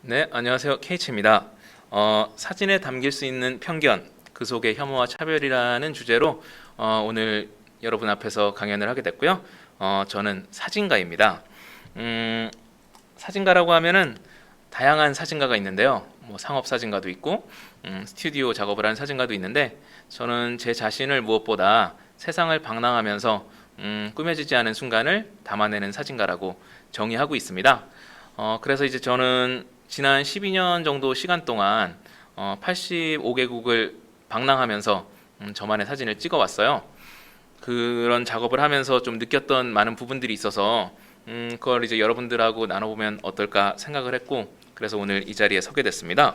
네, 안녕하세요. 케이치입니다. 사진에 담길 수 있는 편견, 그 속의 혐오와 차별이라는 주제로 오늘 여러분 앞에서 강연을 하게 됐고요. 저는 사진가입니다. 음, 사진가라고 하면은 다양한 사진가가 있는데요. 뭐 상업 사진가도 있고, 스튜디오 작업을 하는 사진가도 있는데, 저는 제 자신을 무엇보다 세상을 방랑하면서 꾸며지지 않은 순간을 담아내는 사진가라고 정의하고 있습니다. 그래서 이제 저는 지난 12년 정도 시간 동안 85개국을 방랑하면서 저만의 사진을 찍어왔어요. 그런 작업을 하면서 좀 느꼈던 많은 부분들이 있어서 그걸 이제 여러분들하고 나눠보면 어떨까 생각을 했고, 그래서 오늘 이 자리에 서게 됐습니다.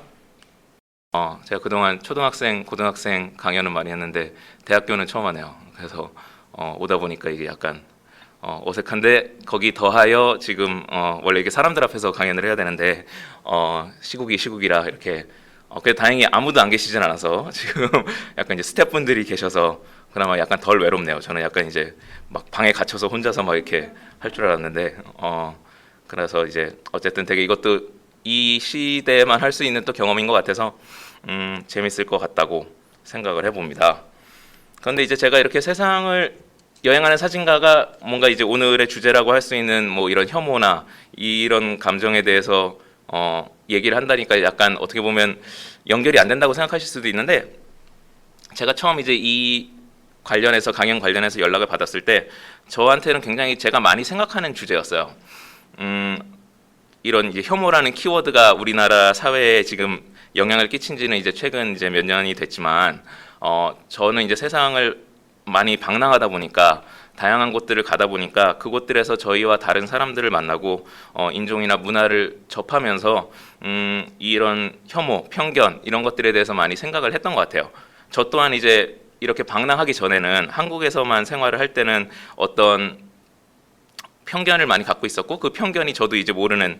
제가 그동안 초등학생, 고등학생 강연은 많이 했는데 대학교는 처음 하네요. 그래서 오다 보니까 이게 약간 어색한데, 거기 더하여 지금 원래 이게 사람들 앞에서 강연을 해야 되는데 시국이라 이렇게 그래 다행히 아무도 안 계시진 않아서 지금 약간 이제 스태프분들이 계셔서 그나마 약간 덜 외롭네요. 저는 약간 이제 막 방에 갇혀서 혼자서 막 이렇게 할 줄 알았는데 그래서 이제 어쨌든 되게 이것도 이 시대에만 할 수 있는 또 경험인 것 같아서 재밌을 것 같다고 생각을 해봅니다. 그런데 이제 제가 이렇게 세상을 여행하는 사진가가 뭔가 이제 오늘의 주제라고 할 수 있는 뭐 이런 혐오나 이런 감정에 대해서 얘기를 한다니까 약간 어떻게 보면 연결이 안 된다고 생각하실 수도 있는데, 제가 처음 이제 이 관련해서 강연 관련해서 연락을 받았을 때 저한테는 굉장히 제가 많이 생각하는 주제였어요. 이런 이제 혐오라는 키워드가 우리나라 사회에 지금 영향을 끼친 지는 이제 최근 이제 몇 년이 됐지만 저는 이제 세상을 많이 방랑하다 보니까 다양한 곳들을 가다 보니까 그곳들에서 저희와 다른 사람들을 만나고 인종이나 문화를 접하면서 이런 혐오, 편견 이런 것들에 대해서 많이 생각을 했던 것 같아요. 저 또한 이제 이렇게 방랑하기 전에는 한국에서만 생활을 할 때는 어떤 편견을 많이 갖고 있었고, 그 편견이 저도 이제 모르는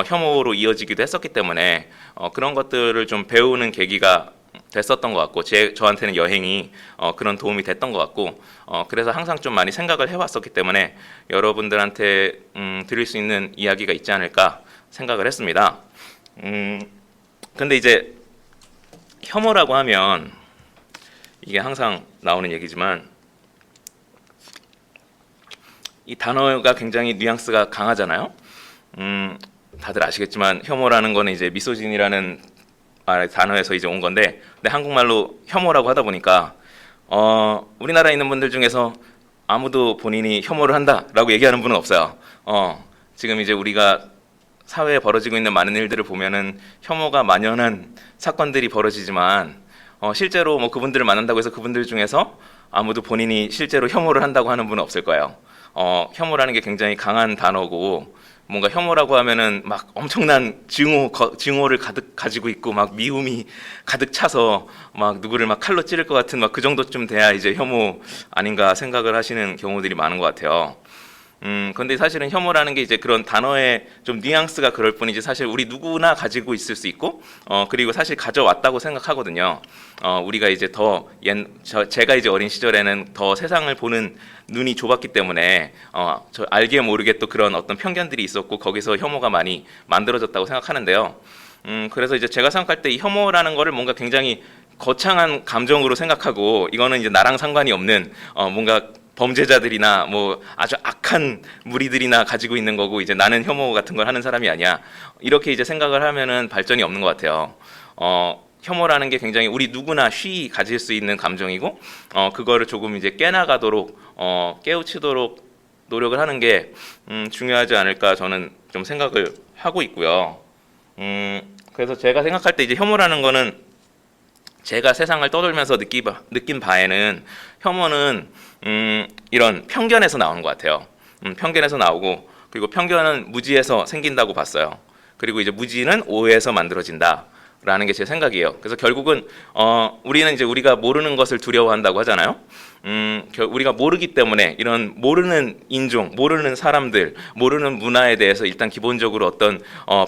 혐오로 이어지기도 했었기 때문에 그런 것들을 좀 배우는 계기가 됐었던 것 같고, 저한테는 여행이 그런 도움이 됐던 것 같고, 그래서 항상 좀 많이 생각을 해왔었기 때문에 여러분들한테 드릴 수 있는 이야기가 있지 않을까 생각을 했습니다. 근데 이제 혐오라고 하면 이게 항상 나오는 얘기지만 이 단어가 굉장히 뉘앙스가 강하잖아요. 다들 아시겠지만 혐오라는 거는 이제 미소진이라는 단어에서 이제 온 건데, 근데 한국말로 혐오라고 하다 보니까 우리나라에 있는 분들 중에서 아무도 본인이 혐오를 한다라고 얘기하는 분은 없어요. 지금 이제 우리가 사회에 벌어지고 있는 많은 일들을 보면은 혐오가 만연한 사건들이 벌어지지만 실제로 뭐 그분들을 만난다고 해서 그분들 중에서 아무도 본인이 실제로 혐오를 한다고 하는 분은 없을 거예요. 혐오라는 게 굉장히 강한 단어고, 뭔가 혐오라고 하면은 막 엄청난 증오를 가득 가지고 있고 막 미움이 가득 차서 막 누구를 막 칼로 찌를 것 같은 막 그 정도쯤 돼야 이제 혐오 아닌가 생각을 하시는 경우들이 많은 것 같아요. 근데 사실은 혐오라는 게 이제 그런 단어의 좀 뉘앙스가 그럴 뿐이지 사실 우리 누구나 가지고 있을 수 있고, 그리고 사실 가져왔다고 생각하거든요. 우리가 이제 제가 이제 어린 시절에는 더 세상을 보는 눈이 좁았기 때문에 저 알게 모르게 또 그런 어떤 편견들이 있었고 거기서 혐오가 많이 만들어졌다고 생각하는데요. 그래서 이제 제가 생각할 때 이 혐오라는 거를 뭔가 굉장히 거창한 감정으로 생각하고, 이거는 이제 나랑 상관이 없는 뭔가 범죄자들이나 뭐 아주 악한 무리들이나 가지고 있는 거고, 이제 나는 혐오 같은 걸 하는 사람이 아니야, 이렇게 이제 생각을 하면은 발전이 없는 것 같아요. 혐오라는 게 굉장히 우리 누구나 쉬이 가질 수 있는 감정이고, 그거를 조금 이제 깨나가도록 깨우치도록 노력을 하는 게 중요하지 않을까 저는 좀 생각을 하고 있고요. 그래서 제가 생각할 때 이제 혐오라는 거는 제가 세상을 떠돌면서 느낀 바에는 혐오는 이런 편견에서 나오는 것 같아요. 편견에서 나오고, 그리고 편견은 무지에서 생긴다고 봤어요. 그리고 이제 무지는 오해에서 만들어진다 라는 게 제 생각이에요. 그래서 결국은 우리는 이제 우리가 모르는 것을 두려워한다고 하잖아요. 우리가 모르기 때문에 이런 모르는 인종, 모르는 사람들, 모르는 문화에 대해서 일단 기본적으로 어떤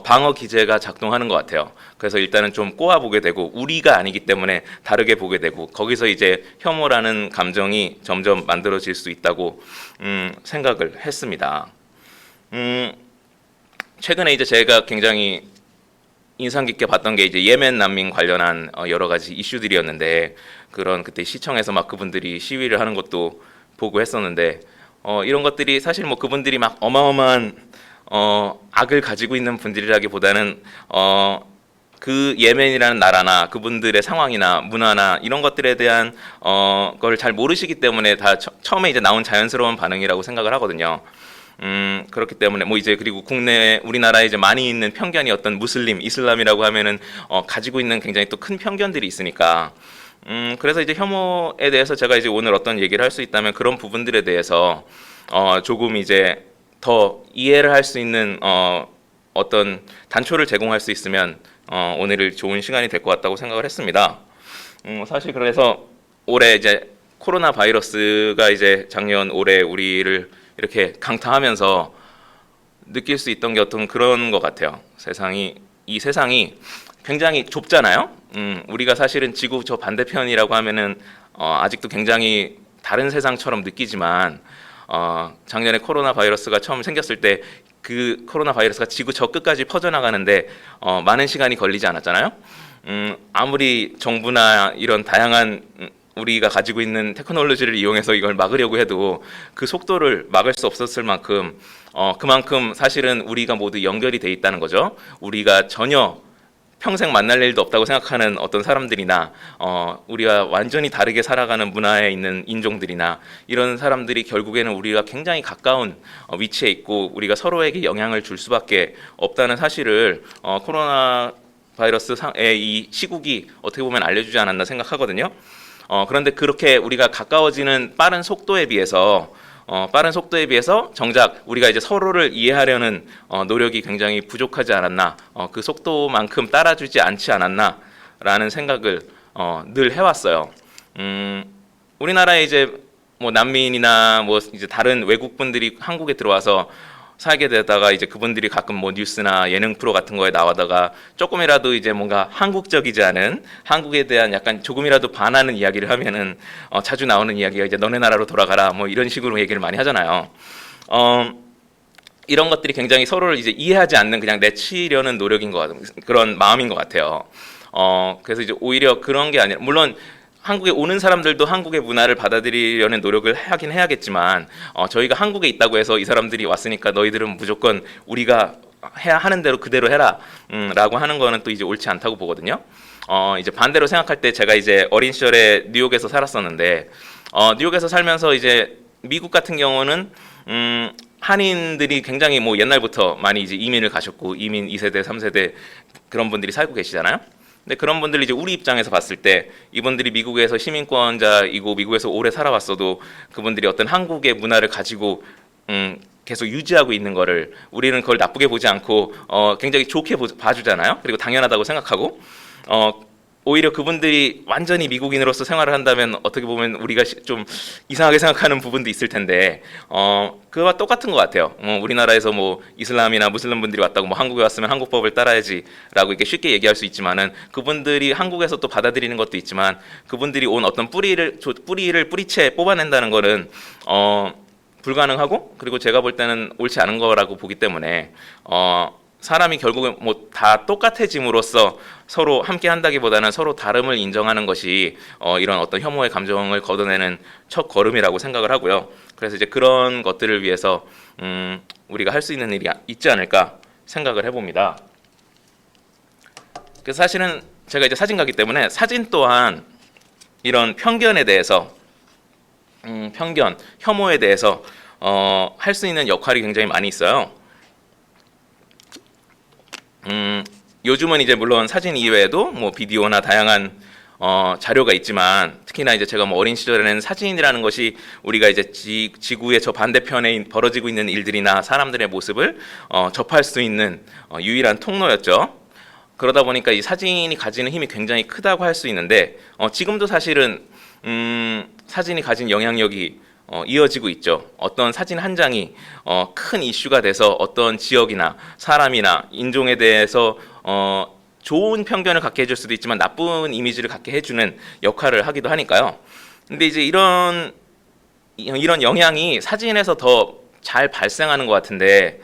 방어 기제가 작동하는 것 같아요. 그래서 일단은 좀 꼬아보게 되고, 우리가 아니기 때문에 다르게 보게 되고, 거기서 이제 혐오라는 감정이 점점 만들어질 수 있다고 생각을 했습니다. 최근에 이제 제가 굉장히 인상 깊게 봤던 게 이제 예멘 난민 관련한 여러 가지 이슈들이었는데 그런 그때 시청에서 막 그분들이 시위를 하는 것도 보고 했었는데 이런 것들이 사실 뭐 그분들이 막 어마어마한 악을 가지고 있는 분들이라기보다는 그 예멘이라는 나라나 그분들의 상황이나 문화나 이런 것들에 대한 걸 잘 모르시기 때문에 다 처음에 이제 나온 자연스러운 반응이라고 생각을 하거든요. 그렇기 때문에 뭐 이제 그리고 국내 우리나라에 이제 많이 있는 편견이 어떤 무슬림, 이슬람이라고 하면은 가지고 있는 굉장히 또 큰 편견들이 있으니까 그래서 이제 혐오에 대해서 제가 이제 오늘 어떤 얘기를 할 수 있다면 그런 부분들에 대해서 조금 이제 더 이해를 할 수 있는 어떤 단초를 제공할 수 있으면 오늘을 좋은 시간이 될 것 같다고 생각을 했습니다. 사실 그래서 올해 이제 코로나 바이러스가 이제 작년 올해 우리를 이렇게 강타하면서 느낄 수 있던 게 어떤 그런 것 같아요. 이 세상이 굉장히 좁잖아요. 우리가 사실은 지구 저 반대편이라고 하면은 아직도 굉장히 다른 세상처럼 느끼지만 작년에 코로나 바이러스가 처음 생겼을 때 그 코로나 바이러스가 지구 저 끝까지 퍼져나가는데 많은 시간이 걸리지 않았잖아요. 아무리 정부나 이런 다양한 우리가 가지고 있는 테크놀로지를 이용해서 이걸 막으려고 해도 그 속도를 막을 수 없었을 만큼 그만큼 사실은 우리가 모두 연결이 돼 있다는 거죠. 우리가 전혀 평생 만날 일도 없다고 생각하는 어떤 사람들이나 우리와 완전히 다르게 살아가는 문화에 있는 인종들이나 이런 사람들이 결국에는 우리가 굉장히 가까운 위치에 있고 우리가 서로에게 영향을 줄 수밖에 없다는 사실을 코로나 바이러스의 이 시국이 어떻게 보면 알려주지 않았나 생각하거든요. 그런데 그렇게 우리가 가까워지는 빠른 속도에 비해서 정작 우리가 이제 서로를 이해하려는 노력이 굉장히 부족하지 않았나, 그 속도만큼 따라주지 않지 않았나라는 생각을 늘 해왔어요. 우리나라에 이제 뭐 난민이나 뭐 이제 다른 외국 분들이 한국에 들어와서 살게 되다가 이제 그분들이 가끔 뭐 뉴스나 예능 프로 같은 거에 나와다가 조금이라도 이제 뭔가 한국적이지 않은 한국에 대한 약간 조금이라도 반하는 이야기를 하면은 자주 나오는 이야기가 이제 너네 나라로 돌아가라 뭐 이런 식으로 얘기를 많이 하잖아요. 이런 것들이 굉장히 서로를 이제 이해하지 않는 그냥 내치려는 노력인 것 같은 그런 마음인 것 같아요. 그래서 이제 오히려 그런 게 아니라 물론 한국에 오는 사람들도 한국의 문화를 받아들이려는 노력을 하긴 해야겠지만 저희가 한국에 있다고 해서 이 사람들이 왔으니까 너희들은 무조건 우리가 해야 하는 대로 그대로 해라 라고 하는 거는 또 이제 옳지 않다고 보거든요. 이제 반대로 생각할 때 제가 이제 어린 시절에 뉴욕에서 살았었는데 뉴욕에서 살면서 이제 미국 같은 경우는 한인들이 굉장히 뭐 옛날부터 많이 이제 이민을 가셨고 이민 2세대, 3세대 그런 분들이 살고 계시잖아요. 근데 그런 분들이 이제 우리 입장에서 봤을 때 이분들이 미국에서 시민권자이고 미국에서 오래 살아왔어도 그분들이 어떤 한국의 문화를 가지고 계속 유지하고 있는 거를 우리는 그걸 나쁘게 보지 않고 굉장히 좋게 봐주잖아요. 그리고 당연하다고 생각하고 오히려 그분들이 완전히 미국인으로서 생활을 한다면 어떻게 보면 우리가 좀 이상하게 생각하는 부분도 있을 텐데 그와 똑같은 것 같아요. 우리나라에서 뭐 이슬람이나 무슬림 분들이 왔다고 뭐 한국에 왔으면 한국법을 따라야지라고 이렇게 쉽게 얘기할 수 있지만은 그분들이 한국에서 또 받아들이는 것도 있지만 그분들이 온 어떤 뿌리채 뽑아낸다는 거는 불가능하고 그리고 제가 볼 때는 옳지 않은 거라고 보기 때문에 사람이 결국은 뭐 다 똑같아짐으로써 서로 함께 한다기보다는 서로 다름을 인정하는 것이 이런 어떤 혐오의 감정을 걷어내는 첫 걸음이라고 생각을 하고요. 그래서 이제 그런 것들을 위해서 우리가 할 수 있는 일이 있지 않을까 생각을 해봅니다. 그래서 사실은 제가 이제 사진가기 때문에 사진 또한 이런 편견에 대해서 혐오에 대해서 할 수 있는 역할이 굉장히 많이 있어요. 요즘은 이제 물론 사진 이외에도 뭐 비디오나 다양한 자료가 있지만 특히나 이제 제가 뭐 어린 시절에는 사진이라는 것이 우리가 이제 지구의 저 반대편에 벌어지고 있는 일들이나 사람들의 모습을 접할 수 있는 유일한 통로였죠. 그러다 보니까 이 사진이 가지는 힘이 굉장히 크다고 할 수 있는데 지금도 사실은 사진이 가진 영향력이 이어지고 있죠. 어떤 사진 한 장이 큰 이슈가 돼서 어떤 지역이나 사람이나 인종에 대해서 좋은 편견을 갖게 해줄 수도 있지만 나쁜 이미지를 갖게 해주는 역할을 하기도 하니까요. 근데 이제 이런 영향이 사진에서 더 잘 발생하는 것 같은데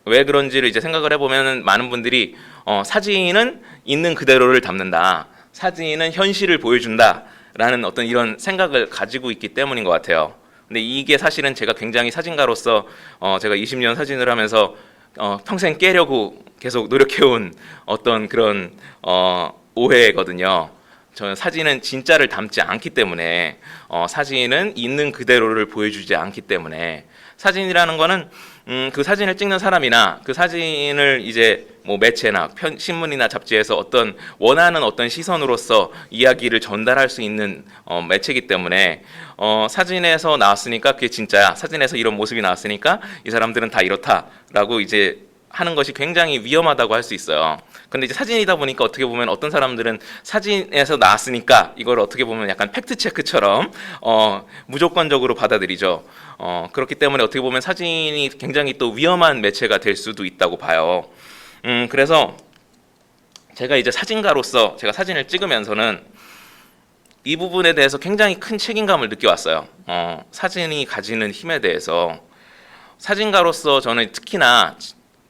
왜 그런지를 이제 생각을 해보면 많은 분들이 사진은 있는 그대로를 담는다. 사진은 현실을 보여준다라는 어떤 이런 생각을 가지고 있기 때문인 것 같아요. 근데 이게 사실은 제가 굉장히 사진가로서 제가 20년 사진을 하면서 평생 깨려고 계속 노력해온 어떤 그런 오해거든요. 저는 사진은 진짜를 담지 않기 때문에 사진은 있는 그대로를 보여주지 않기 때문에 사진이라는 거는 그 사진을 찍는 사람이나 그 사진을 이제 뭐 매체나 신문이나 잡지에서 어떤 원하는 어떤 시선으로서 이야기를 전달할 수 있는 매체이기 때문에 사진에서 나왔으니까 그게 진짜야. 사진에서 이런 모습이 나왔으니까 이 사람들은 다 이렇다라고 이제 하는 것이 굉장히 위험하다고 할 수 있어요. 근데 이제 사진이다 보니까 어떻게 보면 어떤 사람들은 사진에서 나왔으니까 이걸 어떻게 보면 약간 팩트 체크처럼 무조건적으로 받아들이죠. 그렇기 때문에 어떻게 보면 사진이 굉장히 또 위험한 매체가 될 수도 있다고 봐요. 그래서 제가 이제 사진가로서 제가 사진을 찍으면서는 이 부분에 대해서 굉장히 큰 책임감을 느껴왔어요. 사진이 가지는 힘에 대해서 사진가로서 저는 특히나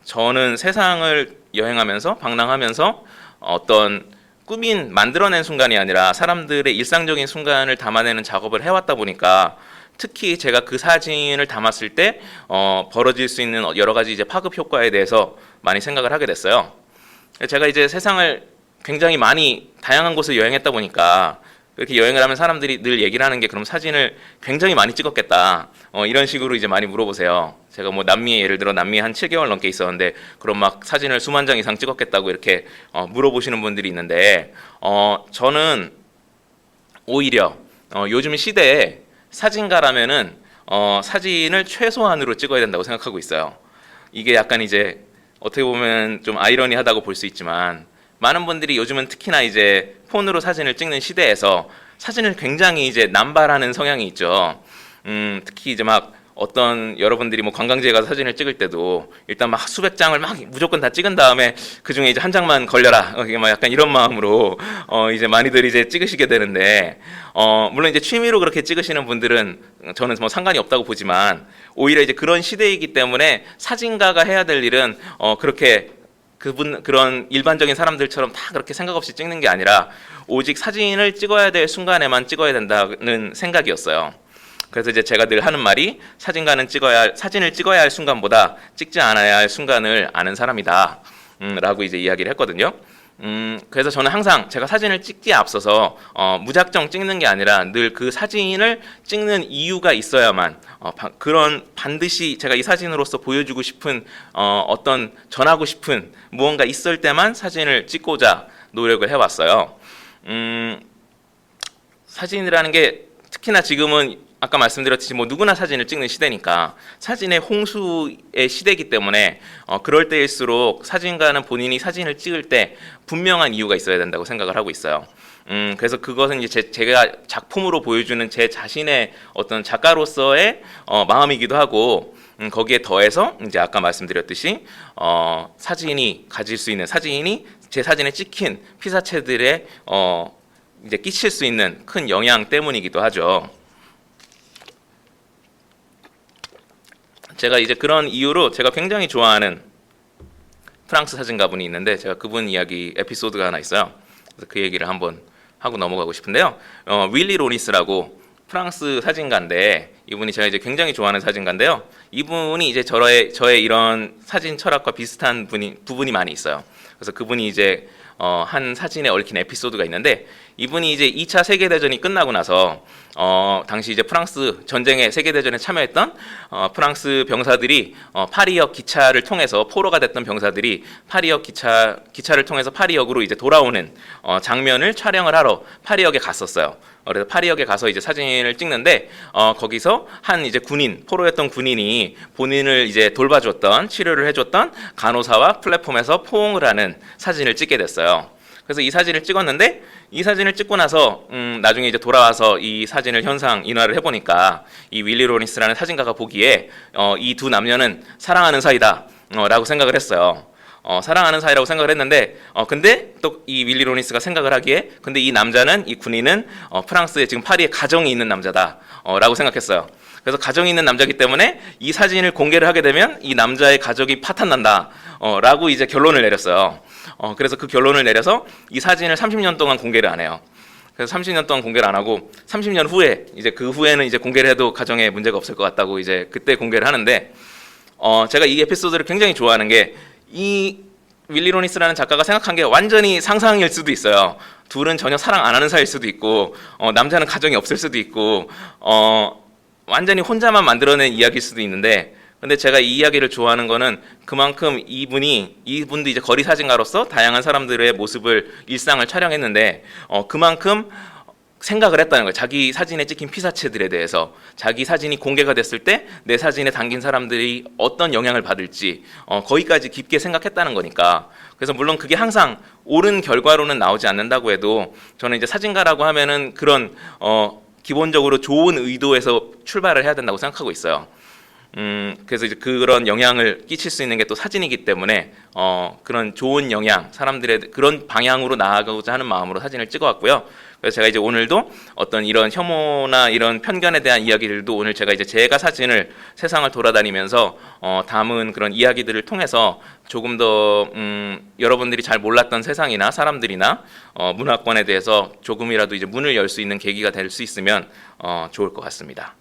저는 세상을 여행하면서 방랑하면서 어떤 만들어낸 순간이 아니라 사람들의 일상적인 순간을 담아내는 작업을 해왔다 보니까 특히 제가 그 사진을 담았을 때 벌어질 수 있는 여러 가지 이제 파급 효과에 대해서 많이 생각을 하게 됐어요. 제가 이제 세상을 굉장히 많이 다양한 곳을 여행했다 보니까 그렇게 여행을 하면 사람들이 늘 얘기를 하는 게 그럼 사진을 굉장히 많이 찍었겠다. 이런 식으로 이제 많이 물어보세요. 제가 뭐 남미에 예를 들어 남미에 한 7개월 넘게 있었는데 그럼 막 사진을 수만 장 이상 찍었겠다고 이렇게 물어보시는 분들이 있는데 저는 오히려 요즘 시대에 사진가라면은 사진을 최소한으로 찍어야 된다고 생각하고 있어요. 이게 약간 이제 어떻게 보면 좀 아이러니하다고 볼 수 있지만 많은 분들이 요즘은 특히나 이제 폰으로 사진을 찍는 시대에서 사진을 굉장히 이제 남발하는 성향이 있죠. 특히 이제 막 어떤 여러분들이 뭐 관광지에 가서 사진을 찍을 때도 일단 막 수백 장을 막 무조건 다 찍은 다음에 그 중에 이제 한 장만 걸려라. 이게 막 약간 이런 마음으로 이제 많이들 이제 찍으시게 되는데 물론 이제 취미로 그렇게 찍으시는 분들은 저는 뭐 상관이 없다고 보지만 오히려 이제 그런 시대이기 때문에 사진가가 해야 될 일은 그렇게 그런 일반적인 사람들처럼 다 그렇게 생각 없이 찍는 게 아니라 오직 사진을 찍어야 될 순간에만 찍어야 된다는 생각이었어요. 그래서 이제 제가 늘 하는 말이 사진을 찍어야 할 순간보다 찍지 않아야 할 순간을 아는 사람이다 라고 이제 이야기를 했거든요. 그래서 저는 항상 제가 사진을 찍기에 앞서서 무작정 찍는 게 아니라 늘 그 사진을 찍는 이유가 있어야만 그런 반드시 제가 이 사진으로서 보여주고 싶은 어떤 전하고 싶은 무언가 있을 때만 사진을 찍고자 노력을 해왔어요. 사진이라는 게 특히나 지금은 아까 말씀드렸듯이 뭐 누구나 사진을 찍는 시대니까 사진의 홍수의 시대이기 때문에 그럴 때일수록 사진가는 본인이 사진을 찍을 때 분명한 이유가 있어야 된다고 생각을 하고 있어요. 그래서 그것은 이제 제가 작품으로 보여주는 제 자신의 어떤 작가로서의 마음이기도 하고 거기에 더해서 이제 아까 말씀드렸듯이 사진이 가질 수 있는 사진이 제 사진에 찍힌 피사체들의 이제 끼칠 수 있는 큰 영향 때문이기도 하죠. 제가 이제 그런 이유로 제가 굉장히 좋아하는 프랑스 사진가분이 있는데 제가 그분 이야기 에피소드가 하나 있어요. 그래서 그 얘기를 한번 하고 넘어가고 싶은데요. 윌리 로니스라고 프랑스 사진가인데 이분이 제가 이제 굉장히 좋아하는 사진가인데요. 이분이 이제 저의 이런 사진 철학과 비슷한 부분이 많이 있어요. 그래서 그분이 이제 한 사진에 얽힌 에피소드가 있는데 이분이 이제 2차 세계대전이 끝나고 나서 당시 이제 프랑스 전쟁에 세계대전에 참여했던 프랑스 병사들이 파리역 기차를 통해서 포로가 됐던 병사들이 파리역 기차를 통해서 파리역으로 이제 돌아오는 장면을 촬영을 하러 파리역에 갔었어요. 그래서 파리역에 가서 이제 사진을 찍는데 거기서 한 이제 포로였던 군인이 본인을 이제 돌봐줬던 치료를 해줬던 간호사와 플랫폼에서 포옹을 하는 사진을 찍게 됐어요. 그래서 이 사진을 찍었는데 이 사진을 찍고 나서 나중에 이제 돌아와서 이 사진을 현상 인화를 해보니까 이 윌리 로니스라는 사진가가 보기에 이 두 남녀는 사랑하는 사이다 라고 생각을 했어요. 사랑하는 사이라고 생각을 했는데 근데 또 이 윌리 로니스가 생각을 하기에 근데 이 남자는 이 군인은 프랑스에 지금 파리에 가정이 있는 남자다 라고 생각했어요. 그래서 가정이 있는 남자이기 때문에 이 사진을 공개를 하게 되면 이 남자의 가족이 파탄난다. 라고 이제 결론을 내렸어요. 그래서 그 결론을 내려서 이 사진을 30년 동안 공개를 안 해요. 그래서 30년 동안 공개를 안 하고 30년 후에 이제 그 후에는 이제 공개를 해도 가정에 문제가 없을 것 같다고 이제 그때 공개를 하는데 제가 이 에피소드를 굉장히 좋아하는 게 이 윌리 로니스라는 작가가 생각한 게 완전히 상상일 수도 있어요. 둘은 전혀 사랑 안 하는 사이일 수도 있고 남자는 가정이 없을 수도 있고 완전히 혼자만 만들어낸 이야기일 수도 있는데 근데 제가 이 이야기를 좋아하는 거는 그만큼 이분도 이제 거리 사진가로서 다양한 사람들의 모습을 일상을 촬영했는데 그만큼 생각을 했다는 거예요. 자기 사진에 찍힌 피사체들에 대해서 자기 사진이 공개가 됐을 때 내 사진에 담긴 사람들이 어떤 영향을 받을지 거기까지 깊게 생각했다는 거니까. 그래서 물론 그게 항상 옳은 결과로는 나오지 않는다고 해도 저는 이제 사진가라고 하면은 그런 기본적으로 좋은 의도에서 출발을 해야 된다고 생각하고 있어요. 그래서 이제 그런 영향을 끼칠 수 있는 게 또 사진이기 때문에 그런 좋은 영향, 사람들의 그런 방향으로 나아가고자 하는 마음으로 사진을 찍어왔고요. 그래서 제가 이제 오늘도 어떤 이런 혐오나 이런 편견에 대한 이야기들도 오늘 제가 이제 제가 사진을 세상을 돌아다니면서 담은 그런 이야기들을 통해서 조금 더 여러분들이 잘 몰랐던 세상이나 사람들이나 문화권에 대해서 조금이라도 이제 문을 열 수 있는 계기가 될 수 있으면 좋을 것 같습니다.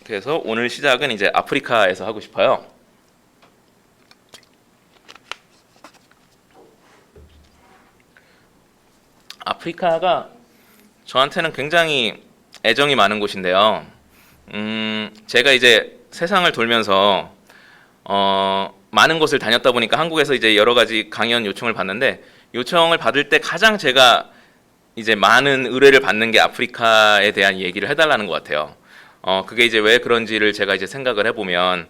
그래서 오늘 시작은 이제 아프리카에서 하고 싶어요. 아프리카가 저한테는 굉장히 애정이 많은 곳인데요. 제가 이제 세상을 돌면서 많은 곳을 다녔다 보니까 한국에서 이제 여러 가지 강연 요청을 받는데 요청을 받을 때 가장 제가 이제 많은 의뢰를 받는 게 아프리카에 대한 얘기를 해달라는 것 같아요. 그게 이제 왜 그런지를 제가 이제 생각을 해보면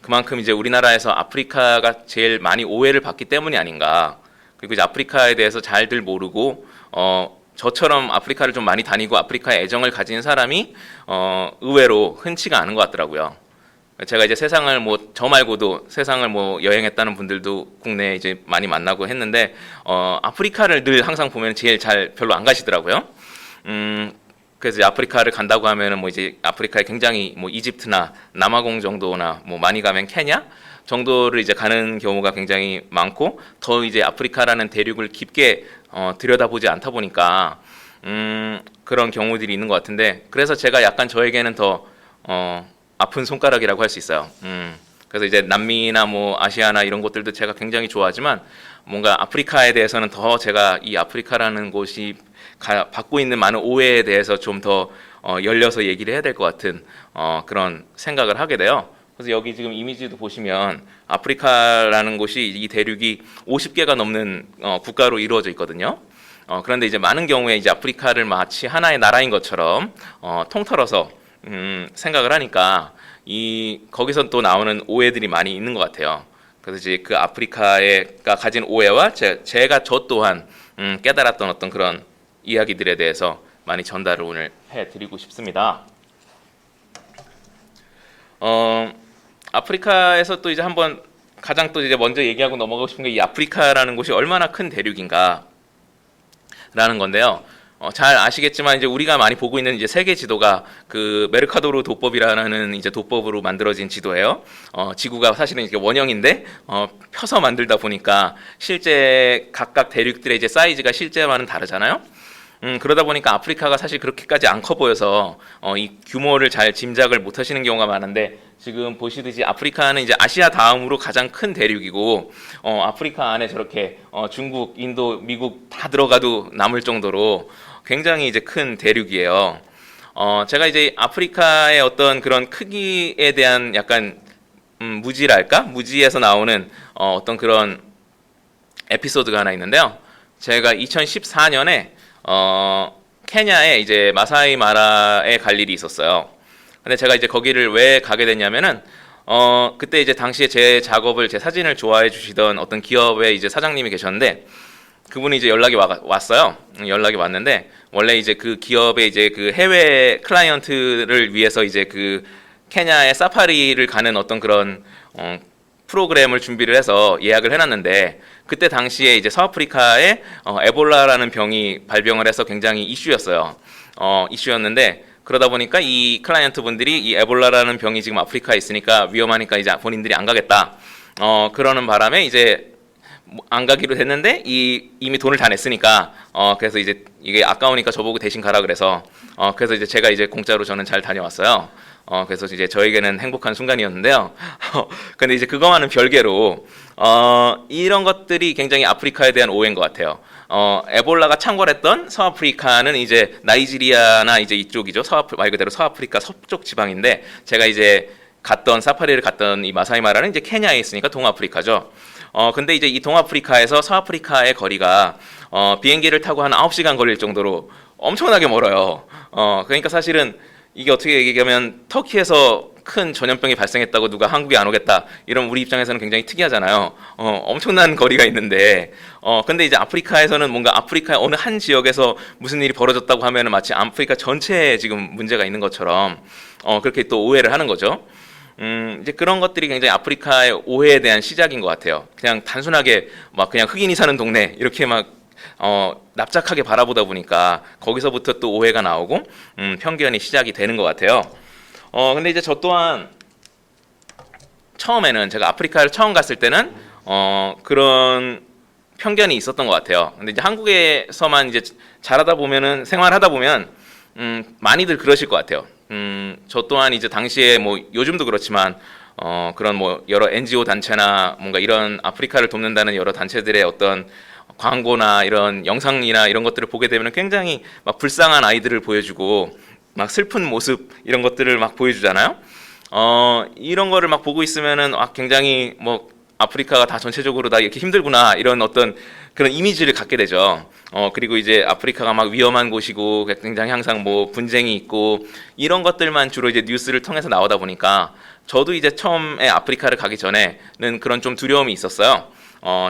그만큼 이제 우리나라에서 아프리카가 제일 많이 오해를 받기 때문이 아닌가. 그리고 이제 아프리카에 대해서 잘들 모르고 저처럼 아프리카를 좀 많이 다니고 아프리카에 애정을 가진 사람이 의외로 흔치가 않은 것 같더라고요. 제가 이제 세상을 저 말고도 세상을 여행했다는 분들도 국내에 이제 많이 만나고 했는데 아프리카를 늘 항상 보면 제일 별로 안 가시더라고요. 그래서 이제 아프리카를 간다고 하면은 이제 아프리카에 굉장히 이집트나 남아공 정도나 많이 가면 케냐 정도를 이제 가는 경우가 굉장히 많고 더 이제 아프리카라는 대륙을 깊게 들여다보지 않다 보니까 그런 경우들이 있는 것 같은데 그래서 제가 약간 저에게는 더 아픈 손가락이라고 할 수 있어요. 그래서 이제 남미나 아시아나 이런 곳들도 제가 굉장히 좋아하지만 뭔가 아프리카에 대해서는 더 제가 이 아프리카라는 곳이 받고 있는 많은 오해에 대해서 좀 더 열려서 얘기를 해야 될 것 같은 그런 생각을 하게 돼요. 그래서 여기 지금 이미지도 보시면 아프리카라는 곳이 이 대륙이 50개가 넘는 국가로 이루어져 있거든요. 그런데 이제 많은 경우에 이제 아프리카를 마치 하나의 나라인 것처럼 통틀어서 생각을 하니까 거기서 또 나오는 오해들이 많이 있는 것 같아요. 그래서 이제 그 아프리카가 가진 오해와 저 또한 깨달았던 어떤 그런 이야기들에 대해서 많이 전달을 오늘 해드리고 싶습니다. 아프리카에서 또 이제 한번 가장 또 이제 먼저 얘기하고 넘어가고 싶은 게 이 아프리카라는 곳이 얼마나 큰 대륙인가라는 건데요. 잘 아시겠지만 이제 우리가 많이 보고 있는 이제 세계 지도가 그 메르카도르 도법이라는 이제 도법으로 만들어진 지도예요. 지구가 사실은 이게 원형인데 펴서 만들다 보니까 실제 각각 대륙들의 이제 사이즈가 실제와는 다르잖아요. 그러다 보니까 아프리카가 사실 그렇게까지 안 커 보여서 이 규모를 잘 짐작을 못 하시는 경우가 많은데 지금 보시듯이 아프리카는 이제 아시아 다음으로 가장 큰 대륙이고 아프리카 안에 저렇게 중국, 인도, 미국 다 들어가도 남을 정도로 굉장히 이제 큰 대륙이에요. 제가 이제 아프리카의 어떤 그런 크기에 대한 약간 무지랄까? 무지에서 나오는 어떤 그런 에피소드가 하나 있는데요. 제가 2014년에 케냐에 이제 마사이 마라에 갈 일이 있었어요. 근데 제가 이제 거기를 왜 가게 됐냐면은 그때 이제 당시에 제 사진을 좋아해 주시던 어떤 기업의 이제 사장님이 계셨는데 그분이 이제 연락이 왔어요. 연락이 왔는데 원래 이제 그 기업의 이제 그 해외 클라이언트를 위해서 이제 그 케냐의 사파리를 가는 어떤 그런 프로그램을 준비를 해서 예약을 해놨는데 그때 당시에 이제 서아프리카에 에볼라라는 병이 발병을 해서 굉장히 이슈였어요. 이슈였는데 그러다 보니까 이 클라이언트 분들이 이 에볼라라는 병이 지금 아프리카에 있으니까 위험하니까 이제 본인들이 안 가겠다. 그러는 바람에 이제 안 가기로 했는데 이미 돈을 다 냈으니까 그래서 이제 이게 아까우니까 저보고 대신 가라 그래서 그래서 이제 제가 이제 공짜로 저는 잘 다녀왔어요. 그래서 이제 저에게는 행복한 순간이었는데요. 근데 이제 그거와는 별개로 이런 것들이 굉장히 아프리카에 대한 오해인 것 같아요. 에볼라가 창궐했던 서아프리카는 이제 나이지리아나 이제 이쪽이죠. 말 그대로 서아프리카 서쪽 지방인데 제가 이제 사파리를 갔던 이 마사이마라는 이제 케냐에 있으니까 동아프리카죠. 근데 이제 이 동아프리카에서 서아프리카의 거리가 비행기를 타고 한 9시간 걸릴 정도로 엄청나게 멀어요. 그러니까 사실은 이게 어떻게 얘기하면 터키에서 큰 전염병이 발생했다고 누가 한국에 안 오겠다 이런 우리 입장에서는 굉장히 특이하잖아요. 엄청난 거리가 있는데 근데 이제 아프리카에서는 뭔가 아프리카의 어느 한 지역에서 무슨 일이 벌어졌다고 하면은 마치 아프리카 전체에 지금 문제가 있는 것처럼 그렇게 또 오해를 하는 거죠. 이제 그런 것들이 굉장히 아프리카의 오해에 대한 시작인 것 같아요. 그냥 단순하게 막 그냥 흑인이 사는 동네 이렇게 막 납작하게 바라보다 보니까 거기서부터 또 오해가 나오고 편견이 시작이 되는 것 같아요. 근데 이제 저 또한 처음에는 제가 아프리카를 처음 갔을 때는 그런 편견이 있었던 것 같아요. 근데 이제 한국에서만 이제 자라다 보면은 생활하다 보면 많이들 그러실 것 같아요. 저 또한 이제 당시에 뭐 요즘도 그렇지만 그런 뭐 여러 NGO 단체나 뭔가 이런 아프리카를 돕는다는 여러 단체들의 어떤 광고나 이런 영상이나 이런 것들을 보게 되면 굉장히 막 불쌍한 아이들을 보여주고 막 슬픈 모습 이런 것들을 막 보여주잖아요. 이런 거를 막 보고 있으면은 굉장히 뭐 아프리카가 다 전체적으로 다 이렇게 힘들구나 이런 어떤 그런 이미지를 갖게 되죠. 그리고 이제 아프리카가 막 위험한 곳이고 굉장히 항상 뭐 분쟁이 있고 이런 것들만 주로 이제 뉴스를 통해서 나오다 보니까 저도 이제 처음에 아프리카를 가기 전에는 그런 좀 두려움이 있었어요.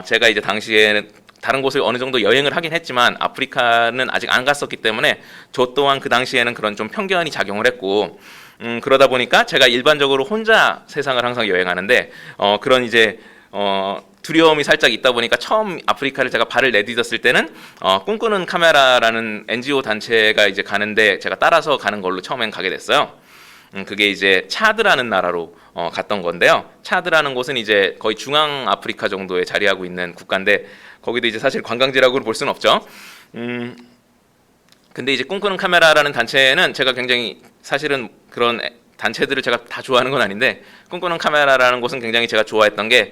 제가 이제 당시에는 다른 곳을 어느 정도 여행을 하긴 했지만 아프리카는 아직 안 갔었기 때문에 저 또한 그 당시에는 그런 좀 편견이 작용을 했고 그러다 보니까 제가 일반적으로 혼자 세상을 항상 여행하는데 그런 이제 두려움이 살짝 있다 보니까 처음 아프리카를 제가 발을 내딛었을 때는 꿈꾸는 카메라라는 NGO 단체가 이제 가는데 제가 따라서 가는 걸로 처음엔 가게 됐어요. 그게 이제 차드라는 나라로 갔던 건데요. 차드라는 곳은 이제 거의 중앙 아프리카 정도에 자리하고 있는 국가인데 거기도 이제 사실 관광지라고 볼 수는 없죠. 근데 이제 꿈꾸는 카메라라는 단체는 제가 굉장히 사실은 그런 단체들을 제가 다 좋아하는 건 아닌데 꿈꾸는 카메라라는 곳은 굉장히 제가 좋아했던 게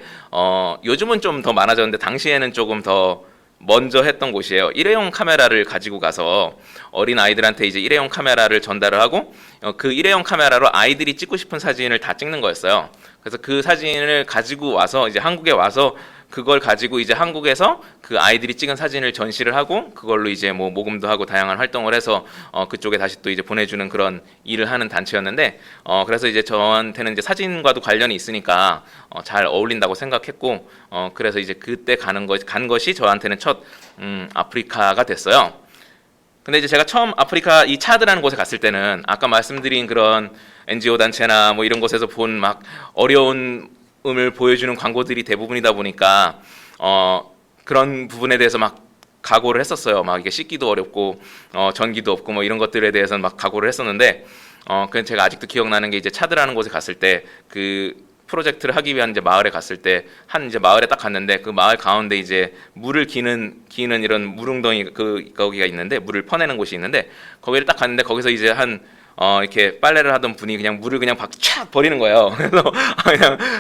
요즘은 좀 더 많아졌는데 당시에는 조금 더 먼저 했던 곳이에요. 일회용 카메라를 가지고 가서 어린 아이들한테 이제 일회용 카메라를 전달을 하고 그 일회용 카메라로 아이들이 찍고 싶은 사진을 다 찍는 거였어요. 그래서 그 사진을 가지고 와서 이제 한국에 와서 그걸 가지고 이제 한국에서 그 아이들이 찍은 사진을 전시를 하고 그걸로 이제 뭐 모금도 하고 다양한 활동을 해서 그쪽에 다시 또 이제 보내주는 그런 일을 하는 단체였는데 그래서 이제 저한테는 이제 사진과도 관련이 있으니까 잘 어울린다고 생각했고 그래서 이제 그때 간 것이 저한테는 첫 아프리카가 됐어요. 근데 이제 제가 처음 아프리카 이 차드라는 곳에 갔을 때는 아까 말씀드린 그런 NGO 단체나 뭐 이런 곳에서 본 막 어려운 음을 보여주는 광고들이 대부분이다 보니까 그런 부분에 대해서 막 각오를 했었어요. 막 이게 씻기도 어렵고 전기도 없고 뭐 이런 것들에 대해서는 막 각오를 했었는데 그냥 제가 아직도 기억나는 게 이제 차드라는 곳에 갔을 때 그 프로젝트를 하기 위한 이제 마을에 갔을 때 한 이제 마을에 딱 갔는데 그 마을 가운데 이제 물을 기는 이런 물웅덩이 거기가 있는데 물을 퍼내는 곳이 있는데 거기를 딱 갔는데 거기서 이제 이렇게 빨래를 하던 분이 그냥 물을 그냥 촥 버리는 거예요. 그래서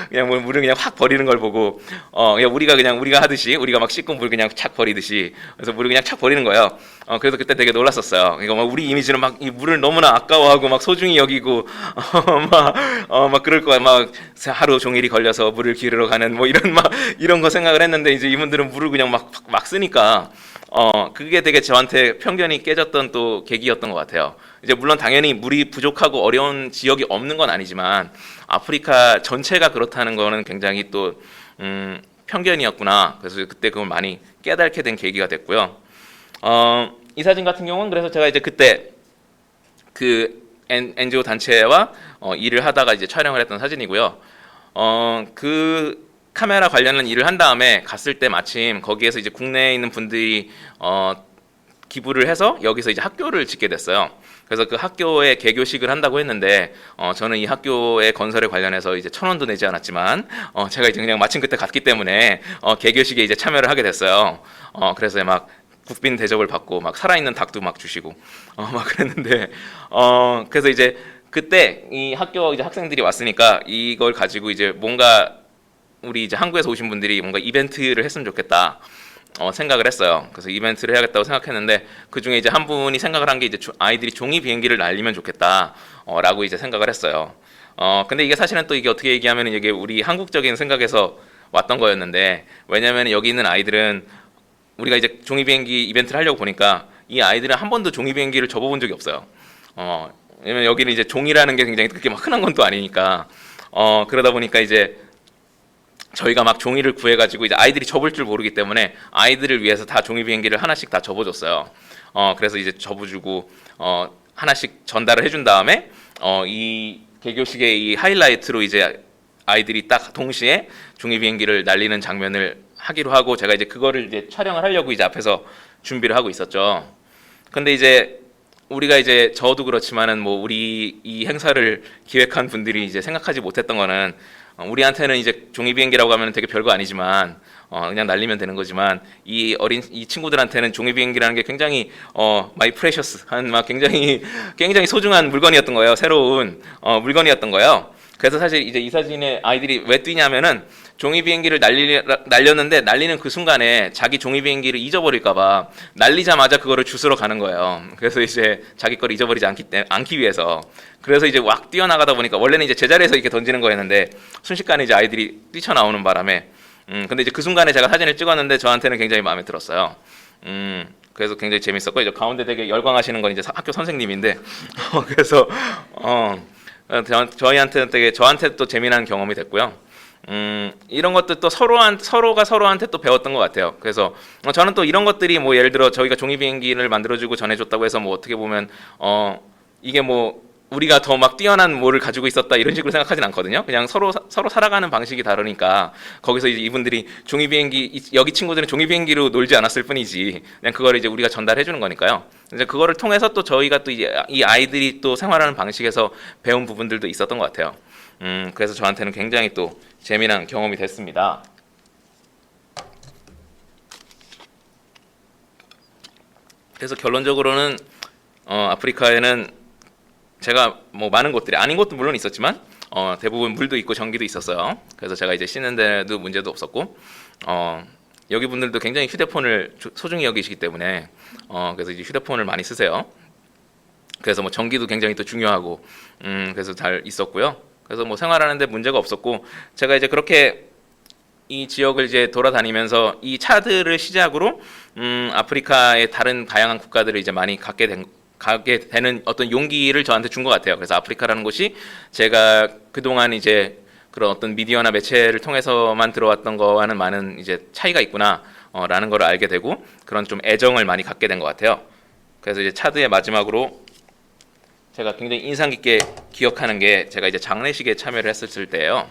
그냥 물을 그냥 확 버리는 걸 보고 그냥 우리가 하듯이 우리가 막 씻고 물 그냥 착 버리듯이 그래서 물을 그냥 착 버리는 거예요. 그래서 그때 되게 놀랐었어요. 그러니까 막 우리 이미지는 막 이 물을 너무나 아까워하고 막 소중히 여기고 막 그럴 거야. 막 하루 종일이 걸려서 물을 기르러 가는 뭐 이런 거 생각을 했는데 이제 이분들은 물을 그냥 막 쓰니까 그게 되게 저한테 편견이 깨졌던 또 계기였던 것 같아요. 이제 물론 당연히 물이 부족하고 어려운 지역이 없는 건 아니지만 아프리카 전체가 그렇다는 거는 굉장히 또 편견이었구나. 그래서 그때 그걸 많이 깨닫게 된 계기가 됐고요. 이 사진 같은 경우는 그래서 제가 이제 그때 그 NGO 단체와 일을 하다가 이제 촬영을 했던 사진이고요. 그 카메라 관련한 일을 한 다음에 갔을 때 마침 거기에서 이제 국내에 있는 분들이 기부를 해서 여기서 이제 학교를 짓게 됐어요. 그래서 그 학교에 개교식을 한다고 했는데 저는 이 학교의 건설에 관련해서 이제 1,000원도 내지 않았지만 제가 이제 그냥 마침 그때 갔기 때문에 개교식에 이제 참여를 하게 됐어요. 그래서 막 국빈 대접을 받고 막 살아있는 닭도 막 주시고 막 그랬는데 그래서 이제 그때 이 학교 이제 학생들이 왔으니까 이걸 가지고 이제 뭔가 우리 이제 한국에서 오신 분들이 뭔가 이벤트를 했으면 좋겠다. 생각을 했어요. 그래서 이벤트를 해야겠다고 생각했는데 그 중에 이제 한 분이 생각을 한 게 이제 아이들이 종이 비행기를 날리면 좋겠다. 라고 이제 생각을 했어요. 근데 이게 사실은 또 이게 어떻게 얘기하면 이게 우리 한국적인 생각에서 왔던 거였는데 왜냐면 여기 있는 아이들은 우리가 이제 종이 비행기 이벤트를 하려고 보니까 이 아이들은 한 번도 종이 비행기를 접어본 적이 없어요. 왜냐면 여기는 이제 종이라는 게 굉장히 그렇게 막 흔한 건 또 아니니까 그러다 보니까 이제 저희가 막 종이를 구해가지고 이제 아이들이 접을 줄 모르기 때문에 아이들을 위해서 다 종이 비행기를 하나씩 다 접어줬어요. 그래서 이제 접어주고 하나씩 전달을 해준 다음에 이 개교식의 이 하이라이트로 이제 아이들이 딱 동시에 종이 비행기를 날리는 장면을 하기로 하고 제가 이제 그거를 이제 촬영을 하려고 이제 앞에서 준비를 하고 있었죠. 근데 이제 우리가 이제 저도 그렇지만은 뭐 우리 이 행사를 기획한 분들이 이제 생각하지 못했던 거는 우리한테는 이제 종이 비행기라고 하면 되게 별거 아니지만 그냥 날리면 되는 거지만 이 친구들한테는 종이 비행기라는 게 굉장히 마이 프레셔스 한 막 굉장히 소중한 물건이었던 거예요. 새로운 물건이었던 거예요. 그래서 사실 이제 이 사진에 아이들이 왜 뛰냐면은 종이 비행기를 날렸는데 날리는 그 순간에 자기 종이 비행기를 잊어버릴까봐 날리자마자 그거를 주스러 가는 거예요. 그래서 이제 자기 걸 잊어버리지 않기 위해서. 그래서 이제 왁 뛰어나가다 보니까 원래는 이제 제자리에서 이렇게 던지는 거였는데 순식간에 이제 아이들이 뛰쳐나오는 바람에 근데 이제 그 순간에 제가 사진을 찍었는데 저한테는 굉장히 마음에 들었어요. 그래서 굉장히 재밌었고 이제 가운데 되게 열광하시는 건 이제 학교 선생님인데 그래서 저한테 또 재미난 경험이 됐고요. 이런 것들 또 서로가 서로한테 또 배웠던 것 같아요. 그래서 저는 또 이런 것들이 뭐 예를 들어 저희가 종이 비행기를 만들어주고 전해줬다고 해서 뭐 어떻게 보면 이게 뭐 우리가 더 막 뛰어난 뭐를 가지고 있었다 이런 식으로 생각하진 않거든요. 그냥 서로 살아가는 방식이 다르니까 거기서 이제 이분들이 종이 비행기 여기 친구들은 종이 비행기로 놀지 않았을 뿐이지 그냥 그거를 이제 우리가 전달해 주는 거니까요. 이제 그거를 통해서 또 저희가 또 이제 이 아이들이 또 생활하는 방식에서 배운 부분들도 있었던 것 같아요. 그래서 저한테는 굉장히 또 재미난 경험이 됐습니다. 그래서 결론적으로는 아프리카에는 제가 뭐 많은 곳들이 아닌 곳도 물론 있었지만 대부분 물도 있고 전기도 있었어요. 그래서 제가 이제 씻는 데도 문제도 없었고 여기 분들도 굉장히 휴대폰을 소중히 여기시기 때문에 그래서 이제 휴대폰을 많이 쓰세요. 그래서 뭐 전기도 굉장히 또 중요하고 그래서 잘 있었고요. 그래서 뭐 생활하는데 문제가 없었고 제가 이제 그렇게 이 지역을 이제 돌아다니면서 이 차들을 시작으로 아프리카의 다른 다양한 국가들을 이제 많이 가게 되는 어떤 용기를 저한테 준 것 같아요. 그래서 아프리카라는 곳이 제가 그동안 이제 그런 어떤 미디어나 매체를 통해서만 들어왔던 거와는 많은 이제 차이가 있구나 라는 걸 알게 되고 그런 좀 애정을 많이 갖게 된 것 같아요. 그래서 이제 차드의 마지막으로 제가 굉장히 인상 깊게 기억하는 게 제가 이제 장례식에 참여를 했을 때예요.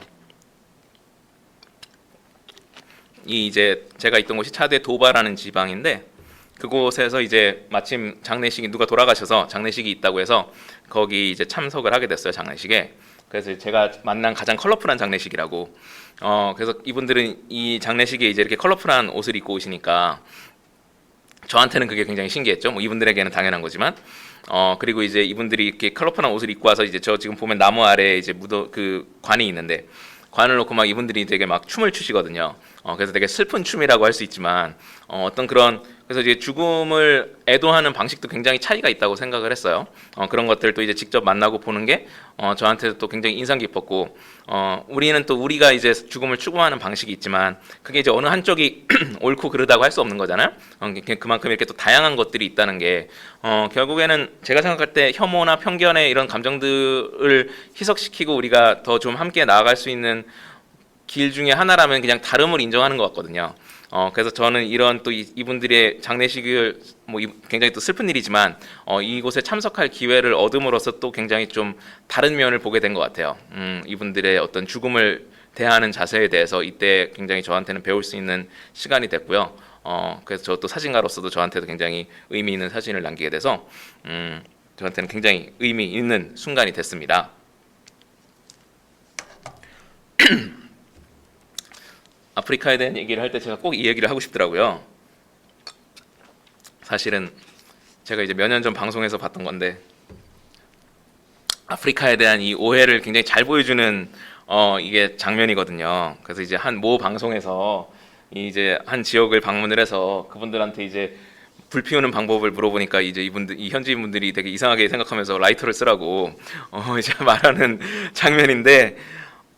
이 이제 제가 있던 곳이 차드의 도바라는 지방인데 그곳에서 이제 마침 장례식이 누가 돌아가셔서 장례식이 있다고 해서 거기 이제 참석을 하게 됐어요. 장례식에. 그래서 제가 만난 가장 컬러풀한 장례식이라고. 그래서 이분들은 이 장례식에 이제 이렇게 컬러풀한 옷을 입고 오시니까 저한테는 그게 굉장히 신기했죠. 뭐 이분들에게는 당연한 거지만. 그리고 이제 이분들이 이렇게 컬러풀한 옷을 입고 와서 이제 저 지금 보면 나무 아래에 이제 그 관이 있는데 관을 놓고 막 이분들이 되게 막 춤을 추시거든요. 그래서 되게 슬픈 춤이라고 할 수 있지만 어떤 그런 그래서 이제 죽음을 애도하는 방식도 굉장히 차이가 있다고 생각을 했어요. 그런 것들을 이제 직접 만나고 보는 게 저한테 또 굉장히 인상 깊었고 우리는 또 우리가 이제 죽음을 추구하는 방식이 있지만 그게 이제 어느 한쪽이 옳고 그르다고 할 수 없는 거잖아요. 그만큼 이렇게 또 다양한 것들이 있다는 게 결국에는 제가 생각할 때 혐오나 편견의 이런 감정들을 희석시키고 우리가 더 좀 함께 나아갈 수 있는 길 중에 하나라면 그냥 다름을 인정하는 것 같거든요. 그래서 저는 이런 또 이분들의 장례식을 뭐 굉장히 또 슬픈 일이지만 이곳에 참석할 기회를 얻음으로써 또 굉장히 좀 다른 면을 보게 된 것 같아요. 이분들의 어떤 죽음을 대하는 자세에 대해서 이때 굉장히 저한테는 배울 수 있는 시간이 됐고요. 그래서 저 또 사진가로서도 저한테도 굉장히 의미 있는 사진을 남기게 돼서 저한테는 굉장히 의미 있는 순간이 됐습니다. 아프리카에 대한 얘기를 할 때 제가 꼭 이 얘기를 하고 싶더라고요. 사실은 제가 이제 몇 년 전 방송에서 봤던 건데 아프리카에 대한 이 오해를 굉장히 잘 보여주는 이게 장면이거든요. 그래서 이제 한 모 방송에서 이제 한 지역을 방문을 해서 그분들한테 이제 불 피우는 방법을 물어보니까 이제 이 현지인 분들이 되게 이상하게 생각하면서 라이터를 쓰라고 이제 말하는 장면인데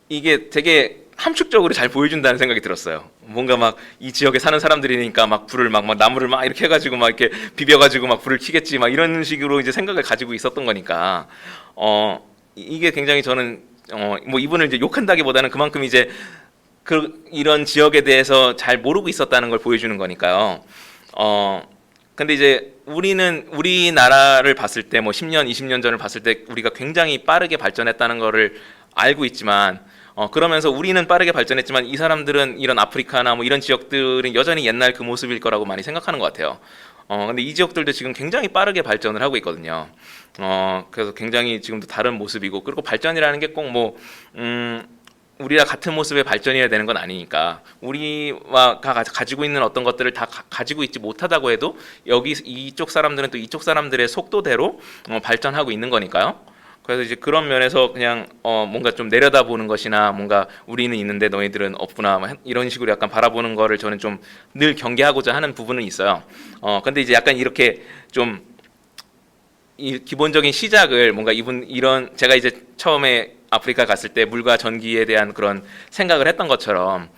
이게 되게 함축적으로 잘 보여준다는 생각이 들었어요. 뭔가 막 이 지역에 사는 사람들이니까 막 불을 막 나무를 막 이렇게 해가지고 막 이렇게 비벼가지고 막 불을 켜겠지 막 이런 식으로 이제 생각을 가지고 있었던 거니까 이게 굉장히 저는 뭐 이분을 이제 욕한다기보다는 그만큼 이제 이런 지역에 대해서 잘 모르고 있었다는 걸 보여주는 거니까요. 근데 이제 우리나라를 봤을 때 뭐 10년, 20년 전을 봤을 때 우리가 굉장히 빠르게 발전했다는 거를 알고 있지만 그러면서 우리는 빠르게 발전했지만 이 사람들은 이런 아프리카나 뭐 이런 지역들은 여전히 옛날 그 모습일 거라고 많이 생각하는 것 같아요. 근데 이 지역들도 지금 굉장히 빠르게 발전을 하고 있거든요. 그래서 굉장히 지금도 다른 모습이고 그리고 발전이라는 게 꼭 뭐 우리와 같은 모습의 발전이어야 되는 건 아니니까 우리와 가지고 있는 어떤 것들을 다 가지고 있지 못하다고 해도 여기 이쪽 사람들은 또 이쪽 사람들의 속도대로 발전하고 있는 거니까요. 그래서 이제 그런 면에서 그냥 뭔가 좀 내려다보는 것이나 뭔가 우리는 있는데 너희들은 없구나 이런 식으로 약간 바라보는 거를 저는 좀 늘 경계하고자 하는 부분은 있어요. 근데 이제 약간 이렇게 좀 이 기본적인 시작을 뭔가 이런 제가 이제 처음에 아프리카 갔을 때 물과 전기에 대한 그런 생각을 했던 것처럼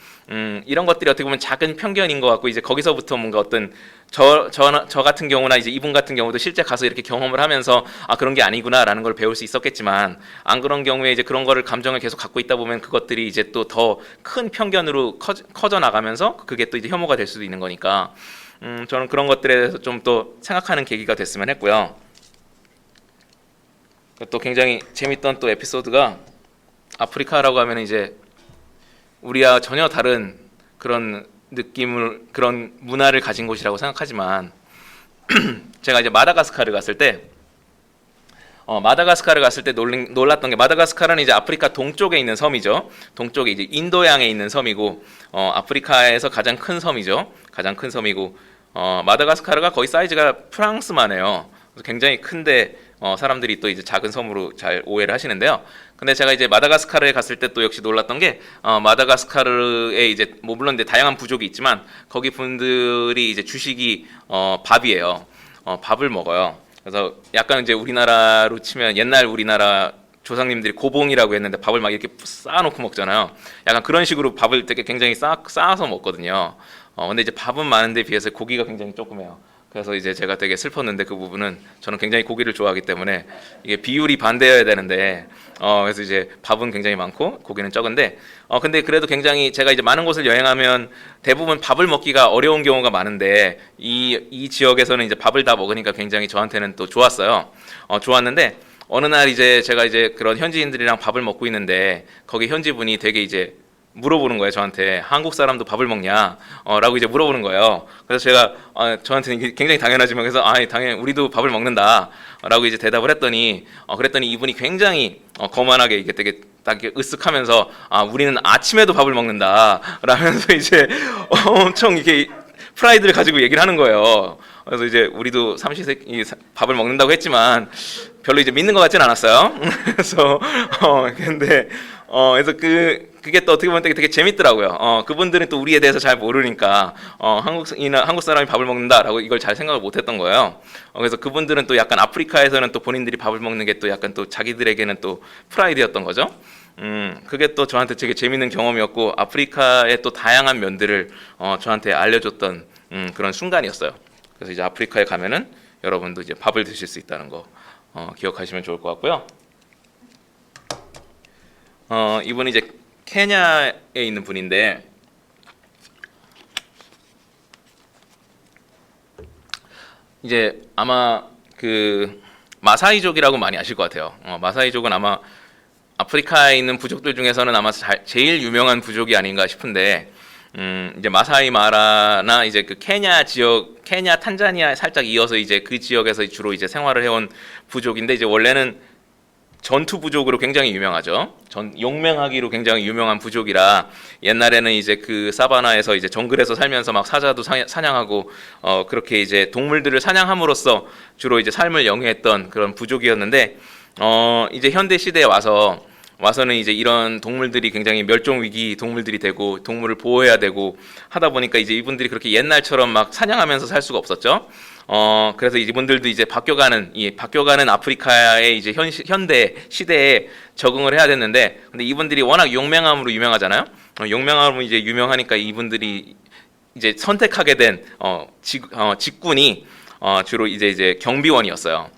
이런 것들이 어떻게 보면 작은 편견인 것 같고 이제 거기서부터 뭔가 어떤 저 같은 경우나 이제 이분 같은 경우도 실제 가서 이렇게 경험을 하면서 아 그런 게 아니구나라는 걸 배울 수 있었겠지만 안 그런 경우에 이제 그런 거를 감정을 계속 갖고 있다 보면 그것들이 이제 또 더 큰 편견으로 커져 나가면서 그게 또 이제 혐오가 될 수도 있는 거니까 저는 그런 것들에 대해서 좀 또 생각하는 계기가 됐으면 했고요. 또 굉장히 재밌던 또 에피소드가 아프리카라고 하면 이제 우리와 전혀 다른 그런 그런 문화를 가진 곳이라고 생각하지만 제가 이제 마다가스카르 갔을 때 놀랐던 게 마다가스카르는 이제 아프리카 동쪽에 있는 섬이죠. 동쪽에 이제 인도양에 있는 섬이고 아프리카에서 가장 큰 섬이죠. 가장 큰 섬이고 마다가스카르가 거의 사이즈가 프랑스만 해요. 굉장히 큰데 사람들이 또 이제 작은 섬으로 잘 오해를 하시는데요. 근데 제가 이제 마다가스카르에 갔을 때 또 역시 놀랐던 게 마다가스카르에 이제 뭐 물론 이제 다양한 부족이 있지만 거기 분들이 이제 주식이 밥이에요. 밥을 먹어요. 그래서 약간 이제 우리나라로 치면 옛날 우리나라 조상님들이 고봉이라고 했는데 밥을 막 이렇게 쌓아놓고 먹잖아요. 약간 그런 식으로 밥을 되게 굉장히 쌓아서 먹거든요. 근데 이제 밥은 많은데 비해서 고기가 굉장히 조그매요. 그래서 이제 제가 되게 슬펐는데 그 부분은 저는 굉장히 고기를 좋아하기 때문에 이게 비율이 반대여야 되는데 그래서 이제 밥은 굉장히 많고 고기는 적은데 근데 그래도 굉장히 제가 이제 많은 곳을 여행하면 대부분 밥을 먹기가 어려운 경우가 많은데 이 지역에서는 이제 밥을 다 먹으니까 굉장히 저한테는 또 좋았어요. 좋았는데 어느 날 이제 제가 이제 그런 현지인들이랑 밥을 먹고 있는데 거기 현지 분이 되게 이제 물어보는 거예요. 저한테 한국 사람도 밥을 먹냐? 라고 이제 물어보는 거예요. 그래서 제가 저한테는 이게 굉장히 당연하지만 그래서 당연히 우리도 밥을 먹는다 라고 이제 대답을 했더니 그랬더니 이분이 굉장히 거만하게 이게 되게 딱 이렇게 으쓱하면서 우리는 아침에도 밥을 먹는다 라면서 이제 엄청 이렇게 프라이드를 가지고 얘기를 하는 거예요. 그래서 이제 우리도 삼시세끼 밥을 먹는다고 했지만 별로 이제 믿는 것 같진 않았어요. 그래서 근데 그래서 그게 또 어떻게 보면 되게 재밌더라고요. 그분들은 또 우리에 대해서 잘 모르니까 한국 사람이 밥을 먹는다라고 이걸 잘 생각을 못했던 거예요. 그래서 그분들은 또 약간 아프리카에서는 또 본인들이 밥을 먹는 게 또 약간 또 자기들에게는 또 프라이드였던 거죠. 그게 또 저한테 되게 재밌는 경험이었고 아프리카의 또 다양한 면들을 저한테 알려줬던 그런 순간이었어요. 그래서 이제 아프리카에 가면은 여러분도 이제 밥을 드실 수 있다는 거 기억하시면 좋을 것 같고요. 이분이 이제 케냐에 있는 분인데 이제 아마 그 마사이족이라고 많이 아실 것 같아요. 마사이족은 아마 아프리카에 있는 부족들 중에서는 아마 제일 유명한 부족이 아닌가 싶은데, 이제 마사이 마라나 이제 그 케냐 지역, 케냐, 탄자니아 살짝 이어서 이제 그 지역에서 주로 이제 생활을 해온 부족인데, 이제 원래는 전투 부족으로 굉장히 유명하죠. 용맹하기로 굉장히 유명한 부족이라 옛날에는 이제 그 사바나에서 이제 정글에서 살면서 막 사자도 사냥하고 그렇게 이제 동물들을 사냥함으로써 주로 이제 삶을 영위했던 그런 부족이었는데, 이제 현대 시대에 와서는 이제 이런 동물들이 굉장히 멸종 위기 동물들이 되고 동물을 보호해야 되고 하다 보니까 이제 이분들이 그렇게 옛날처럼 막 사냥하면서 살 수가 없었죠. 그래서 이분들도 이제 바뀌어가는 아프리카의 이제 현대 시대에 적응을 해야 됐는데, 근데 이분들이 워낙 용맹함으로 유명하잖아요. 용맹함으로 이제 유명하니까 이분들이 이제 선택하게 된 직군이 주로 이제 경비원이었어요.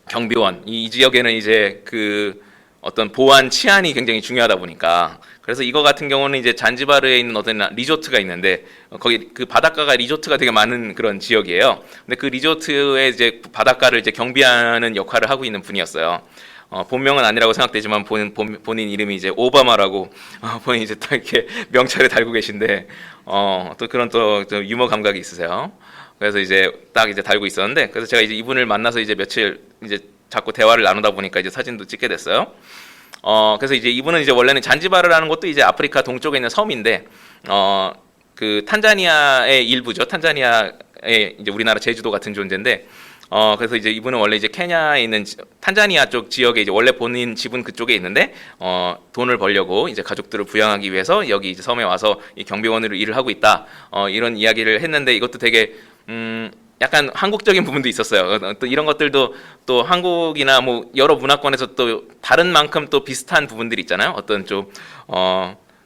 경비원. 이 지역에는 이제 그 어떤 보안 치안이 굉장히 중요하다 보니까, 그래서 이거 같은 경우는 이제 잔지바르에 있는 어떤 리조트가 있는데, 거기 그 바닷가가 리조트가 되게 많은 그런 지역이에요. 근데 그 리조트의 이제 바닷가를 이제 경비하는 역할을 하고 있는 분이었어요. 본명은 아니라고 생각되지만 본인 이름이 이제 오바마라고 본인 이제 딱 이렇게 명찰을 달고 계신데, 또 그런 또 유머 감각이 있으세요. 그래서 이제 딱 이제 달고 있었는데, 그래서 제가 이제 이분을 만나서 이제 며칠 이제 자꾸 대화를 나누다 보니까 이제 사진도 찍게 됐어요. 그래서 이제 이분은 이제 원래는 잔지바르라는 것도 이제 아프리카 동쪽에 있는 섬인데, 그 탄자니아의 일부죠. 탄자니아의 이제 우리나라 제주도 같은 존재인데, 그래서 이제 이분은 원래 이제 케냐에 있는 탄자니아 쪽 지역에 이제 원래 본인 집은 그쪽에 있는데, 돈을 벌려고 이제 가족들을 부양하기 위해서 여기 이제 섬에 와서 이 경비원으로 일을 하고 있다. 이런 이야기를 했는데, 이것도 되게 약간 한국적인 부분도 있었어요. 또 이런 것들도 또 한국이나 뭐 여러 문화권에서 또 다른 만큼 또 비슷한 부분들이 있잖아요. 어떤 좀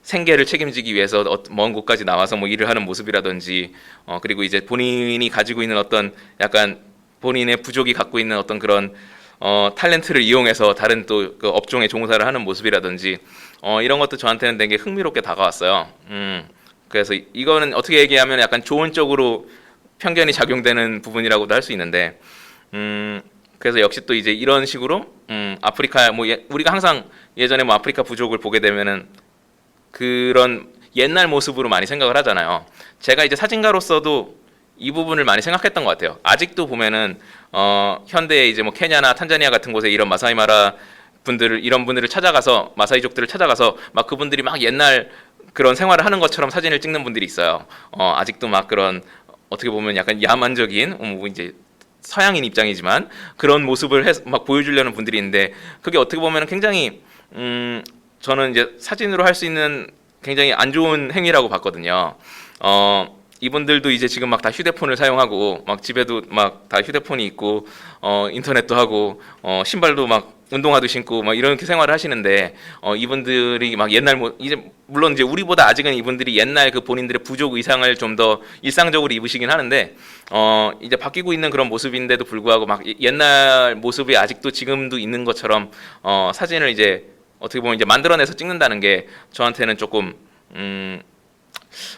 생계를 책임지기 위해서 먼 곳까지 나와서 뭐 일을 하는 모습이라든지, 그리고 이제 본인이 가지고 있는 어떤 약간 본인의 부족이 갖고 있는 어떤 그런 탤런트를 이용해서 다른 또 그 업종에 종사를 하는 모습이라든지, 이런 것도 저한테는 되게 흥미롭게 다가왔어요. 그래서 이거는 어떻게 얘기하면 약간 좋은 쪽으로 편견이 작용되는 부분이라고도 할 수 있는데, 그래서 역시 또 이제 이런 식으로 아프리카 뭐 우리가 항상 예전에 뭐 아프리카 부족을 보게 되면은 그런 옛날 모습으로 많이 생각을 하잖아요. 제가 이제 사진가로서도 이 부분을 많이 생각했던 것 같아요. 아직도 보면은 현대에 이제 뭐 케냐나 탄자니아 같은 곳에 이런 마사이마라 이런 분들을 찾아가서, 마사이족들을 찾아가서 막 그분들이 막 옛날 그런 생활을 하는 것처럼 사진을 찍는 분들이 있어요. 아직도 막 그런 어떻게 보면 약간 야만적인 뭐 이제 서양인 입장이지만 그런 모습을 막 보여주려는 분들이 있는데, 그게 어떻게 보면 굉장히 저는 이제 사진으로 할 수 있는 굉장히 안 좋은 행위라고 봤거든요. 이분들도 이제 지금 막 다 휴대폰을 사용하고 막 집에도 막 다 휴대폰이 있고 인터넷도 하고 신발도 막 운동화도 신고 막 이렇게 생활을 하시는데, 이분들이 막 옛날 이제 물론 이제 우리보다 아직은 이분들이 옛날 그 본인들의 부족 의상을 좀 더 일상적으로 입으시긴 하는데, 이제 바뀌고 있는 그런 모습인데도 불구하고 막 옛날 모습이 아직도 지금도 있는 것처럼 사진을 이제 어떻게 보면 이제 만들어내서 찍는다는 게 저한테는 조금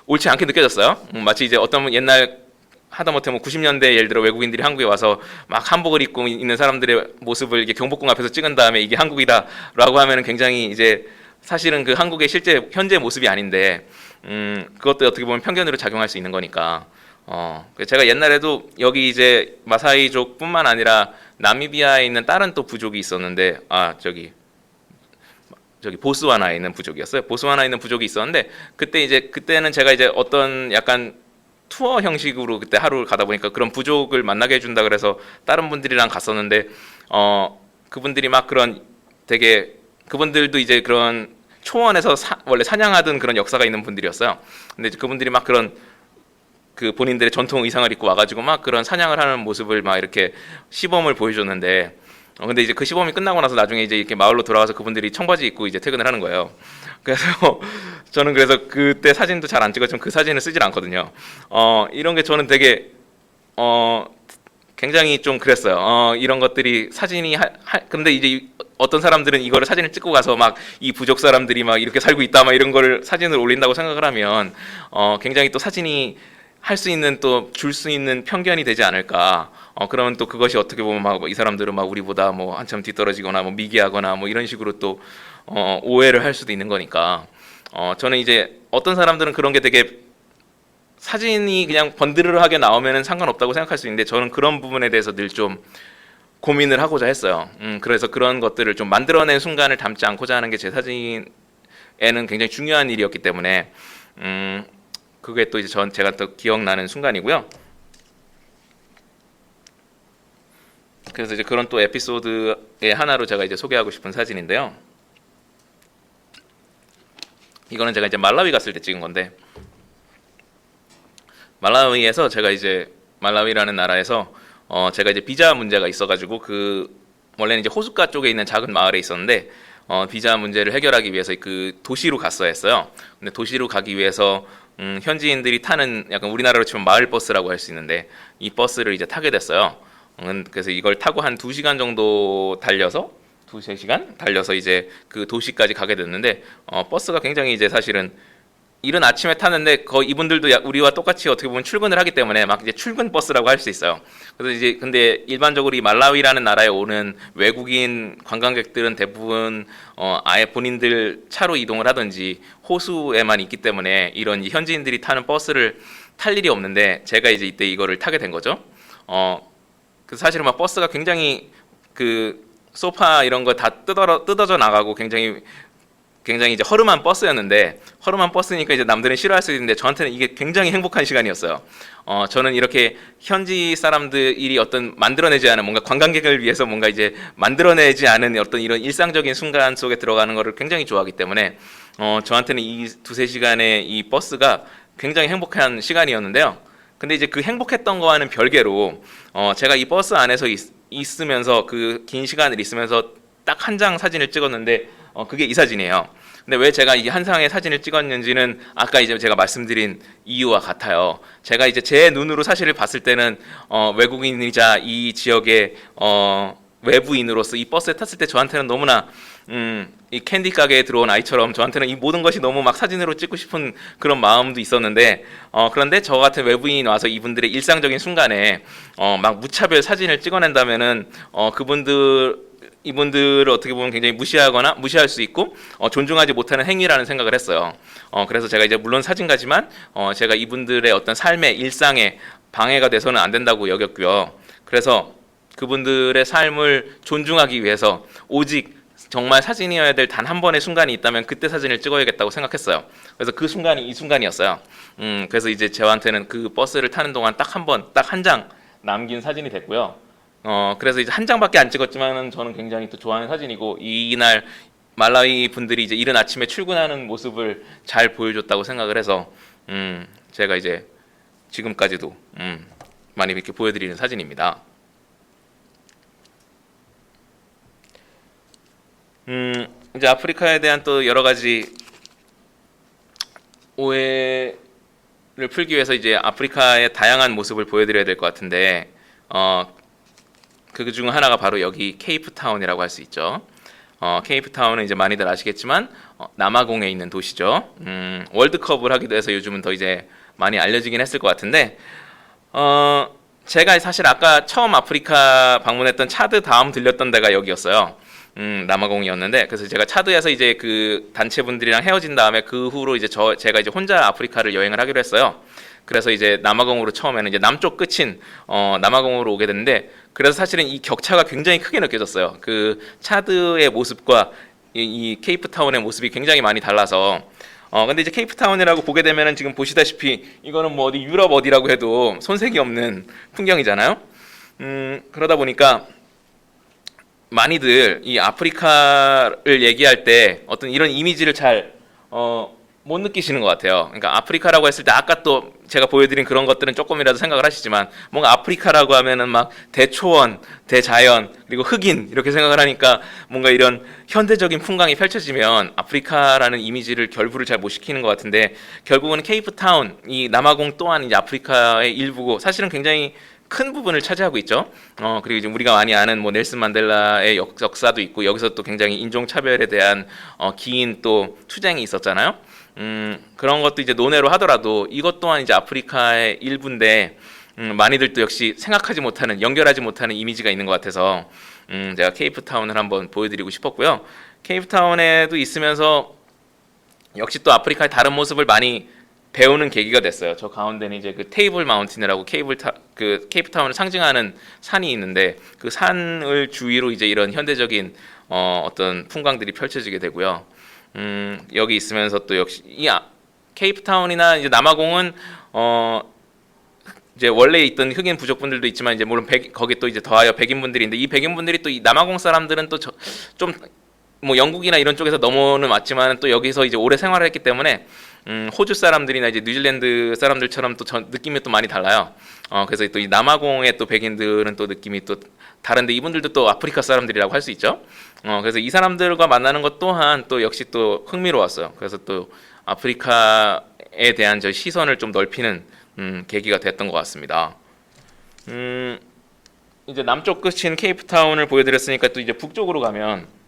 옳지 않게 느껴졌어요. 마치 이제 어떤 옛날 하다못해 뭐 90년대 예를 들어 외국인들이 한국에 와서 막 한복을 입고 있는 사람들의 모습을 이게 경복궁 앞에서 찍은 다음에 이게 한국이다라고 하면은 굉장히 이제 사실은 그 한국의 실제 현재 모습이 아닌데, 그것도 어떻게 보면 편견으로 작용할 수 있는 거니까. 제가 옛날에도 여기 이제 마사이족뿐만 아니라 나미비아에 있는 다른 또 부족이 있었는데, 저기 보스와나에 있는 부족이었어요. 보스와나에 있는 부족이 있었는데, 그때는 제가 이제 어떤 약간 투어 형식으로 그때 하루를 가다 보니까 그런 부족을 만나게 해준다 그래서 다른 분들이랑 갔었는데, 그분들이 막 그런 되게 그분들도 이제 그런 초원에서 원래 사냥하던 그런 역사가 있는 분들이었어요. 근데 그분들이 막 그런 그 본인들의 전통 의상을 입고 와가지고 막 그런 사냥을 하는 모습을 막 이렇게 시범을 보여줬는데, 근데 이제 그 시범이 끝나고 나서 나중에 이제 이렇게 마을로 돌아가서 그분들이 청바지 입고 이제 퇴근을 하는 거예요. 그래서 저는 그래서 그때 사진도 잘 안 찍었지만 그 사진을 쓰질 않거든요. 이런 게 저는 되게 굉장히 좀 그랬어요. 이런 것들이 사진이 근데 이제 어떤 사람들은 이거를 사진을 찍고 가서 막 이 부족 사람들이 막 이렇게 살고 있다 막 이런 걸 사진을 올린다고 생각을 하면 굉장히 또 사진이 할 수 있는 또 줄 수 있는 편견이 되지 않을까. 그러면 또 그것이 어떻게 보면 막 이 사람들은 막 우리보다 뭐 한참 뒤떨어지거나 뭐 미개하거나 뭐 이런 식으로 또 오해를 할 수도 있는 거니까. 저는 이제 어떤 사람들은 그런 게 되게 사진이 그냥 번드르르하게 나오면은 상관없다고 생각할 수 있는데 저는 그런 부분에 대해서 늘 좀 고민을 하고자 했어요. 그래서 그런 것들을 좀 만들어낸 순간을 담지 않고자 하는 게 제 사진에는 굉장히 중요한 일이었기 때문에 그게 또 이제 제가 또 기억나는 순간이고요. 그래서 이제 그런 또 에피소드의 하나로 제가 이제 소개하고 싶은 사진인데요. 이거는 제가 이제 말라위 갔을 때 찍은 건데, 말라위에서 제가 이제 말라위라는 나라에서 제가 이제 비자 문제가 있어가지고 원래는 이제 호숫가 쪽에 있는 작은 마을에 있었는데 비자 문제를 해결하기 위해서 그 도시로 갔어야 했어요. 근데 도시로 가기 위해서 현지인들이 타는 약간 우리나라로 치면 마을 버스라고 할 수 있는데 이 버스를 이제 타게 됐어요. 그래서 이걸 타고 한 2시간 정도 달려서 2~3시간 달려서 이제 그 도시까지 가게 됐는데 버스가 굉장히 이제 사실은 이른 아침에 타는데 이분들도 우리와 똑같이 어떻게 보면 출근을 하기 때문에 막 이제 출근 버스라고 할 수 있어요. 그래서 이제 근데 일반적으로 이 말라위라는 나라에 오는 외국인 관광객들은 대부분 아예 본인들 차로 이동을 하든지 호수에만 있기 때문에 이런 현지인들이 타는 버스를 탈 일이 없는데 제가 이제 이때 이거를 타게 된 거죠. 그 사실은 막 버스가 굉장히 그 소파 이런 거 다 뜯어져 나가고 굉장히 이제 허름한 버스였는데 허름한 버스니까 이제 남들은 싫어할 수 있는데 저한테는 이게 굉장히 행복한 시간이었어요. 저는 이렇게 현지 사람들이 어떤 만들어내지 않은 뭔가 관광객을 위해서 뭔가 이제 만들어내지 않은 어떤 이런 일상적인 순간 속에 들어가는 거를 굉장히 좋아하기 때문에 저한테는 이 2~3시간의 이 버스가 굉장히 행복한 시간이었는데요. 근데 이제 그 행복했던 거와는 별개로 제가 이 버스 안에서 있으면서 그 긴 시간을 있으면서 딱 한 장 사진을 찍었는데 그게 이 사진이에요. 근데 왜 제가 이 한 장의 사진을 찍었는지는 아까 이제 제가 말씀드린 이유와 같아요. 제가 이제 제 눈으로 사실을 봤을 때는 외국인이자 이 지역의 외부인으로서 이 버스에 탔을 때 저한테는 너무나 이 캔디 가게에 들어온 아이처럼 저한테는 이 모든 것이 너무 막 사진으로 찍고 싶은 그런 마음도 있었는데 그런데 저 같은 외부인이 와서 이분들의 일상적인 순간에 막 무차별 사진을 찍어낸다면은 이분들을 어떻게 보면 굉장히 무시할 수 있고 존중하지 못하는 행위라는 생각을 했어요. 그래서 제가 이제 물론 사진가지만 제가 이분들의 어떤 삶의 일상에 방해가 돼서는 안 된다고 여겼고요. 그래서 그분들의 삶을 존중하기 위해서 오직 정말 사진이어야 될 단 한 번의 순간이 있다면 그때 사진을 찍어야겠다고 생각했어요. 그래서 그 순간이 이 순간이었어요. 그래서 이제 저한테는 그 버스를 타는 동안 딱 한 장 남긴 사진이 됐고요. 그래서 이제 한 장밖에 안 찍었지만 저는 굉장히 또 좋아하는 사진이고 이날 말라위 분들이 이제 이른 아침에 출근하는 모습을 잘 보여줬다고 생각을 해서 제가 이제 지금까지도 많이 이렇게 보여드리는 사진입니다. 이제 아프리카에 대한 또 여러 가지 오해를 풀기 위해서 이제 아프리카의 다양한 모습을 보여드려야 될 것 같은데 그 중 하나가 바로 여기 케이프타운이라고 할 수 있죠. 케이프타운은 이제 많이들 아시겠지만 남아공에 있는 도시죠. 월드컵을 하기도 해서 요즘은 더 이제 많이 알려지긴 했을 것 같은데 제가 사실 아까 처음 아프리카 방문했던 차드 다음 들렸던 데가 여기였어요. 남아공이었는데 그래서 제가 차드에서 이제 그 단체분들이랑 헤어진 다음에 그 후로 이제 제가 이제 혼자 아프리카를 여행을 하기로 했어요. 그래서 이제 남아공으로 처음에는 이제 남쪽 끝인 남아공으로 오게 됐는데 그래서 사실은 이 격차가 굉장히 크게 느껴졌어요. 그 차드의 모습과 이 케이프타운의 모습이 굉장히 많이 달라서 근데 이제 케이프타운이라고 보게 되면은 지금 보시다시피 이거는 뭐 어디 유럽 어디라고 해도 손색이 없는 풍경이잖아요. 그러다 보니까 많이들 이 아프리카를 얘기할 때 어떤 이런 이미지를 잘 못 느끼시는 것 같아요. 그러니까 아프리카라고 했을 때 아까 또 제가 보여드린 그런 것들은 조금이라도 생각을 하시지만 뭔가 아프리카라고 하면은 막 대초원, 대자연, 그리고 흑인 이렇게 생각을 하니까 뭔가 이런 현대적인 풍광이 펼쳐지면 아프리카라는 이미지를 결부를 잘 못 시키는 것 같은데 결국은 케이프타운, 이 남아공 또한 이제 아프리카의 일부고 사실은 굉장히 큰 부분을 차지하고 있죠. 그리고 이제 우리가 많이 아는 뭐 넬슨 만델라의 역사도 있고 여기서 또 굉장히 인종차별에 대한 긴 또 투쟁이 있었잖아요. 그런 것도 이제 논외로 하더라도 이것 또한 이제 아프리카의 일부인데 많이들 또 역시 생각하지 못하는 연결하지 못하는 이미지가 있는 것 같아서 제가 케이프타운을 한번 보여드리고 싶었고요. 케이프타운에도 있으면서 역시 또 아프리카의 다른 모습을 많이 배우는 계기가 됐어요. 저 가운데는 이제 그 테이블 마운틴이라고 그 케이프타운을 상징하는 산이 있는데 그 산을 주위로 이제 이런 현대적인 어떤 풍광들이 펼쳐지게 되고요. 여기 있으면서 또 역시 케이프타운이나 이제 남아공은 이제 원래 있던 흑인 부족분들도 있지만 이제 물론 거기 또 이제 더하여 백인분들인데 이 백인분들이 또 이 남아공 사람들은 또 좀 뭐 영국이나 이런 쪽에서 넘어는 왔지만 또 여기서 이제 오래 생활을 했기 때문에 호주 사람들이나 이제 뉴질랜드 사람들처럼 또 느낌이 또 많이 달라요. 그래서 또 이 남아공의 또 백인들은 또 느낌이 또 다른데 이분들도 또 아프리카 사람들이라고 할 수 있죠. 그래서 이 사람들과 만나는 것 또한 또 역시 또 흥미로웠어요. 그래서 또 아프리카에 대한 저 시선을 좀 넓히는 계기가 됐던 것 같습니다. 이제 남쪽 끝인 케이프타운을 보여드렸으니까 또 이제 북쪽으로 가면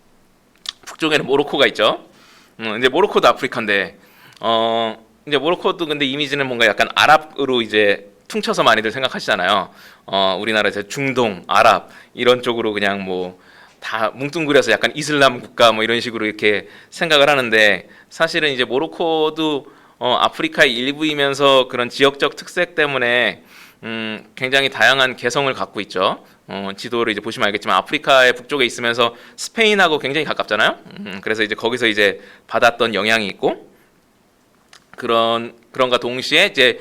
북쪽에는 모로코가 있죠. 이제 모로코도 아프리카인데 이제 모로코도 근데 이미지는 뭔가 약간 아랍으로 이제 퉁쳐서 많이들 생각하시잖아요. 우리나라 이제 중동, 아랍 이런 쪽으로 그냥 뭐 다 뭉뚱그려서 약간 이슬람 국가 뭐 이런 식으로 이렇게 생각을 하는데 사실은 이제 모로코도 아프리카의 일부이면서 그런 지역적 특색 때문에 굉장히 다양한 개성을 갖고 있죠. 지도를 이제 보시면 알겠지만 아프리카의 북쪽에 있으면서 스페인하고 굉장히 가깝잖아요. 그래서 이제 거기서 이제 받았던 영향이 있고 그런가 동시에 이제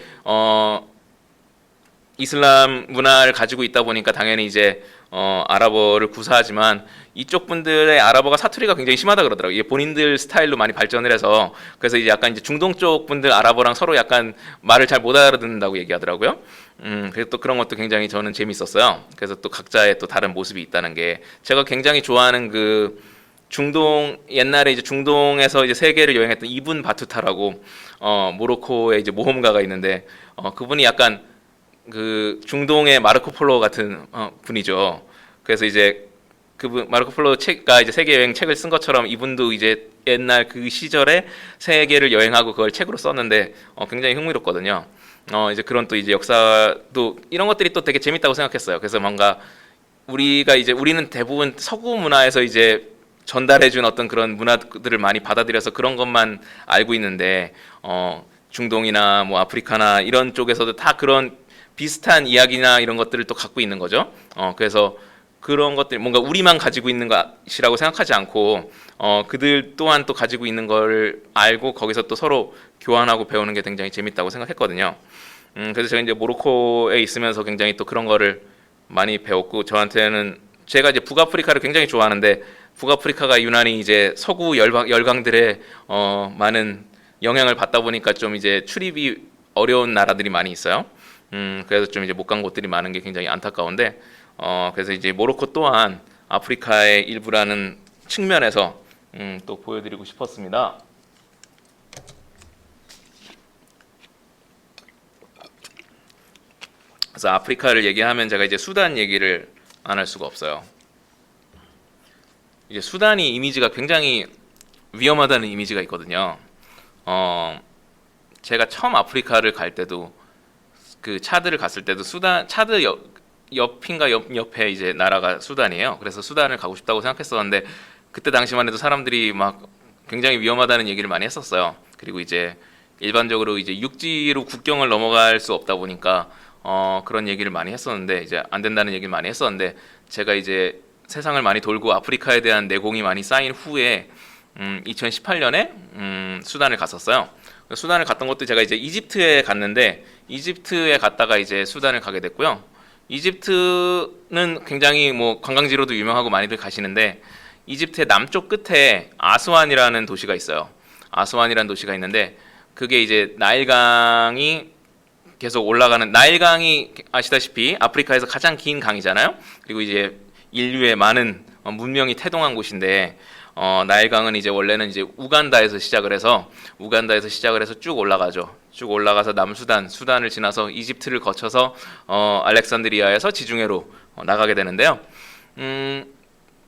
이슬람 문화를 가지고 있다 보니까 당연히 이제 아랍어를 구사하지만 이쪽 분들의 아랍어가 사투리가 굉장히 심하다 그러더라고요. 이게 본인들 스타일로 많이 발전을 해서 그래서 이제 약간 이제 중동 쪽 분들 아랍어랑 서로 약간 말을 잘 못 알아듣는다고 얘기하더라고요. 그래서 또 그런 것도 굉장히 저는 재밌었어요. 그래서 또 각자의 또 다른 모습이 있다는 게 제가 굉장히 좋아하는 그 중동 옛날에 이제 중동에서 이제 세계를 여행했던 이븐 바투타라고 모로코의 이제 모험가가 있는데 그분이 약간 그 중동의 마르코 폴로 같은 분이죠. 그래서 이제 그분 마르코 폴로 책가 이제 세계 여행 책을 쓴 것처럼 이분도 이제 옛날 그 시절에 세계를 여행하고 그걸 책으로 썼는데 굉장히 흥미롭거든요. 이제 그런 또 이제 역사도 이런 것들이 또 되게 재밌다고 생각했어요. 그래서 뭔가 우리는 대부분 서구 문화에서 이제 전달해준 어떤 그런 문화들을 많이 받아들여서 그런 것만 알고 있는데 중동이나 뭐 아프리카나 이런 쪽에서도 다 그런 비슷한 이야기나 이런 것들을 또 갖고 있는 거죠. 그래서 그런 것들 뭔가 우리만 가지고 있는 것이라고 생각하지 않고 그들 또한 또 가지고 있는 걸 알고 거기서 또 서로 교환하고 배우는 게 굉장히 재밌다고 생각했거든요. 그래서 제가 이제 모로코에 있으면서 굉장히 또 그런 거를 많이 배웠고 저한테는 제가 이제 북아프리카를 굉장히 좋아하는데 북아프리카가 유난히 이제 서구 열강들의 많은 영향을 받다 보니까 좀 이제 출입이 어려운 나라들이 많이 있어요. 그래서 좀 이제 못 간 곳들이 많은 게 굉장히 안타까운데 그래서 이제 모로코 또한 아프리카의 일부라는 측면에서 또 보여드리고 싶었습니다. 그래서 아프리카를 얘기하면 제가 이제 수단 얘기를 안 할 수가 없어요. 이제 수단이 이미지가 굉장히 위험하다는 이미지가 있거든요. 제가 처음 아프리카를 갈 때도 그 차드를 갔을 때도 차드 옆인가 옆에 이제 나라가 수단이에요. 그래서 수단을 가고 싶다고 생각했었는데 그때 당시만 해도 사람들이 막 굉장히 위험하다는 얘기를 많이 했었어요. 그리고 이제 일반적으로 이제 육지로 국경을 넘어갈 수 없다 보니까 그런 얘기를 많이 했었는데 이제 안 된다는 얘기를 많이 했었는데 제가 이제 세상을 많이 돌고 아프리카에 대한 내공이 많이 쌓인 후에 2018년에 수단을 갔었어요. 수단을 갔던 것도 제가 이제 이집트에 갔는데 이집트에 갔다가 이제 수단을 가게 됐고요. 이집트는 굉장히 뭐 관광지로도 유명하고 많이들 가시는데 이집트의 남쪽 끝에 아스완이라는 도시가 있어요. 아스완이라는 도시가 있는데 그게 이제 나일강이 계속 올라가는 나일강이 아시다시피 아프리카에서 가장 긴 강이잖아요. 그리고 이제 인류의 많은 문명이 태동한 곳인데 나일강은 이제 원래는 이제 우간다에서 시작을 해서 쭉 올라가죠. 쭉 올라가서 수단을 지나서 이집트를 거쳐서 알렉산드리아에서 지중해로 나가게 되는데요.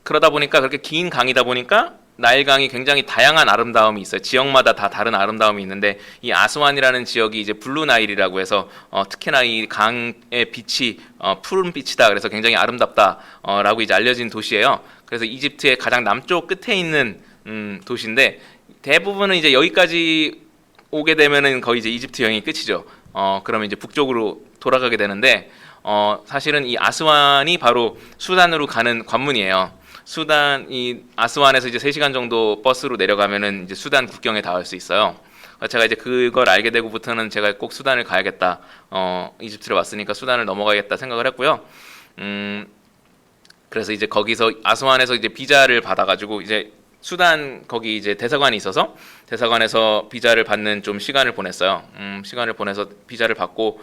그러다 보니까 그렇게 긴 강이다 보니까 나일강이 굉장히 다양한 아름다움이 있어요. 지역마다 다 다른 아름다움이 있는데 이 아스완이라는 지역이 이제 블루 나일이라고 해서 특히나 이 강의 빛이 푸른 빛이다. 그래서 굉장히 아름답다라고 이제 알려진 도시예요. 그래서 이집트의 가장 남쪽 끝에 있는 도시인데 대부분은 이제 여기까지 오게 되면은 거의 이제 이집트 여행이 끝이죠. 그러면 이제 북쪽으로 돌아가게 되는데 사실은 이 아스완이 바로 수단으로 가는 관문이에요. 수단 이 아스완에서 이제 3시간 정도 버스로 내려가면은 이제 수단 국경에 닿을 수 있어요. 제가 이제 그걸 알게 되고부터는 제가 꼭 수단을 가야겠다. 이집트를 왔으니까 수단을 넘어가야겠다 생각을 했고요. 그래서 이제 거기서 아스완에서 이제 비자를 받아가지고 이제 수단 거기 이제 대사관이 있어서 대사관에서 비자를 받는 좀 시간을 보냈어요. 시간을 보내서 비자를 받고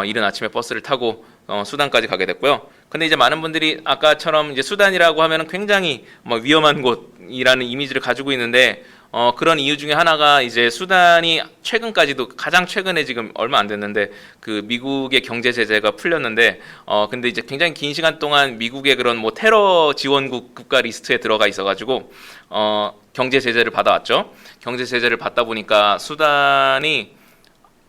이른 아침에 버스를 타고 수단까지 가게 됐고요. 근데 이제 많은 분들이 아까처럼 이제 수단이라고 하면은 굉장히 뭐 위험한 곳이라는 이미지를 가지고 있는데 그런 이유 중에 하나가 이제 수단이 최근까지도 가장 최근에 지금 얼마 안 됐는데 그 미국의 경제 제재가 풀렸는데 근데 이제 굉장히 긴 시간 동안 미국의 그런 뭐 테러 지원국 국가 리스트에 들어가 있어가지고 경제 제재를 받아왔죠. 경제 제재를 받다 보니까 수단이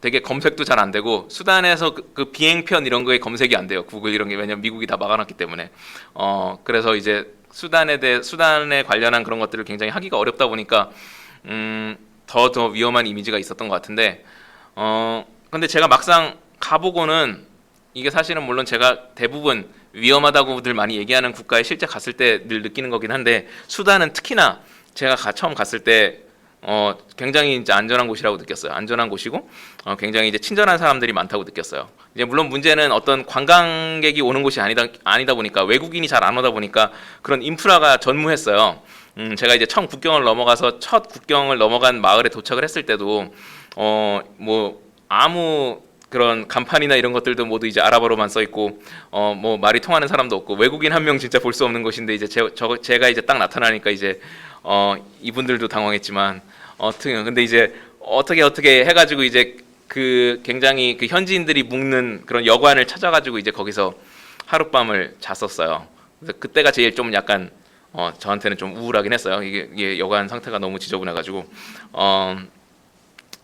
되게 검색도 잘 안 되고 수단에서 그 비행편 이런 거에 검색이 안 돼요. 구글 이런 게 왜냐면 미국이 다 막아놨기 때문에 그래서 이제 수단에 관련한 그런 것들을 굉장히 하기가 어렵다 보니까 더 위험한 이미지가 있었던 것 같은데 근데 제가 막상 가보고는 이게 사실은 물론 제가 대부분 위험하다고들 많이 얘기하는 국가에 실제 갔을 때 늘 느끼는 거긴 한데 수단은 특히나 제가 처음 갔을 때 굉장히 이제 안전한 곳이라고 느꼈어요. 안전한 곳이고 굉장히 이제 친절한 사람들이 많다고 느꼈어요. 이제 물론 문제는 어떤 관광객이 오는 곳이 아니다 보니까 외국인이 잘 안 오다 보니까 그런 인프라가 전무했어요. 제가 이제 첫 국경을 넘어간 마을에 도착을 했을 때도 뭐 아무 그런 간판이나 이런 것들도 모두 이제 아랍어로만 써 있고 뭐 말이 통하는 사람도 없고 외국인 한 명 진짜 볼 수 없는 곳인데 이제 제가 이제 딱 나타나니까 이제 이분들도 당황했지만 근데 이제 어떻게 해가지고 이제 그 굉장히 그 현지인들이 묵는 그런 여관을 찾아가지고 이제 거기서 하룻밤을 잤었어요. 그래서 그때가 제일 좀 약간 저한테는 좀 우울하긴 했어요. 이게 여관 상태가 너무 지저분해가지고